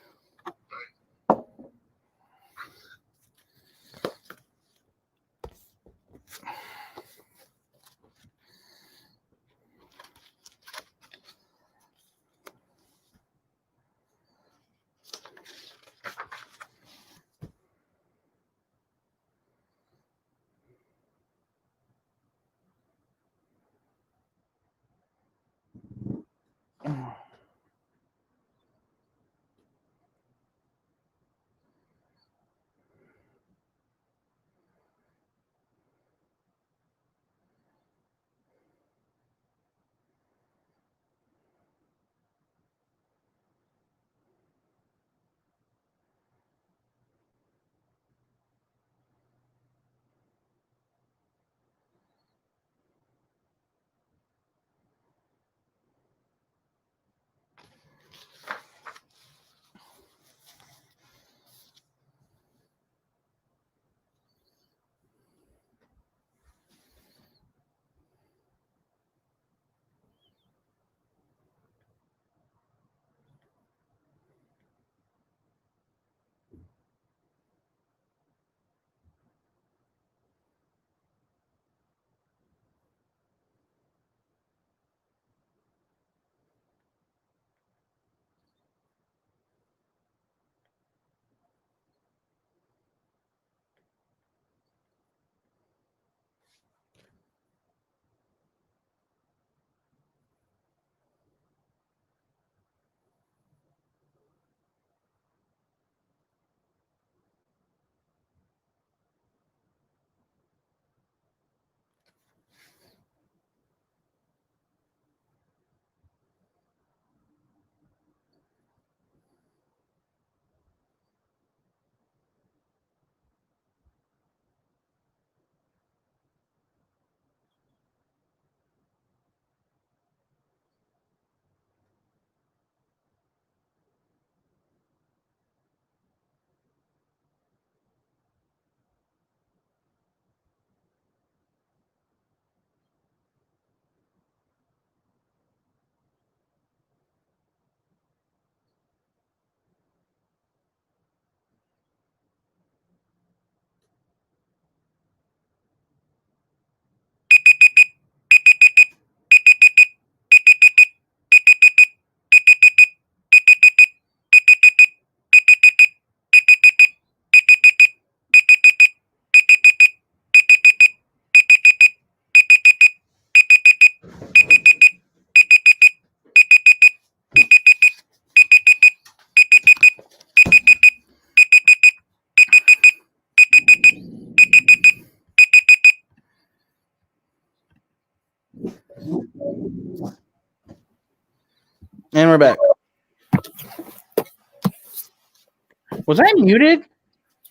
And we're back. Was I muted?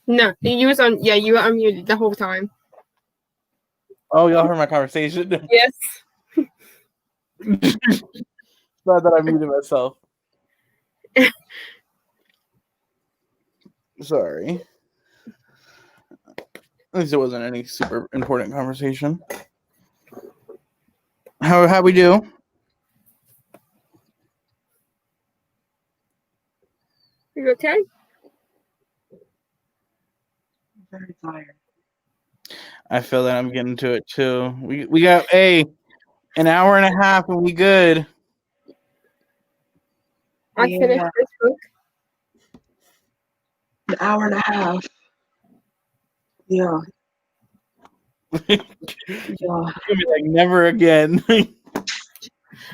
No, you was on. Yeah, you were unmuted the whole time. Oh, y'all heard my conversation. Yes. Glad that I muted myself. Sorry. At least it wasn't any super important conversation. How we do? You okay? Very tired. I feel that I'm getting to it too. We got an hour and a half and we good. I finished this book. An hour and a half. Yeah. Yeah. You'll be like never again.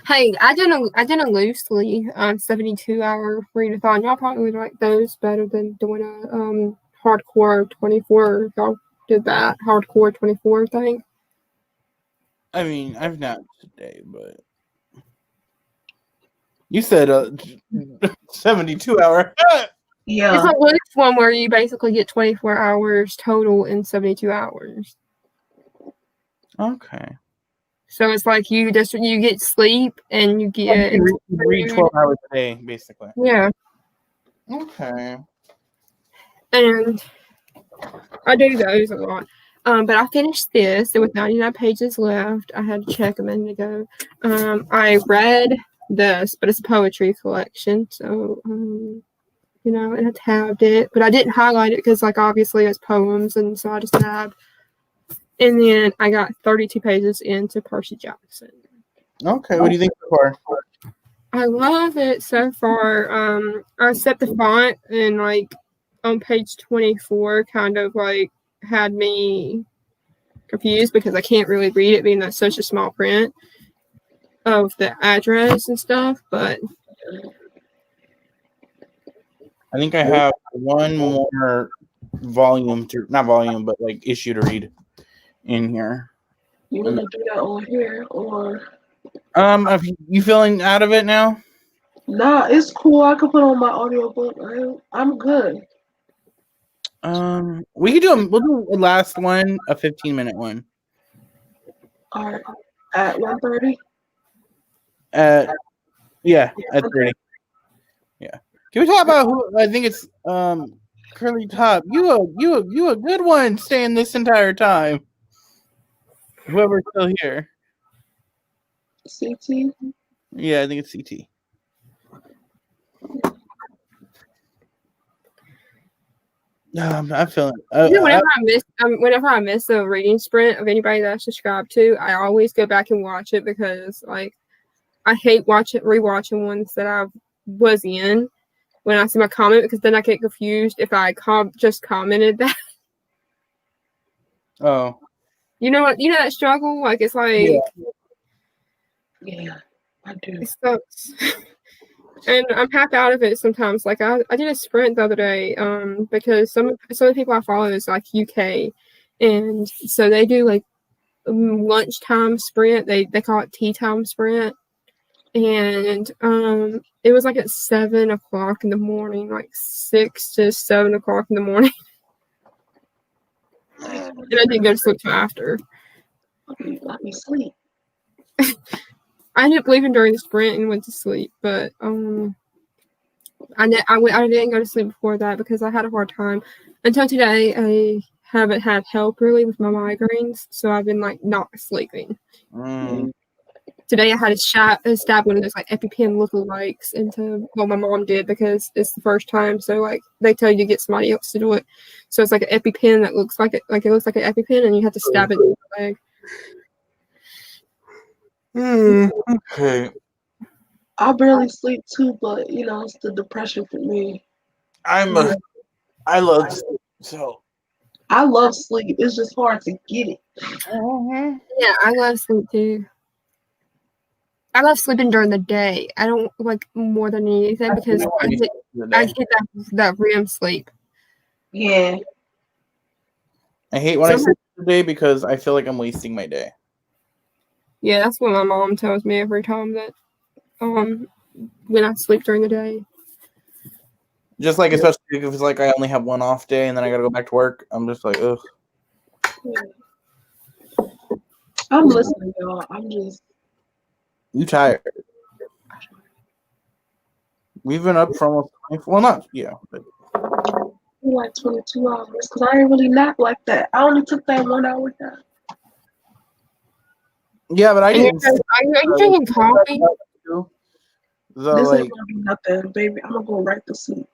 Hey, I did a loosely 72-hour readathon. Y'all probably like those better than doing a hardcore 24. Y'all did that hardcore 24 thing. I mean, I've not today, but you said 72 hour. Yeah. It's a loose one where you basically get 24 hours total in 72 hours. Okay. So it's like you get sleep and you get You read 12 hours a day, basically. Yeah. Okay. And I do those a lot. But I finished this. There was 99 pages left. I had to check a minute ago. I read this, but it's a poetry collection. So, I tabbed it. But I didn't highlight it because, like, obviously it's poems. And so I just tabbed. And then I got 32 pages into Percy Jackson. Okay. What do you think so far? I love it so far. I set the font and, like, on page 24 kind of, like, had me confused because I can't really read it being that's such a small print of the address and stuff, but I think I have one more issue to read in here. You want to do that on here or? Are you feeling out of it now? Nah, it's cool. I can put on my audiobook. I'm good. We could we'll do a last one, a 15-minute one. All right. At 1:30? At 30. Yeah. Can we talk about who I think it's Curly Top? You a good one staying this entire time. Whoever's still here. CT? Yeah, I think it's CT. I'm feeling. Whenever I miss a reading sprint of anybody that I subscribe to, I always go back and watch it because, like, I hate rewatching ones that I was in when I see my comment because then I get confused if I just commented that. Oh. You know that struggle? Like, it's like. Yeah, I do. It sucks. And I'm half out of it sometimes. Like I did a sprint the other day, because some of the people I follow is like UK, and so they do like lunchtime sprint. They call it tea time sprint, and it was like at 7 o'clock in the morning, like 6 to 7 o'clock in the morning, and I didn't go to sleep till after. Let me sleep. I ended up leaving during the sprint and went to sleep, but I didn't go to sleep before that because I had a hard time. Until today, I haven't had help really with my migraines, so I've been like not sleeping. Today I had to stab one of those like EpiPen lookalikes into my mom did because it's the first time. So like they tell you to get somebody else to do it. So it's like an EpiPen that looks like it looks like an EpiPen, and you have to stab it in the leg. Okay. I barely sleep too, but it's the depression for me. I love sleep, so I love sleep. It's just hard to get it. Yeah, I love sleep too. I love sleeping during the day. I don't like more than anything because I hit that REM sleep. Yeah. I hate when I sleep today because I feel like I'm wasting my day. Yeah, that's what my mom tells me every time that when I sleep during the day. Just like especially if it's like I only have one off day and then I gotta go back to work, I'm just like, ugh. I'm listening, y'all. I'm just. You tired? We've been up for almost 24. Well, not but Like 22 hours because I ain't really nap like that. I only took that 1 hour nap. Yeah, but I didn't. Are you drinking coffee? So, This ain't gonna do nothing, baby. I'm gonna go right to sleep.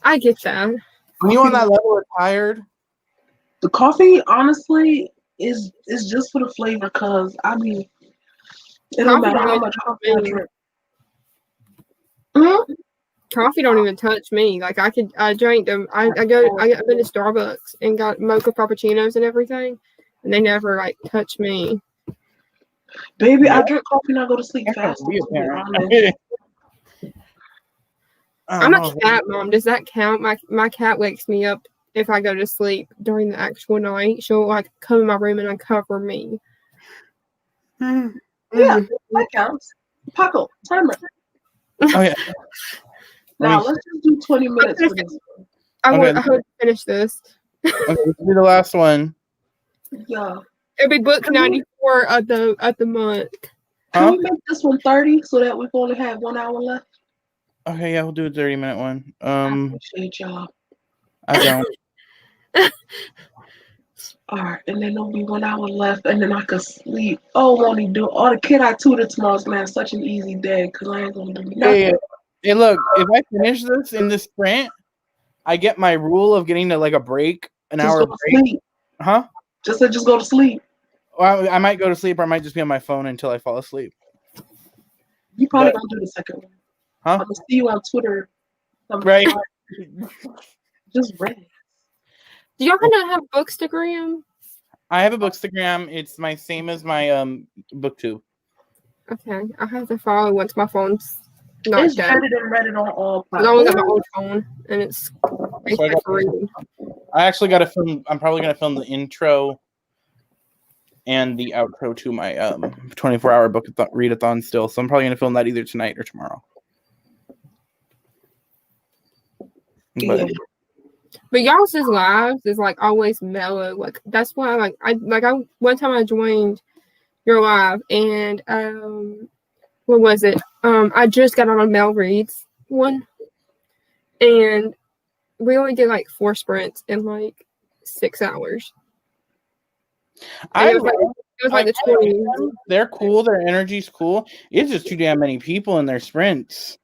I get that. When you on that level of tired, The coffee, honestly, is just for the flavor. Cause I mean, it don't matter how much coffee I drink. Mm-hmm. Coffee don't even touch me. Like I drank them. I've been to Starbucks and got mocha frappuccinos and everything, and they never like touch me. Baby, I drink coffee and I go to sleep fast. I'm a cat mom. Does that count? My cat wakes me up if I go to sleep during the actual night. She'll like come in my room and uncover me. Yeah, that counts. Paco, timer. Oh yeah. Now let's just do 20 minutes for this. I hope to finish this. Okay, this will be the last one. Yeah. It'll be book 94 of the month. Can we make this one 30 so that we only have 1 hour left? Okay, yeah, we'll do a 30-minute one. I appreciate y'all. I don't. All right, and then there'll be 1 hour left, and then I could sleep. Oh, won't he do? Oh, the kid I tutored tomorrow's gonna have such an easy day because I ain't gonna do nothing. Yeah. Hey, look, if I finish this in this sprint, I get my rule of getting to like a break, an hour break. Sleep. Huh? Just go to sleep. Well, I might go to sleep, or I might just be on my phone until I fall asleep. You probably gonna do the second one. Huh? I'm gonna see you on Twitter. Right. Just read. Do y'all not have Bookstagram? I have a Bookstagram. It's my same as my BookTube. Okay, I have to follow once my phone's not It's dead. Reddit on all I only got my platforms. old phone, and it's I actually got to film. I'm probably gonna film the intro and the outro to my 24-hour book readathon still. So I'm probably gonna film that either tonight or tomorrow. But y'all's lives is like always mellow. Like that's why I one time I joined your live and what was it? I just got on Mel Reed's one, and we only did like 4 sprints in like 6 hours. It was like the 20s. They're cool. Their energy's cool. It's just too damn many people in their sprints.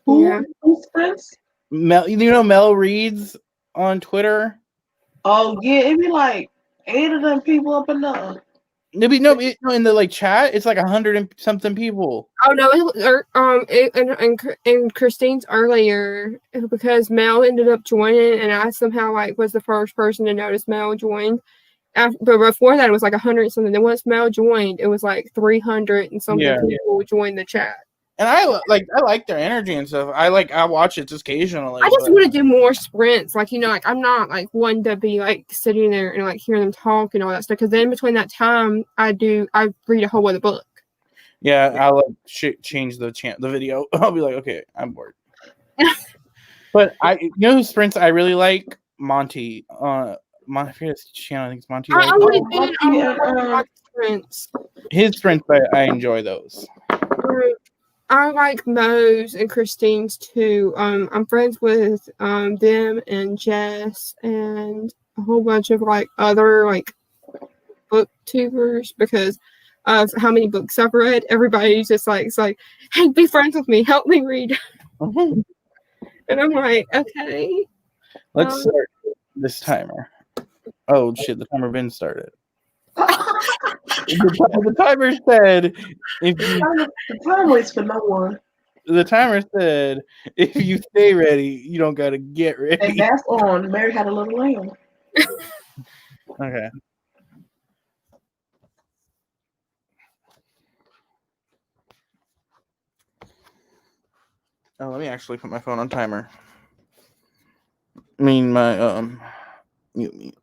Yeah. Who sprints? Mel Reed's on Twitter. Oh yeah, it'd be like 8 of them people up in there. In the like chat, it's like 100 and something people. Oh no! And Christine's earlier because Mel ended up joining, and I somehow like was the first person to notice Mel joined. But before that, it was like 100 and something. Then once Mel joined, it was like 300 and something people joined the chat. And I like their energy and stuff. I watch it just occasionally. I just want to do more sprints, like I'm not like one to be like sitting there and like hearing them talk and all that stuff. Because then between that time, I read a whole other book. Yeah, I'll change the video. I'll be like, okay, I'm bored. But who sprints I really like? Monty. I forget his channel. I think it's Monty. Sprints. His sprints, I enjoy those. I like Mo's and Christine's too. I'm friends with them and Jess and a whole bunch of like other like booktubers because of how many books I've read. Everybody's just like, it's like, hey, be friends with me, help me read. And I'm like, okay. Let's start this timer. Oh shit, the timer been started. The timer said the time waits for no one. The timer said if you stay ready, you don't gotta get ready. And that's on. Mary Had a Little Lamb. Okay. Oh, let me actually put my phone on timer. I mean my mute.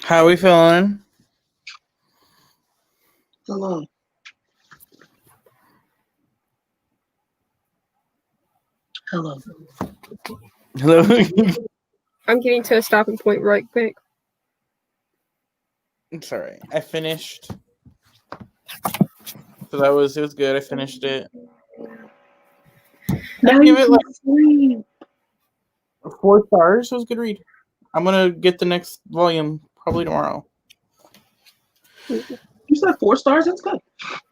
How we feeling? Hello. Hello. Hello. I'm getting to a stopping point right quick. It's alright. I finished. So it was good. I finished it. Now I'd give you it can like sleep. 4 stars. It was a good read. I'm gonna get the next volume probably tomorrow. You said 4 stars? That's good.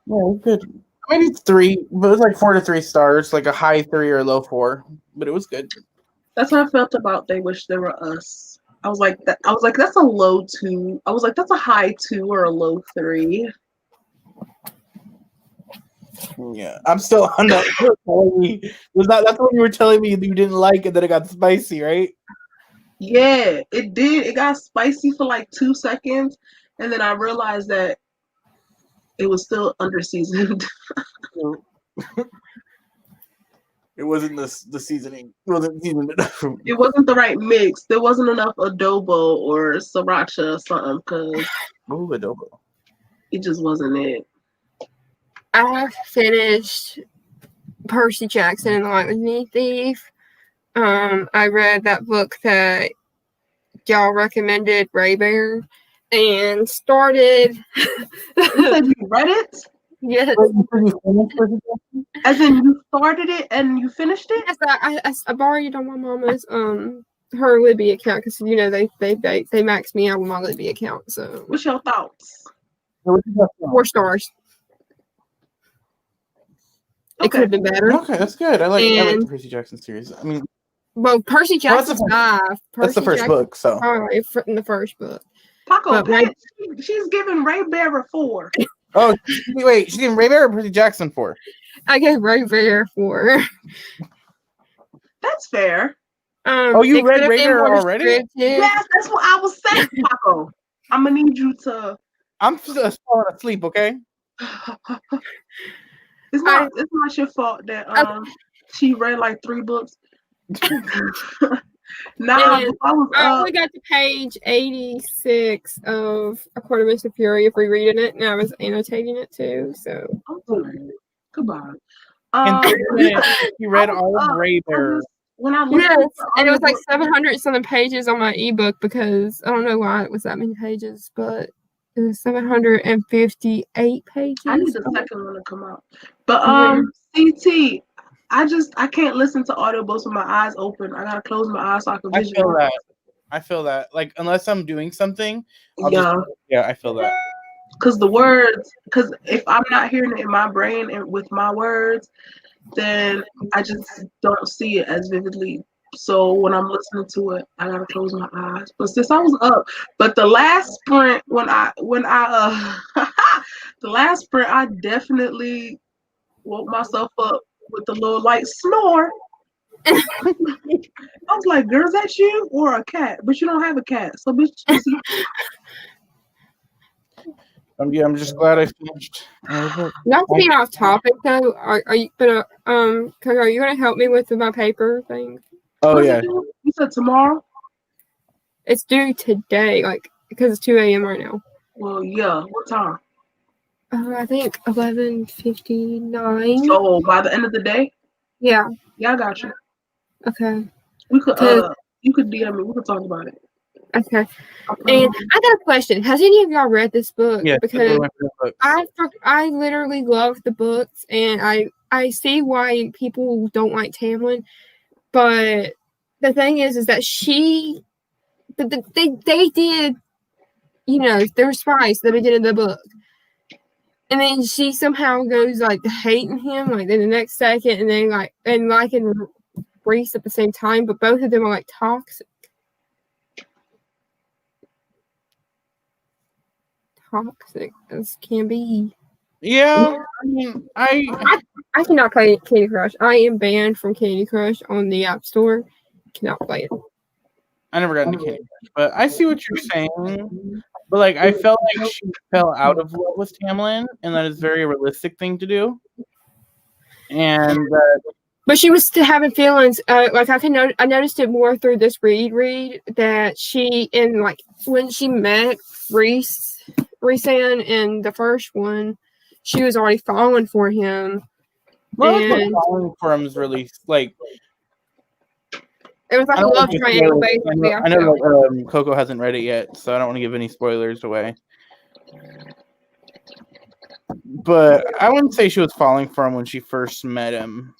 Yeah, it was good. I mean, it's 3, but it was like 4 to 3 stars, like a high 3 or a low 4. But it was good. That's how I felt about They Wish There Were Us. I was like, that's a low 2. I was like, that's a high 2 or a low 3. Yeah, I'm still on that. That's what you were telling me you didn't like, and then it got spicy, right? Yeah, it did. It got spicy for like 2 seconds, and then I realized that it was still underseasoned. It wasn't the seasoning. It wasn't seasoned enough. It wasn't the right mix. There wasn't enough adobo or sriracha or something because adobo. it just wasn't it. I finished Percy Jackson and the Lightning Thief. I read that book that y'all recommended, Ray Bear, and started. You said you read it? Yes. As in you started it and you finished it? Yes, I borrowed it on my mama's her Libby account because they max me out with my Libby account. So what's your thoughts? 4 stars. Okay. It could have been better. Okay, that's good. I like the Percy Jackson series. I mean, well, Percy Jackson's 5. That's the first book, so in the first book. Paco, she's giving Ray Bear a 4. Oh, wait, she's giving Ray Bear or Percy Jackson 4? I gave Ray Bear 4. That's fair. You read Ray Bear already? Yes, that's what I was saying, Paco. I'm gonna need you to. I'm just falling asleep, okay? It's not your fault that she read like 3 books. I only got to page 86 of A Court of Mr. Fury of rereading it, and I was annotating it too. So goodbye. You read all of Ray Bear. When I and it was like 700 something pages on my ebook because I don't know why it was that many pages, but it was 758 pages. I need the second one to come out. But CT, I can't listen to audiobooks with my eyes open. I gotta close my eyes so I can visualize. I feel that. Like unless I'm doing something, I feel that. Because if I'm not hearing it in my brain and with my words, then I just don't see it as vividly. So when I'm listening to it, I gotta close my eyes. But since I was up, but the last sprint the last sprint, I definitely woke myself up with a little light snore. I was like, "Girl, is that you or a cat?" But you don't have a cat, so bitch. I'm just glad I finished. Not to be off topic though, are you gonna are you gonna help me with my paper thing? Oh yeah. You said tomorrow? It's due today, because it's 2 a.m. right now. Well, yeah. What time? I think 11:59. So by the end of the day? Yeah. Yeah, I got you. Okay. We could you could DM me. We could talk about it. Okay. And I got a question. Has any of y'all read this book? Yeah. Because I literally love the books, and I see why people don't like Tamlin, but the thing is that they did, they were spies at the beginning of the book. And then she somehow goes hating him in the next second, and then liking Reese at the same time, but both of them are toxic. Toxic as can be. Yeah, I mean, I cannot play Candy Crush. I am banned from Candy Crush on the App Store. Cannot play it. I never got into Candy Crush, but I see what you're saying. But I felt like she fell out of love with Tamlin, and that is a very realistic thing to do. And But she was still having feelings. Like I noticed it more through this read that she when she met Reesan in the first one, she was already falling for him. Well, falling for him is really like it was like a love triangle, basically. I know Coco hasn't read it yet, so I don't want to give any spoilers away. But I wouldn't say she was falling for him when she first met him.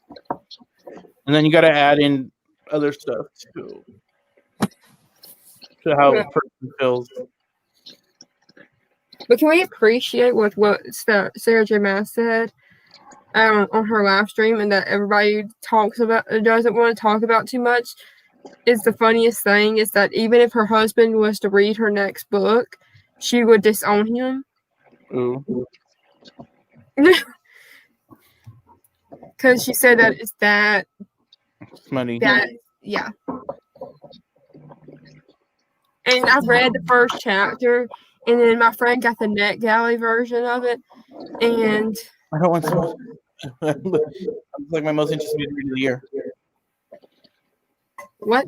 And then you got to add in other stuff too, to how a person feels. But can we appreciate what Sarah J. Maas said on her live stream, and that everybody doesn't want to talk about too much? Is the funniest thing is that even if her husband was to read her next book, she would disown him. Ooh. Because she said that it's that money. Yeah. And I've read the first chapter, and then my friend got the NetGalley version of it, and I don't want to. It's like my most anticipated read of the year. What?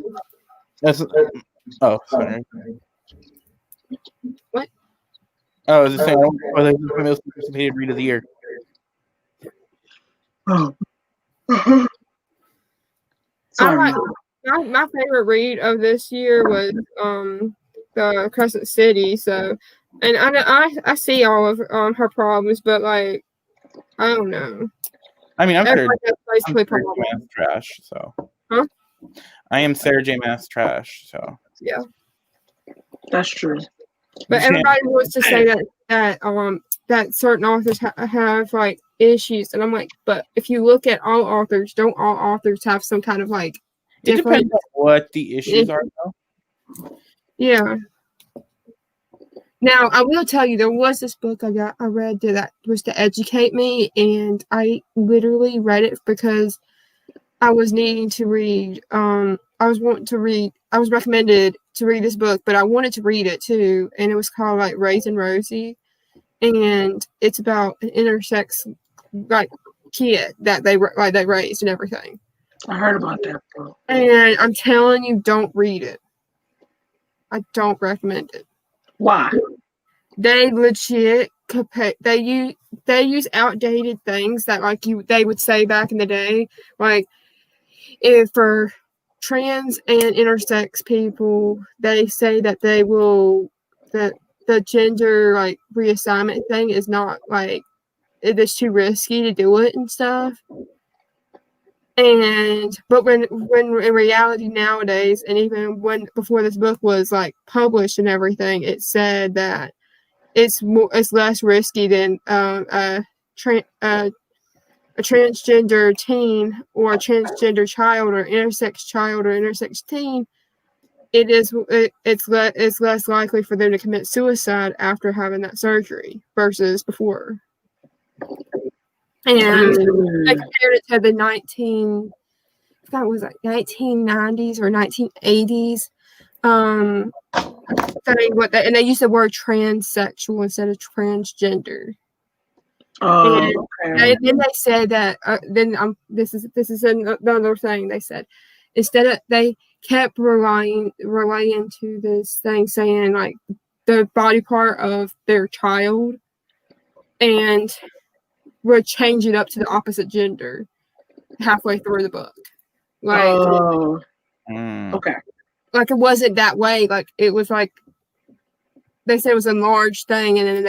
Sorry. What? Oh, I was just saying, my most anticipated read of the year. Sorry. My favorite read of this year was the Crescent City. So, and I see all of her problems, but like I don't know. I mean, I'm Sarah basically J. Maas trash. So, huh? I am Sarah J. Maas trash. So, yeah, that's true. But everybody wants to say that certain authors have like issues, and I'm like, but if you look at all authors, don't all authors have some kind of like it depends on what the issues are, though. Yeah. Now I will tell you, there was this book I read that was to educate me, and I literally read it because I was needing to read. I was recommended to read this book, but I wanted to read it too, and it was called like Raising Rosie, and it's about an intersex like kid that they raised and everything. I heard about that book. And I'm telling you, don't read it. I don't recommend it. Why? They legit they use outdated things that they would say back in the day, like if for trans and intersex people, they say that that the gender like reassignment thing is not like it is too risky to do it and stuff. But when in reality nowadays, and even before this book was like published and everything, it said that it's less risky than a transgender teen or a transgender child or intersex teen. It's less likely for them to commit suicide after having that surgery versus before. And I compared it to the 1990s or 1980s thing. And they used the word transsexual instead of transgender. Okay. Then they said that. This is another thing they said. Instead of they kept relying to this thing saying like the body part of their child, and would change it up to the opposite gender halfway through the book. Okay. Like it wasn't that way. Like it was like they said it was a large thing, and then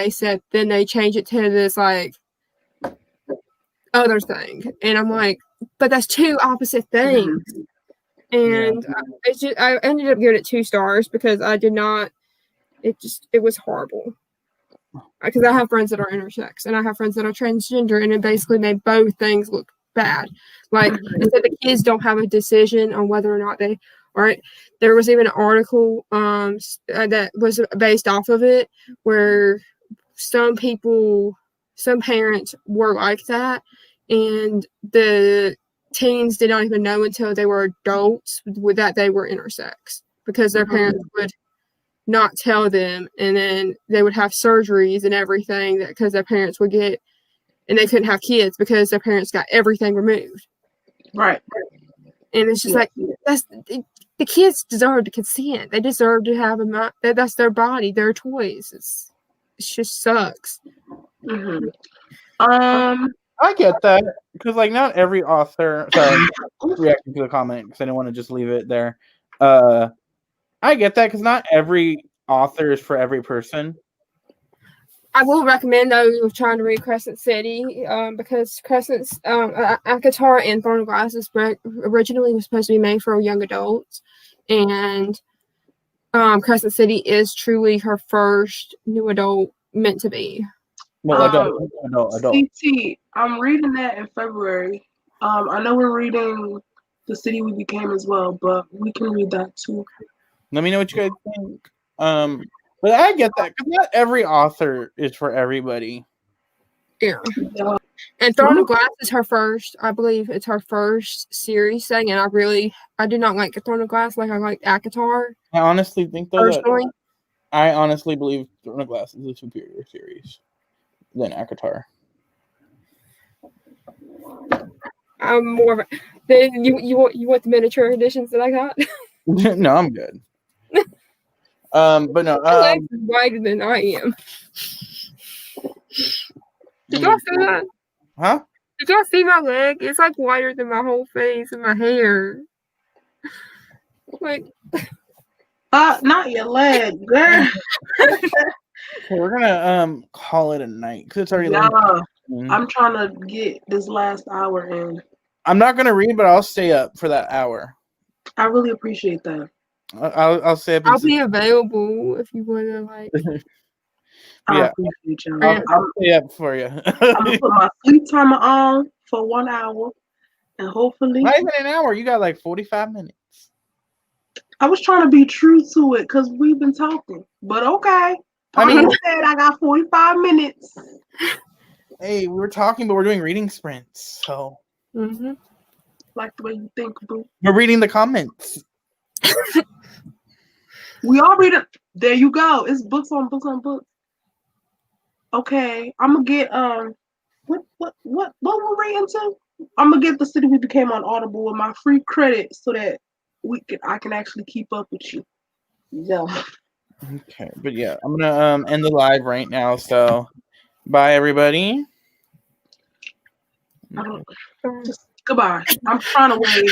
they changed it to this like other thing, and I'm like, but that's two opposite things. And I ended up giving it 2 stars because I did not. It was horrible. Because I have friends that are intersex and I have friends that are transgender, and it basically made both things look bad. Like instead, the kids don't have a decision on whether or not they are. There was even an article that was based off of it where some parents were like that, and the teens did not even know until they were adults that they were intersex because their parents would not tell them, and then they would have surgeries and everything because their parents would get, and they couldn't have kids because their parents got everything removed. Right. And it's just like the kids deserve to consent. They deserve to have that's their body, their choice. It just sucks. Mm-hmm. I get that because like not every author. Sorry, reacting to the comment because I didn't want to just leave it there. I get that because not every author is for every person. I will recommend those who are trying to read Crescent City because Crescent's Akatar and Throne of Glass originally was supposed to be made for young adults, and Crescent City is truly her first new adult meant to be. Well, adult. CT, I'm reading that in February. I know we're reading The City We Became as well, but we can read that too. Let me know what you guys think. But I get that because not every author is for everybody. Yeah. And Throne of Glass is her first, I believe it's her first series thing, and I do not like Throne of Glass like I like Akatar. I honestly think though personally. I honestly believe Throne of Glass is a superior series than Akatar. I'm more of a you want the miniature editions that I got? No, I'm good. But no, My legs is wider than I am. Did y'all see that? Huh? Did y'all see my leg? It's like wider than my whole face and my hair. Like, not your leg, girl. Okay, we're gonna call it a night because it's already late. I'm trying to get this last hour in. I'm not gonna read, but I'll stay up for that hour. I really appreciate that. I'll stay up. I'll be available if you want to like. I appreciate you. I'll stay up for you. I'm gonna put my sleep timer on for 1 hour, and hopefully. Not even an hour. You got like 45 minutes. I was trying to be true to it because we've been talking, but okay. I mean, said I got 45 minutes. Hey, we were talking, but we're doing reading sprints, so. Mm-hmm. Like the way you think, boo. We're reading the comments. We all read it. There you go. It's books on books on books. Okay, I'm gonna get what we're reading to? I'm gonna get The City We Became on Audible with my free credit so that I can actually keep up with you. Yeah. Okay, but yeah, I'm gonna end the live right now. So, bye everybody. Goodbye. I'm trying to wave.